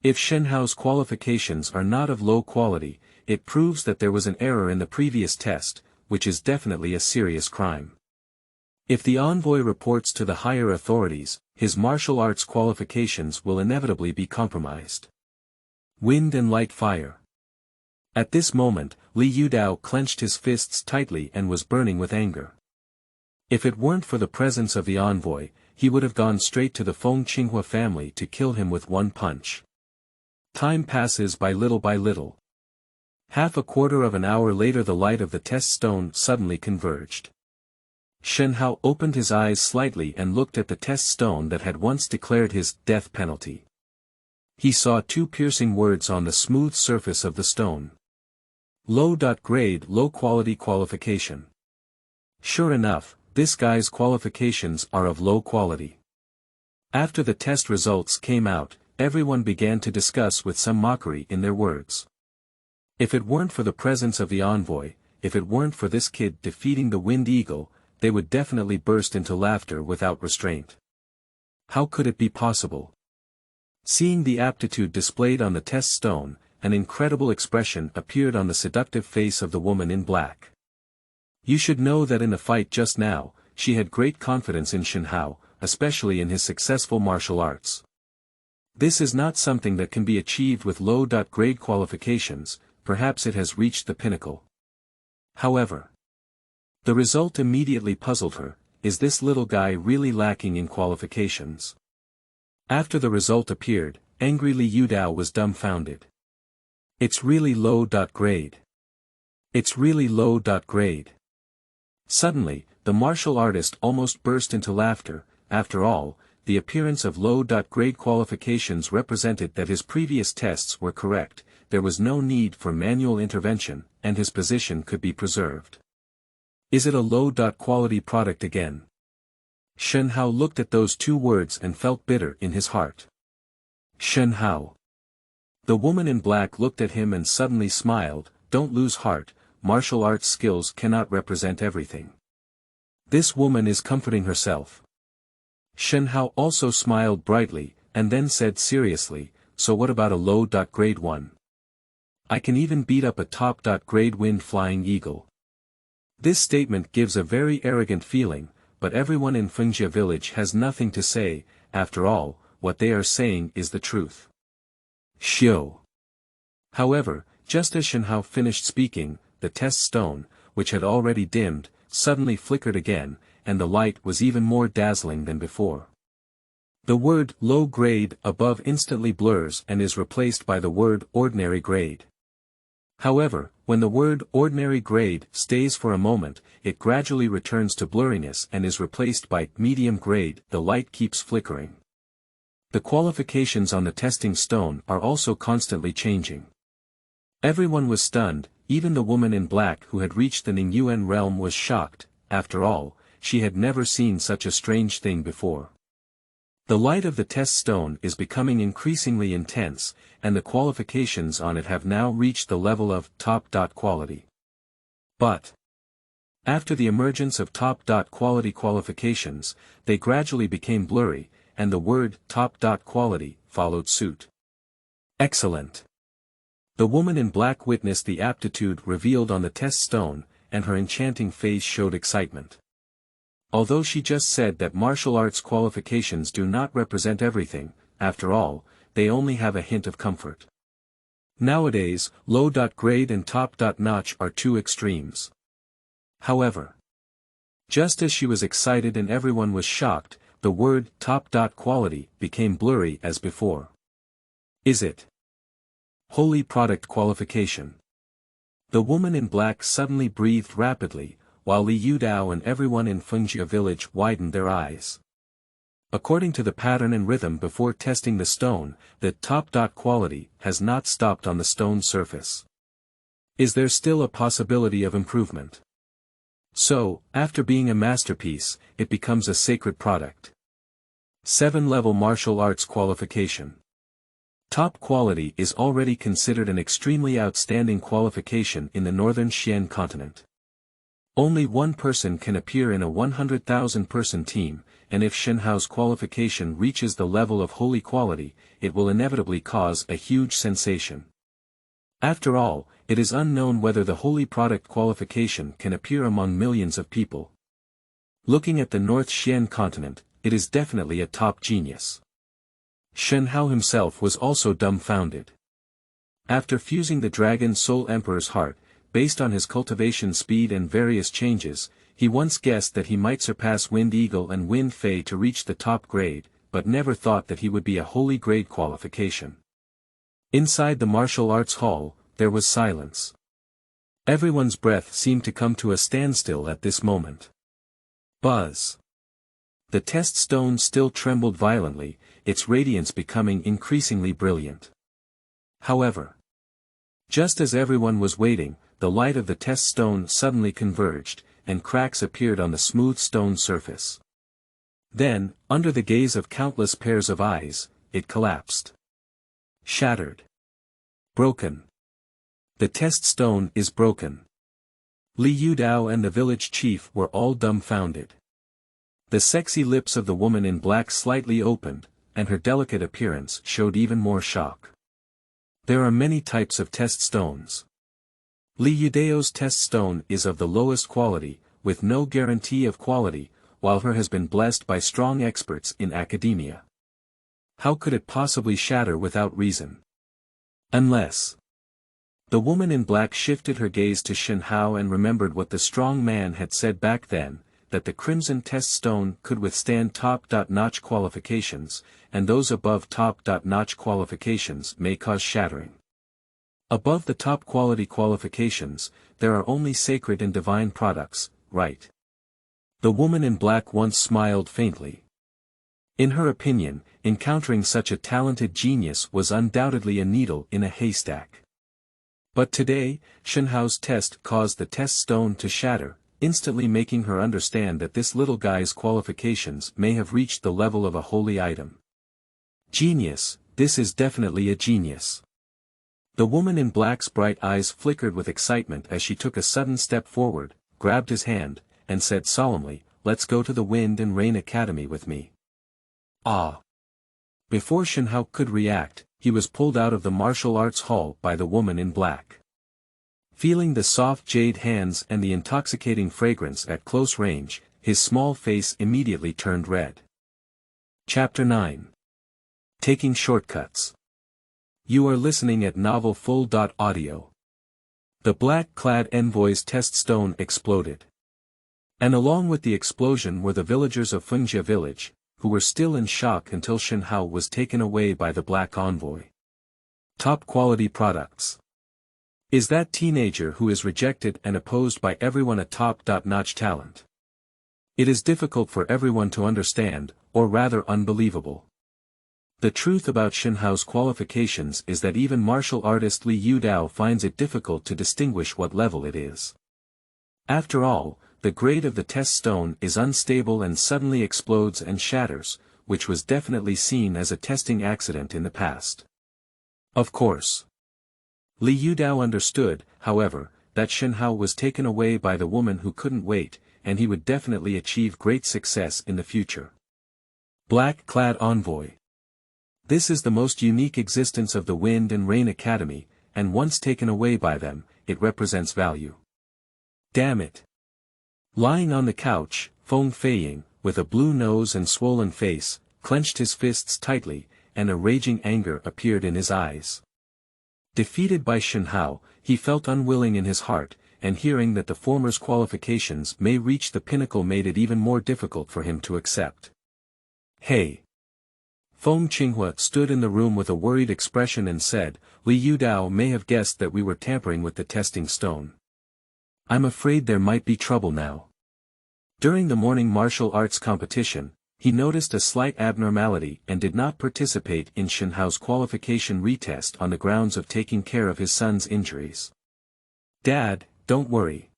If Shen Hao's qualifications are not of low quality, it proves that there was an error in the previous test, which is definitely a serious crime. If the envoy reports to the higher authorities, his martial arts qualifications will inevitably be compromised. Wind and light fire. At this moment, Li Yudao clenched his fists tightly and was burning with anger. If it weren't for the presence of the envoy, he would have gone straight to the Feng Qinghua family to kill him with one punch. Time passes by little by little. Half a quarter of an hour later the light of the test stone suddenly converged. Shen Hao opened his eyes slightly and looked at the test stone that had once declared his death penalty. He saw 2 piercing words on the smooth surface of the stone. Low-grade low-quality qualification. Sure enough, this guy's qualifications are of low quality. After the test results came out, everyone began to discuss with some mockery in their words. If it weren't for the presence of the envoy, if it weren't for this kid defeating the Wind Eagle, they would definitely burst into laughter without restraint. How could it be possible? Seeing the aptitude displayed on the test stone, an incredible expression appeared on the seductive face of the woman in black. You should know that in the fight just now, she had great confidence in Shen Hao, especially in his successful martial arts. This is not something that can be achieved with low-grade qualifications, perhaps it has reached the pinnacle. However, the result immediately puzzled her. Is this little guy really lacking in qualifications? After the result appeared, angry Li Yudao was dumbfounded. It's really low-grade. It's really low-grade. Suddenly, the martial artist almost burst into laughter. After all, the appearance of low-grade qualifications represented that his previous tests were correct, there was no need for manual intervention, and his position could be preserved. Is it a low-quality product again? Shen Hao looked at those 2 words and felt bitter in his heart. Shen Hao. The woman in black looked at him and suddenly smiled. Don't lose heart, martial arts skills cannot represent everything. This woman is comforting herself. Shen Hao also smiled brightly, and then said seriously, so what about a low-grade one? I can even beat up a top-grade wind-flying eagle. This statement gives a very arrogant feeling, but everyone in Fengjia village has nothing to say. After all, what they are saying is the truth. Shio. However, just as Shen Hao finished speaking, the test stone, which had already dimmed, suddenly flickered again, and the light was even more dazzling than before. The word low grade above instantly blurs and is replaced by the word ordinary grade. However, when the word ordinary grade stays for a moment, it gradually returns to blurriness and is replaced by medium grade. The light keeps flickering. The qualifications on the testing stone are also constantly changing. Everyone was stunned, even the woman in black who had reached the Ningyuan realm was shocked. After all, she had never seen such a strange thing before. The light of the test stone is becoming increasingly intense, and the qualifications on it have now reached the level of top quality. But after the emergence of top quality qualifications, they gradually became blurry, and the word top quality followed suit. Excellent. The woman in black witnessed the aptitude revealed on the test stone, and her enchanting face showed excitement. Although she just said that martial arts qualifications do not represent everything, after all, they only have a hint of comfort. Nowadays, low grade and top notch are two extremes. However, just as she was excited and everyone was shocked, the word top quality became blurry as before. Is it holy product qualification? The woman in black suddenly breathed rapidly, while Li Yudao and everyone in Fengjia village widened their eyes. According to the pattern and rhythm before testing the stone, the top quality has not stopped on the stone surface. Is there still a possibility of improvement? So, after being a masterpiece, it becomes a sacred product. 7-level martial arts qualification. Top quality is already considered an extremely outstanding qualification in the northern Xian continent. Only one person can appear in a 100,000-person team, and if Shen Hao's qualification reaches the level of holy quality, it will inevitably cause a huge sensation. After all, it is unknown whether the holy product qualification can appear among millions of people. Looking at the North Xian continent, it is definitely a top genius. Shen Hao himself was also dumbfounded. After fusing the Dragon Soul Emperor's heart, based on his cultivation speed and various changes, he once guessed that he might surpass Wind Eagle and Wind Fei to reach the top grade, but never thought that he would be a holy grade qualification. Inside the martial arts hall, there was silence. Everyone's breath seemed to come to a standstill at this moment. Buzz. The test stone still trembled violently, its radiance becoming increasingly brilliant. However, just as everyone was waiting, the light of the test stone suddenly converged, and cracks appeared on the smooth stone surface. Then, under the gaze of countless pairs of eyes, it collapsed. Shattered. Broken. The test stone is broken. Li Yudao and the village chief were all dumbfounded. The sexy lips of the woman in black slightly opened, and her delicate appearance showed even more shock. There are many types of test stones. Li Yudao's test stone is of the lowest quality, with no guarantee of quality, while her has been blessed by strong experts in academia. How could it possibly shatter without reason? Unless. The woman in black shifted her gaze to Shen Hao and remembered what the strong man had said back then, that the crimson test stone could withstand top-notch qualifications, and those above top-notch qualifications may cause shattering. Above the top quality qualifications, there are only sacred and divine products, right? The woman in black once smiled faintly. In her opinion, encountering such a talented genius was undoubtedly a needle in a haystack. But today, Shen Hao's test caused the test stone to shatter, instantly making her understand that this little guy's qualifications may have reached the level of a holy item. Genius, this is definitely a genius. The woman in black's bright eyes flickered with excitement as she took a sudden step forward, grabbed his hand, and said solemnly, "Let's go to the Wind and Rain Academy with me." Ah! Before Shen Hao could react, he was pulled out of the martial arts hall by the woman in black. Feeling the soft jade hands and the intoxicating fragrance at close range, his small face immediately turned red. Chapter 9. Taking Shortcuts. You are listening at Novel Full. Audio. The black-clad envoy's test stone exploded. And along with the explosion were the villagers of Fengjia village, who were still in shock until Shen Hao was taken away by the black envoy. Top-quality products. Is that teenager who is rejected and opposed by everyone a top-notch talent? It is difficult for everyone to understand, or rather unbelievable. The truth about Shen Hao's qualifications is that even martial artist Li Yudao finds it difficult to distinguish what level it is. After all, the grade of the test stone is unstable and suddenly explodes and shatters, which was definitely seen as a testing accident in the past. Of course. Li Yudao understood, however, that Shen Hao was taken away by the woman who couldn't wait, and he would definitely achieve great success in the future. Black-clad envoy. This is the most unique existence of the Wind and Rain Academy, and once taken away by them, it represents value. Damn it. Lying on the couch, Feng Feiying, with a blue nose and swollen face, clenched his fists tightly, and a raging anger appeared in his eyes. Defeated by Shen Hao, he felt unwilling in his heart, and hearing that the former's qualifications may reach the pinnacle made it even more difficult for him to accept. Hey! Feng Qinghua stood in the room with a worried expression and said, Li Yudao may have guessed that we were tampering with the testing stone. I'm afraid there might be trouble now. During the morning martial arts competition, he noticed a slight abnormality and did not participate in Shen Hao's qualification retest on the grounds of taking care of his son's injuries. Dad, don't worry.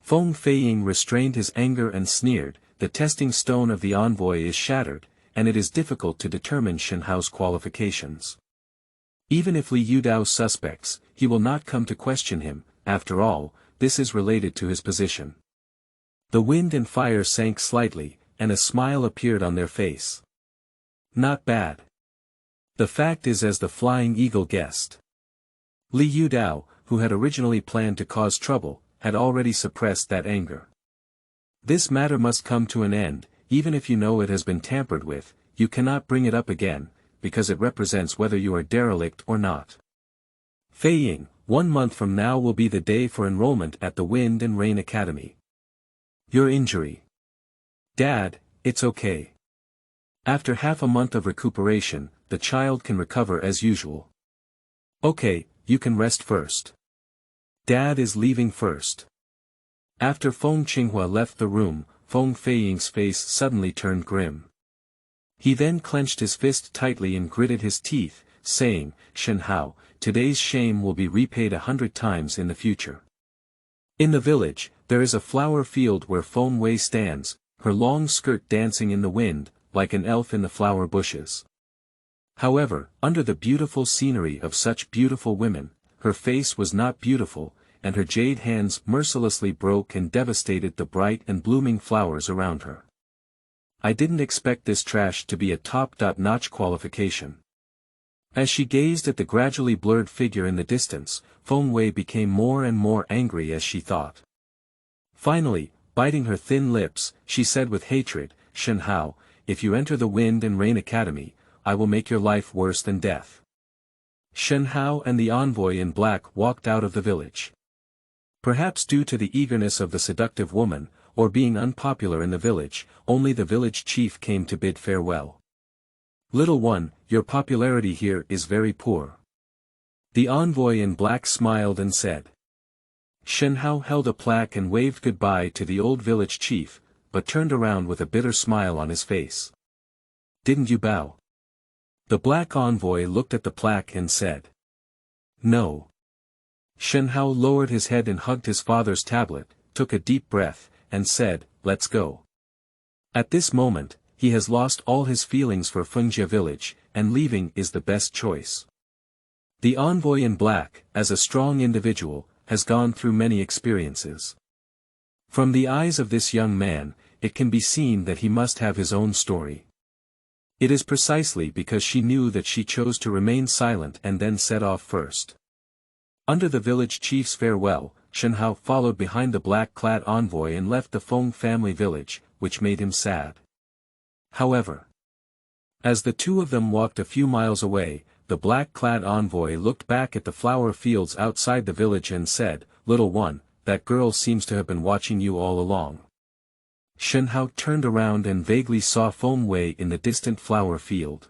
Feng Feiying restrained his anger and sneered, the testing stone of the envoy is shattered, and it is difficult to determine Shen Hao's qualifications. Even if Li Yudao suspects, he will not come to question him, after all, this is related to his position. The wind and fire sank slightly, and a smile appeared on their face. Not bad. The fact is as the flying eagle guessed. Li Yudao, who had originally planned to cause trouble, had already suppressed that anger. This matter must come to an end, even if you know it has been tampered with, you cannot bring it up again, because it represents whether you are derelict or not. Feiying, 1 month from now will be the day for enrollment at the Wind and Rain Academy. Your injury. Dad, it's okay. After half a month of recuperation, the child can recover as usual. Okay, you can rest first. Dad is leaving first. After Feng Qinghua left the room, Feng Feiying's face suddenly turned grim. He then clenched his fist tightly and gritted his teeth, saying, Shen Hao, today's shame will be repaid 100 times in the future. In the village, there is a flower field where Feng Wei stands, her long skirt dancing in the wind, like an elf in the flower bushes. However, under the beautiful scenery of such beautiful women, her face was not beautiful, and her jade hands mercilessly broke and devastated the bright and blooming flowers around her. I didn't expect this trash to be a top-notch qualification. As she gazed at the gradually blurred figure in the distance, Feng Wei became more and more angry as she thought. Finally, biting her thin lips, she said with hatred, Shen Hao, if you enter the Wind and Rain Academy, I will make your life worse than death. Shen Hao and the envoy in black walked out of the village. Perhaps due to the eagerness of the seductive woman, or being unpopular in the village, only the village chief came to bid farewell. Little one, your popularity here is very poor. The envoy in black smiled and said. Shen Hao held a plaque and waved goodbye to the old village chief, but turned around with a bitter smile on his face. Didn't you bow? The black envoy looked at the plaque and said. No. Shen Hao lowered his head and hugged his father's tablet, took a deep breath, and said, let's go. At this moment, he has lost all his feelings for Fengjia village, and leaving is the best choice. The envoy in black, as a strong individual, has gone through many experiences. From the eyes of this young man, it can be seen that he must have his own story. It is precisely because she knew that she chose to remain silent and then set off first. Under the village chief's farewell, Shen Hao followed behind the black-clad envoy and left the Feng family village, which made him sad. However, as the two of them walked a few miles away, the black-clad envoy looked back at the flower fields outside the village and said, little one, that girl seems to have been watching you all along. Shen Hao turned around and vaguely saw Feng Wei in the distant flower field.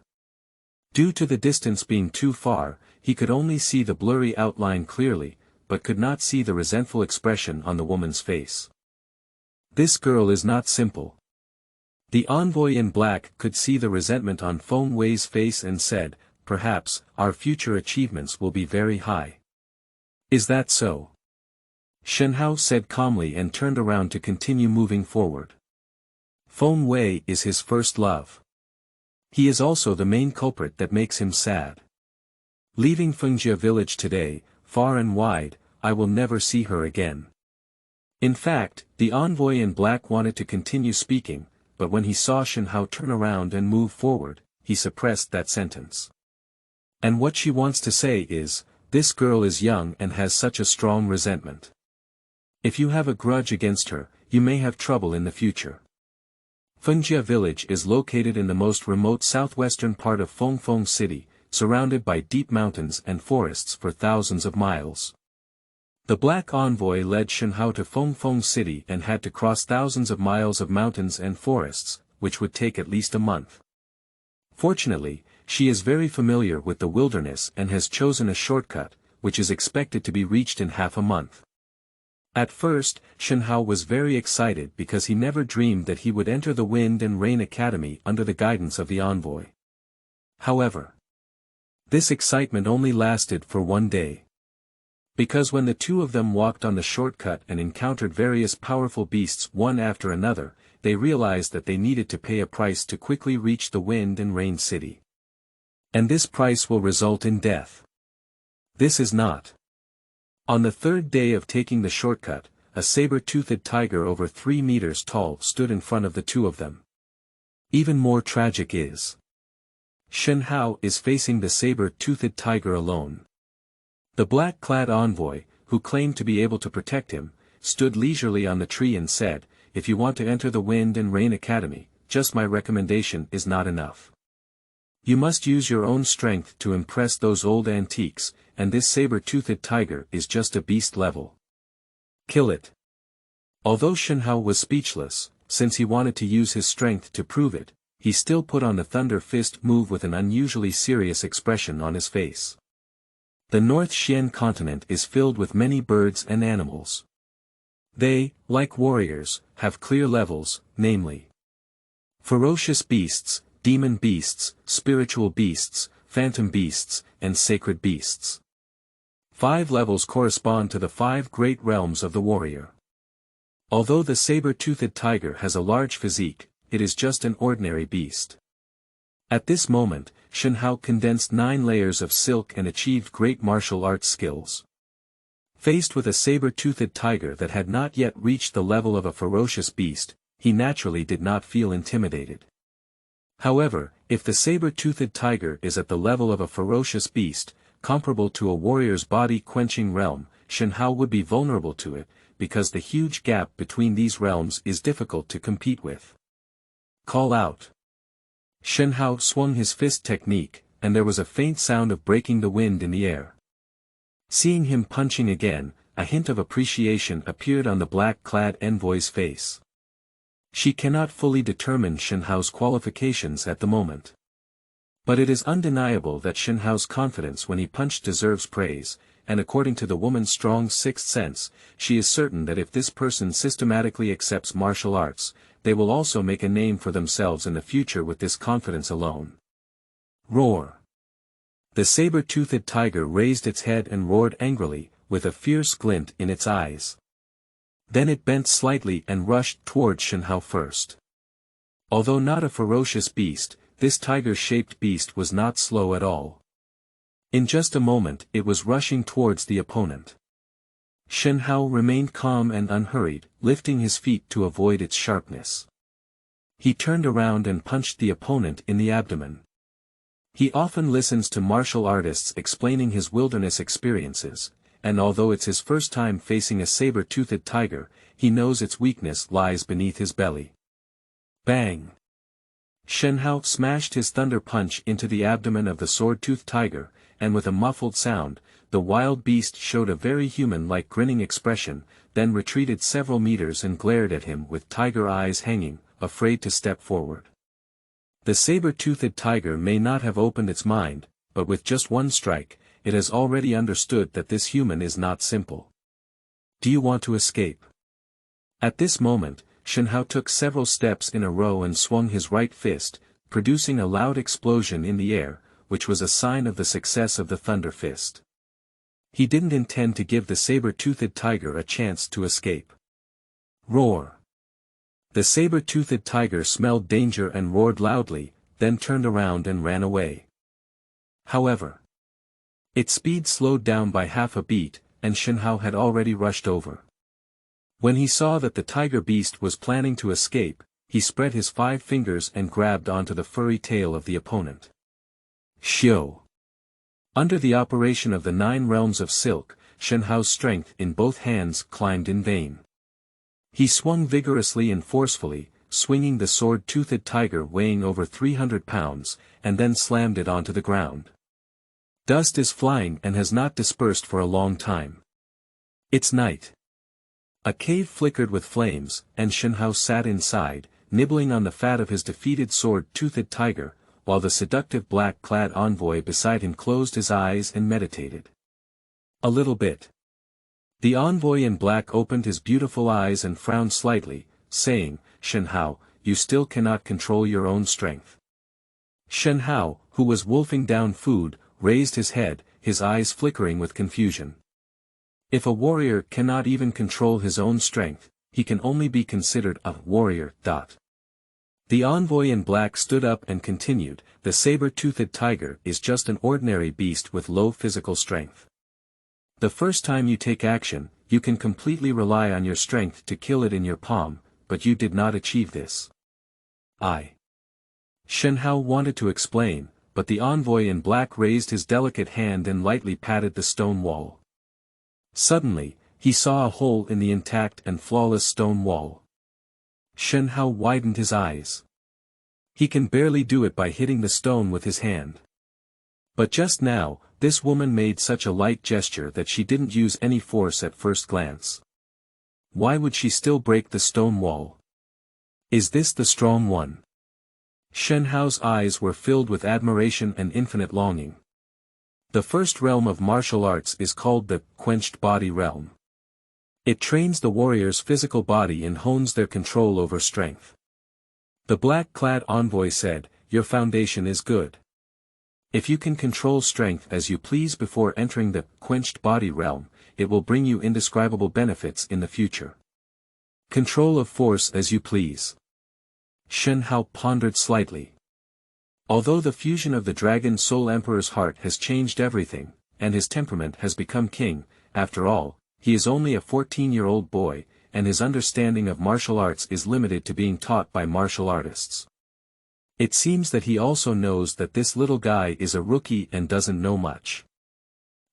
Due to the distance being too far, he could only see the blurry outline clearly, but could not see the resentful expression on the woman's face. This girl is not simple. The envoy in black could see the resentment on Feng Wei's face and said, perhaps, our future achievements will be very high. Is that so? Shen Hao said calmly and turned around to continue moving forward. Feng Wei is his first love. He is also the main culprit that makes him sad. Leaving Fengjia village today, far and wide, I will never see her again. In fact, the envoy in black wanted to continue speaking, but when he saw Shen Hao turn around and move forward, he suppressed that sentence. And what she wants to say is, this girl is young and has such a strong resentment. If you have a grudge against her, you may have trouble in the future. Fengjia village is located in the most remote southwestern part of Fengfeng City, surrounded by deep mountains and forests for thousands of miles. The black envoy led Shen Hao to Fengfeng City and had to cross thousands of miles of mountains and forests, which would take at least a month. Fortunately, she is very familiar with the wilderness and has chosen a shortcut, which is expected to be reached in half a month. At first, Shen Hao was very excited because he never dreamed that he would enter the Wind and Rain Academy under the guidance of the envoy. However, this excitement only lasted for one day. Because when the two of them walked on the shortcut and encountered various powerful beasts one after another, they realized that they needed to pay a price to quickly reach the Wind and Rain City. And this price will result in death. This is not. On the third day of taking the shortcut, a saber-toothed tiger over 3 meters tall stood in front of the two of them. Even more tragic is, Shen Hao is facing the saber-toothed tiger alone. The black-clad envoy, who claimed to be able to protect him, stood leisurely on the tree and said, if you want to enter the Wind and Rain Academy, just my recommendation is not enough. You must use your own strength to impress those old antiques, and this saber-toothed tiger is just a beast level. Kill it. Although Shen Hao was speechless, since he wanted to use his strength to prove it, he still put on the thunder fist move with an unusually serious expression on his face. The North Xian continent is filled with many birds and animals. They, like warriors, have clear levels, namely ferocious beasts, demon beasts, spiritual beasts, phantom beasts, and sacred beasts. 5 levels correspond to the 5 great realms of the warrior. Although the saber-toothed tiger has a large physique, it is just an ordinary beast. At this moment, Shen Hao condensed 9 layers of silk and achieved great martial arts skills. Faced with a saber-toothed tiger that had not yet reached the level of a ferocious beast, he naturally did not feel intimidated. However, if the saber-toothed tiger is at the level of a ferocious beast, comparable to a warrior's body-quenching realm, Shen Hao would be vulnerable to it, because the huge gap between these realms is difficult to compete with. Call out. Shen Hao swung his fist technique, and there was a faint sound of breaking the wind in the air. Seeing him punching again, a hint of appreciation appeared on the black-clad envoy's face. She cannot fully determine Shen Hao's qualifications at the moment. But it is undeniable that Shen Hao's confidence when he punched deserves praise, and according to the woman's strong sixth sense, she is certain that if this person systematically accepts martial arts, they will also make a name for themselves in the future with this confidence alone. Roar! The saber-toothed tiger raised its head and roared angrily, with a fierce glint in its eyes. Then it bent slightly and rushed toward Shen Hao first. Although not a ferocious beast, this tiger-shaped beast was not slow at all. In just a moment it was rushing towards the opponent. Shen Hao remained calm and unhurried, lifting his feet to avoid its sharpness. He turned around and punched the opponent in the abdomen. He often listens to martial artists explaining his wilderness experiences, and although it's his first time facing a saber-toothed tiger, he knows its weakness lies beneath his belly. Bang! Shen Hao smashed his thunder punch into the abdomen of the sword-toothed tiger, and with a muffled sound, the wild beast showed a very human-like grinning expression, then retreated several meters and glared at him with tiger eyes hanging, afraid to step forward. The saber-toothed tiger may not have opened its mind, but with just one strike, it has already understood that this human is not simple. Do you want to escape? At this moment, Shen Hao took several steps in a row and swung his right fist, producing a loud explosion in the air, which was a sign of the success of the thunder fist. He didn't intend to give the saber-toothed tiger a chance to escape. Roar! The saber-toothed tiger smelled danger and roared loudly, then turned around and ran away. However, its speed slowed down by half a beat, and Shen Hao had already rushed over. When he saw that the tiger beast was planning to escape, he spread his 5 fingers and grabbed onto the furry tail of the opponent. Xiao! Under the operation of the 9 realms of silk, Shen Hao's strength in both hands climbed in vain. He swung vigorously and forcefully, swinging the sword-toothed tiger weighing over 300 pounds, and then slammed it onto the ground. Dust is flying and has not dispersed for a long time. It's night. A cave flickered with flames, and Shen Hao sat inside, nibbling on the fat of his defeated sword-toothed tiger, while the seductive black-clad envoy beside him closed his eyes and meditated. A little bit. The envoy in black opened his beautiful eyes and frowned slightly, saying, "Shen Hao, you still cannot control your own strength." Shen Hao, who was wolfing down food, raised his head, his eyes flickering with confusion. If a warrior cannot even control his own strength, he can only be considered a warrior. The envoy in black stood up and continued, "The saber-toothed tiger is just an ordinary beast with low physical strength. The first time you take action, you can completely rely on your strength to kill it in your palm, but you did not achieve this." Shen Hao wanted to explain, but the envoy in black raised his delicate hand and lightly patted the stone wall. Suddenly, he saw a hole in the intact and flawless stone wall. Shen Hao widened his eyes. He can barely do it by hitting the stone with his hand. But just now, this woman made such a light gesture that she didn't use any force at first glance. Why would she still break the stone wall? Is this the strong one? Shen Hao's eyes were filled with admiration and infinite longing. The first realm of martial arts is called the quenched body realm. It trains the warrior's physical body and hones their control over strength. The black-clad envoy said, "Your foundation is good. If you can control strength as you please before entering the quenched body realm, it will bring you indescribable benefits in the future. Control of force as you please." Shen Hao pondered slightly. Although the fusion of the Dragon Soul Emperor's heart has changed everything, and his temperament has become king, after all, he is only a 14-year-old boy, and his understanding of martial arts is limited to being taught by martial artists. It seems that he also knows that this little guy is a rookie and doesn't know much.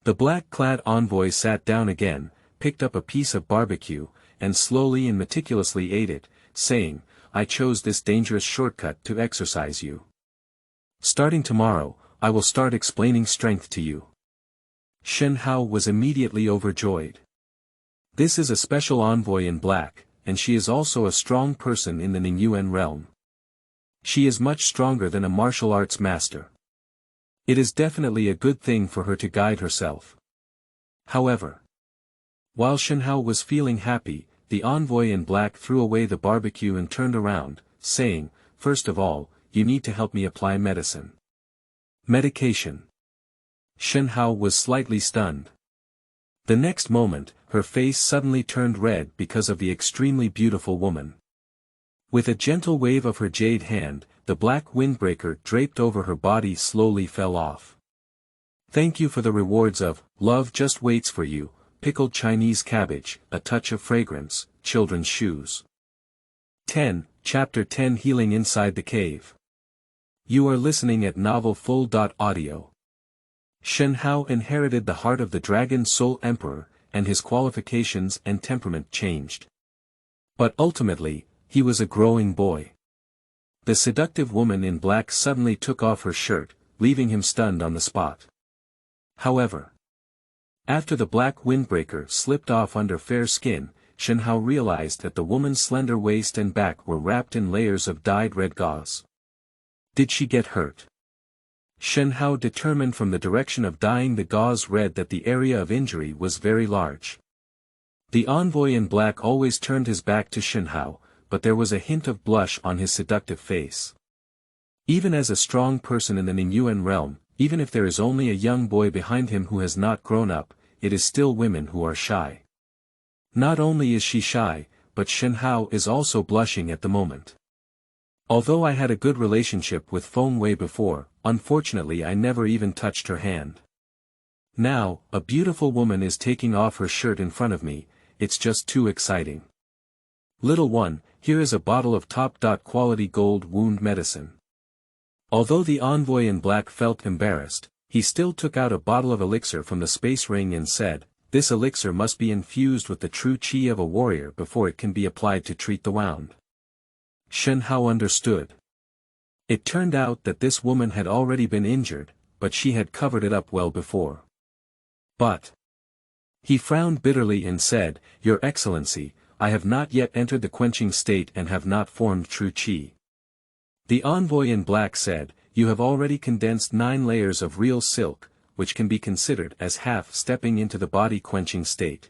The black-clad envoy sat down again, picked up a piece of barbecue, and slowly and meticulously ate it, saying, "I chose this dangerous shortcut to exercise you. Starting tomorrow, I will start explaining strength to you." Shen Hao was immediately overjoyed. This is a special envoy in black, and she is also a strong person in the Ningyuan realm. She is much stronger than a martial arts master. It is definitely a good thing for her to guide herself. However, while Shen Hao was feeling happy, the envoy in black threw away the barbecue and turned around, saying, "First of all, you need to help me apply medicine." Medication. Shen Hao was slightly stunned. The next moment, her face suddenly turned red because of the extremely beautiful woman. With a gentle wave of her jade hand, the black windbreaker draped over her body slowly fell off. "Thank you for the rewards of love just waits for you, pickled Chinese cabbage, a touch of fragrance, children's shoes." 10, Chapter 10 Healing Inside the Cave. You are listening at novelfull.audio. Shen Hao inherited the heart of the Dragon Soul Emperor, and his qualifications and temperament changed. But ultimately, he was a growing boy. The seductive woman in black suddenly took off her shirt, leaving him stunned on the spot. However, after the black windbreaker slipped off under fair skin, Shen Hao realized that the woman's slender waist and back were wrapped in layers of dyed red gauze. Did she get hurt? Shen Hao determined from the direction of dyeing the gauze red that the area of injury was very large. The envoy in black always turned his back to Shen Hao, but there was a hint of blush on his seductive face. Even as a strong person in the Ningyuan realm, even if there is only a young boy behind him who has not grown up, it is still women who are shy. Not only is she shy, but Shen Hao is also blushing at the moment. Although I had a good relationship with Feng Wei before, unfortunately I never even touched her hand. Now, a beautiful woman is taking off her shirt in front of me, it's just too exciting. Little one, here is a bottle of top-quality gold wound medicine. Although the envoy in black felt embarrassed, he still took out a bottle of elixir from the space ring and said, this elixir must be infused with the true qi of a warrior before it can be applied to treat the wound. Shen Hao understood. It turned out that this woman had already been injured, but she had covered it up well before. But he frowned bitterly and said, Your Excellency, I have not yet entered the quenching state and have not formed true qi. The envoy in black said, You have already condensed 9 layers of real silk, which can be considered as half stepping into the body quenching state.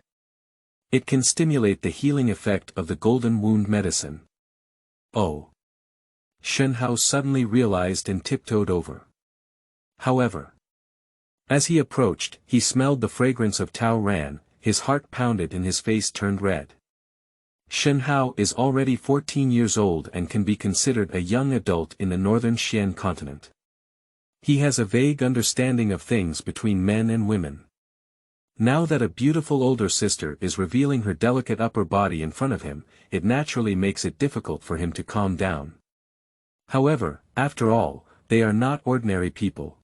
It can stimulate the healing effect of the golden wound medicine. Oh! Shen Hao suddenly realized and tiptoed over. However, as he approached, he smelled the fragrance of Tao Ran, his heart pounded and his face turned red. Shen Hao is already 14 years old and can be considered a young adult in the northern Xian continent. He has a vague understanding of things between men and women. Now that a beautiful older sister is revealing her delicate upper body in front of him, it naturally makes it difficult for him to calm down. However, after all, they are not ordinary people.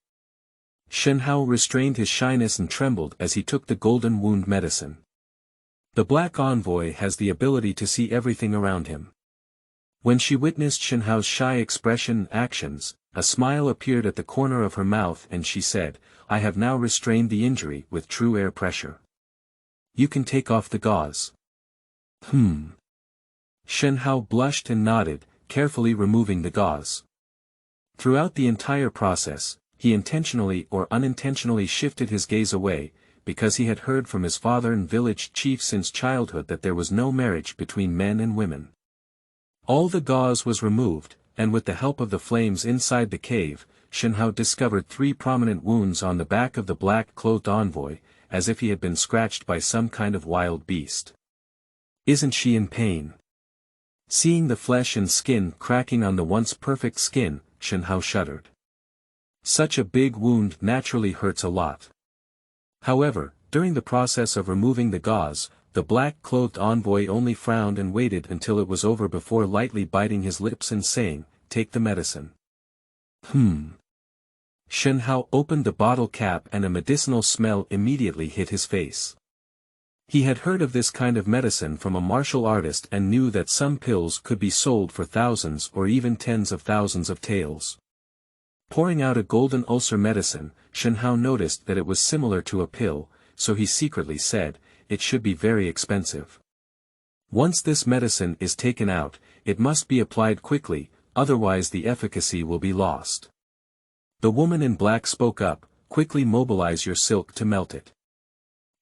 Shen Hao restrained his shyness and trembled as he took the golden wound medicine. The black envoy has the ability to see everything around him. When she witnessed Shen Hao's shy expression and actions, a smile appeared at the corner of her mouth and she said, I have now restrained the injury with true air pressure. You can take off the gauze. Shen Hao blushed and nodded, carefully removing the gauze. Throughout the entire process, he intentionally or unintentionally shifted his gaze away, because he had heard from his father and village chief since childhood that there was no marriage between men and women. All the gauze was removed, and with the help of the flames inside the cave, Shen Hao discovered 3 prominent wounds on the back of the black-clothed envoy, as if he had been scratched by some kind of wild beast. Isn't she in pain? Seeing the flesh and skin cracking on the once perfect skin, Shen Hao shuddered. Such a big wound naturally hurts a lot. However, during the process of removing the gauze, the black-clothed envoy only frowned and waited until it was over before lightly biting his lips and saying, Take the medicine. Shen Hao opened the bottle cap and a medicinal smell immediately hit his face. He had heard of this kind of medicine from a martial artist and knew that some pills could be sold for thousands or even tens of thousands of taels. Pouring out a golden ulcer medicine, Shen Hao noticed that it was similar to a pill, so he secretly said, It should be very expensive. Once this medicine is taken out, it must be applied quickly, otherwise the efficacy will be lost. The woman in black spoke up, Quickly mobilize your silk to melt it.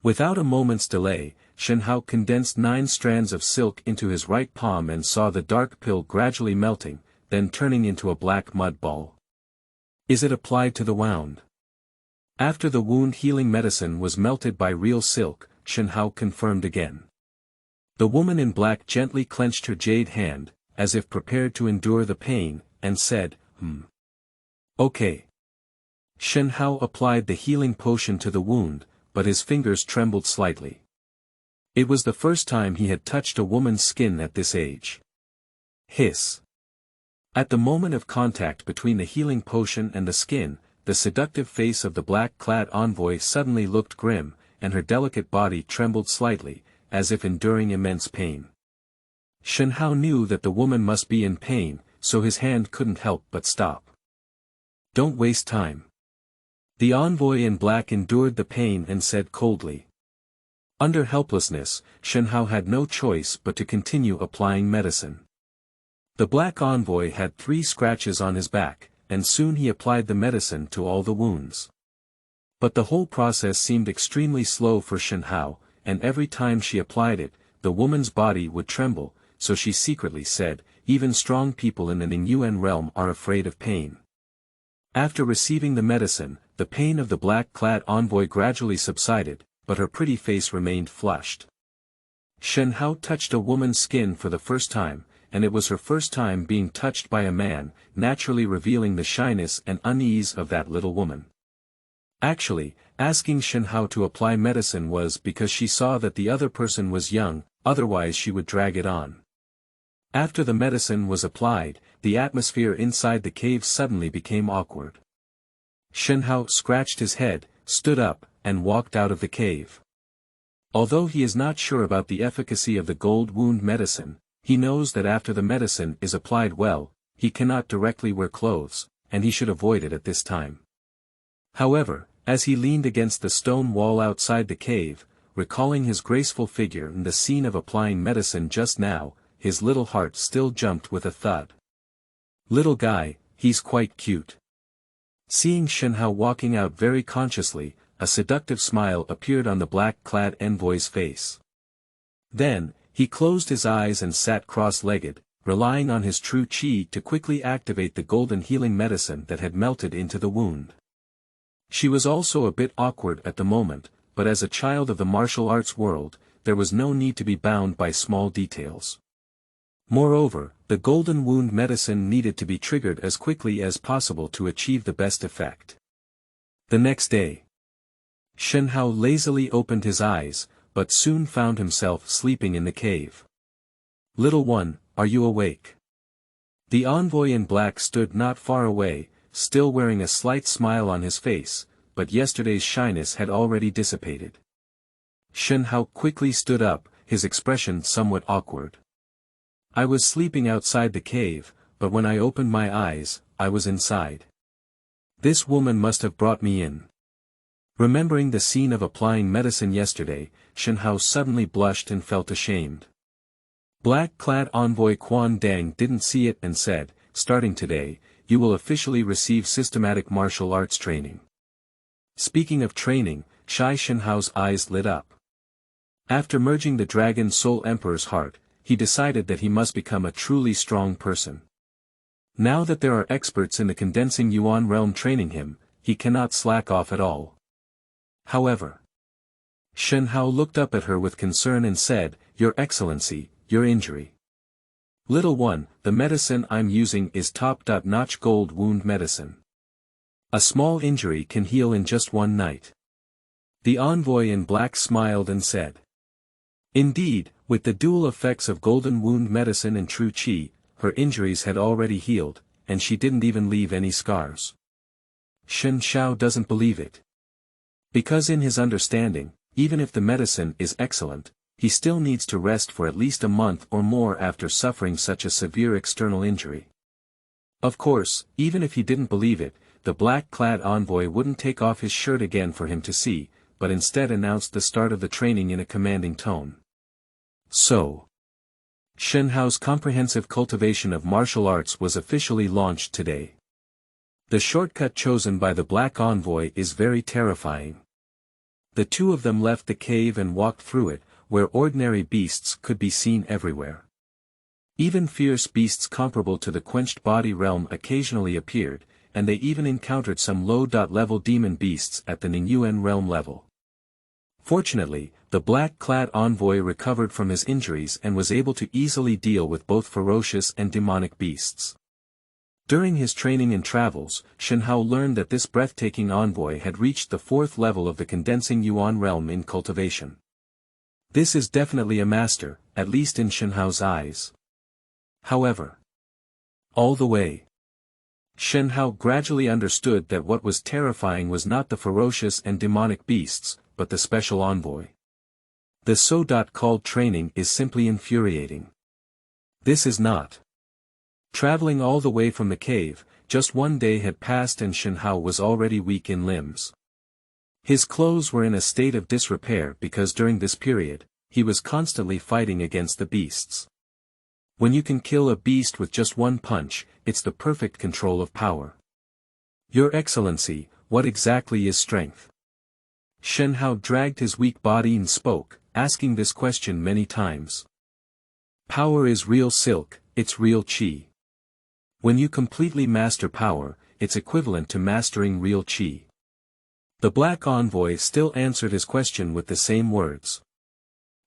Without a moment's delay, Shen Hao condensed 9 strands of silk into his right palm and saw the dark pill gradually melting, then turning into a black mud ball. Is it applied to the wound? After the wound healing medicine was melted by real silk, Shen Hao confirmed again. The woman in black gently clenched her jade hand, as if prepared to endure the pain, and said, Okay. Shen Hao applied the healing potion to the wound, but his fingers trembled slightly. It was the first time he had touched a woman's skin at this age. Hiss. At the moment of contact between the healing potion and the skin, the seductive face of the black-clad envoy suddenly looked grim, and her delicate body trembled slightly, as if enduring immense pain. Shen Hao knew that the woman must be in pain, so his hand couldn't help but stop. Don't waste time. The envoy in black endured the pain and said coldly. Under helplessness, Shen Hao had no choice but to continue applying medicine. The black envoy had 3 scratches on his back, and soon he applied the medicine to all the wounds. But the whole process seemed extremely slow for Shen Hao, and every time she applied it, the woman's body would tremble, so she secretly said, Even strong people in the Ningyuan realm are afraid of pain. After receiving the medicine, the pain of the black-clad envoy gradually subsided, but her pretty face remained flushed. Shen Hao touched a woman's skin for the first time, and it was her first time being touched by a man, naturally revealing the shyness and unease of that little woman. Actually, asking Shen Hao to apply medicine was because she saw that the other person was young, otherwise she would drag it on. After the medicine was applied, the atmosphere inside the cave suddenly became awkward. Shen Hao scratched his head, stood up, and walked out of the cave. Although he is not sure about the efficacy of the gold wound medicine, he knows that after the medicine is applied well, he cannot directly wear clothes, and he should avoid it at this time. However, as he leaned against the stone wall outside the cave, recalling his graceful figure and the scene of applying medicine just now, his little heart still jumped with a thud. Little guy, he's quite cute. Seeing Shen Hao walking out very consciously, a seductive smile appeared on the black-clad envoy's face. Then, he closed his eyes and sat cross-legged, relying on his true chi to quickly activate the golden healing medicine that had melted into the wound. She was also a bit awkward at the moment, but as a child of the martial arts world, there was no need to be bound by small details. Moreover, the golden wound medicine needed to be triggered as quickly as possible to achieve the best effect. The next day, Shen Hao lazily opened his eyes, but soon found himself sleeping in the cave. "Little one, are you awake?" The envoy in black stood not far away, still wearing a slight smile on his face, but yesterday's shyness had already dissipated. Shen Hao quickly stood up, his expression somewhat awkward. "I was sleeping outside the cave, but when I opened my eyes, I was inside. This woman must have brought me in." Remembering the scene of applying medicine yesterday, Shen Hao suddenly blushed and felt ashamed. Black-clad envoy Quan Dang didn't see it and said, "Starting today, you will officially receive systematic martial arts training." Speaking of training, Shen Hao's eyes lit up. After merging the Dragon Soul Emperor's heart, he decided that he must become a truly strong person. Now that there are experts in the condensing Yuan realm training him, he cannot slack off at all. However, Shen Hao looked up at her with concern and said, "Your Excellency, your injury." "Little one, the medicine I'm using is top-notch gold wound medicine. A small injury can heal in just one night." The envoy in black smiled and said. Indeed, with the dual effects of golden wound medicine and true chi, her injuries had already healed, and she didn't even leave any scars. Shen Hao doesn't believe it. Because in his understanding, even if the medicine is excellent, he still needs to rest for at least a month or more after suffering such a severe external injury. Of course, even if he didn't believe it, the black-clad envoy wouldn't take off his shirt again for him to see, but instead announced the start of the training in a commanding tone. So, Shen Hao's comprehensive cultivation of martial arts was officially launched today. The shortcut chosen by the black envoy is very terrifying. The two of them left the cave and walked through it, where ordinary beasts could be seen everywhere. Even fierce beasts comparable to the quenched body realm occasionally appeared, and they even encountered some low-level demon beasts at the Ningyuan realm level. Fortunately, the black-clad envoy recovered from his injuries and was able to easily deal with both ferocious and demonic beasts. During his training and travels, Shen Hao learned that this breathtaking envoy had reached the 4th level of the condensing Yuan realm in cultivation. This is definitely a master, at least in Shen Hao's eyes. However, all the way, Shen Hao gradually understood that what was terrifying was not the ferocious and demonic beasts, but the special envoy. The so-called training is simply infuriating. This is not. Traveling all the way from the cave, just one day had passed and Shen Hao was already weak in limbs. His clothes were in a state of disrepair because during this period, he was constantly fighting against the beasts. When you can kill a beast with just one punch, it's the perfect control of power. Your Excellency, what exactly is strength? Shen Hao dragged his weak body and spoke, asking this question many times. Power is real silk, it's real chi. When you completely master power, it's equivalent to mastering real chi. The black envoy still answered his question with the same words.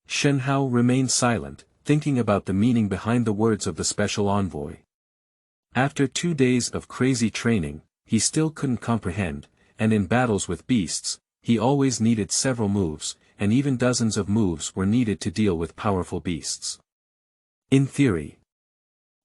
Shen Hao remained silent, thinking about the meaning behind the words of the special envoy. After 2 days of crazy training, he still couldn't comprehend, and in battles with beasts, he always needed several moves, and even dozens of moves were needed to deal with powerful beasts. In theory.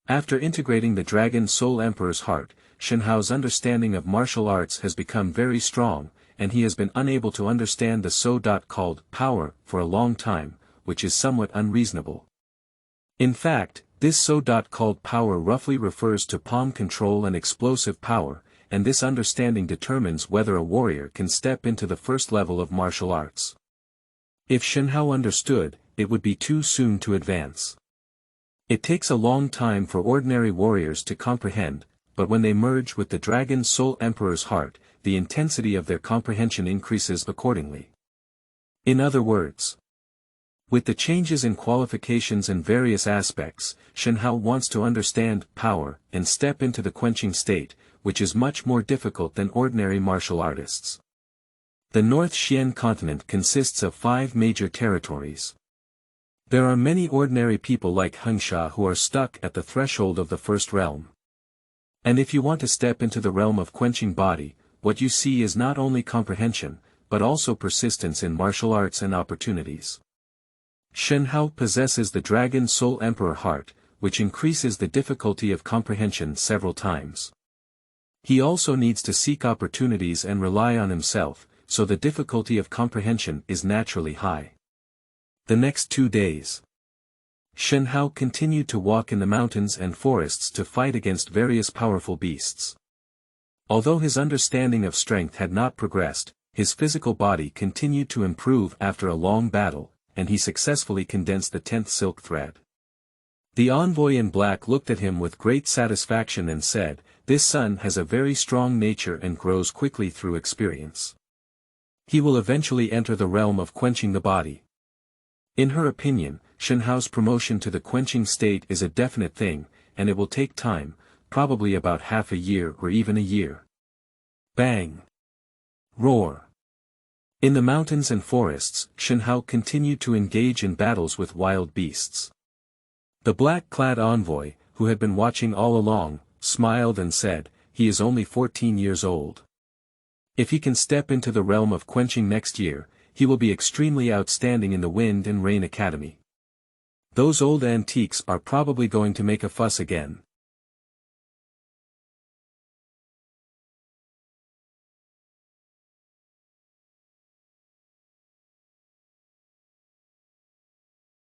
After integrating the Dragon Soul Emperor's heart, Shen Hao's understanding of martial arts has become very strong, and he has been unable to understand the so-called power for a long time, which is somewhat unreasonable. In fact, this so-called power roughly refers to palm control and explosive power, and this understanding determines whether a warrior can step into the first level of martial arts. If Shen Hao understood, it would be too soon to advance. It takes a long time for ordinary warriors to comprehend, but when they merge with the Dragon Soul Emperor's heart, the intensity of their comprehension increases accordingly. In other words, with the changes in qualifications and various aspects, Shen Hao wants to understand power and step into the quenching state, which is much more difficult than ordinary martial artists. The North Xian continent consists of 5 major territories. There are many ordinary people like Hengsha who are stuck at the threshold of the first realm. And if you want to step into the realm of quenching body, what you see is not only comprehension, but also persistence in martial arts and opportunities. Shen Hao possesses the Dragon Soul Emperor heart, which increases the difficulty of comprehension several times. He also needs to seek opportunities and rely on himself, so the difficulty of comprehension is naturally high. The next 2 days, Shen Hao continued to walk in the mountains and forests to fight against various powerful beasts. Although his understanding of strength had not progressed, his physical body continued to improve after a long battle, and he successfully condensed the 10th silk thread. The envoy in black looked at him with great satisfaction and said, "This son has a very strong nature and grows quickly through experience. He will eventually enter the realm of quenching the body." In her opinion, Shen Hao's promotion to the quenching state is a definite thing, and it will take time, probably about half a year or even a year. Bang! Roar! In the mountains and forests, Shen Hao continued to engage in battles with wild beasts. The black-clad envoy, who had been watching all along, smiled and said, "He is only 14 years old. If he can step into the realm of quenching next year, he will be extremely outstanding in the Wind and Rain Academy. Those old antiques are probably going to make a fuss again,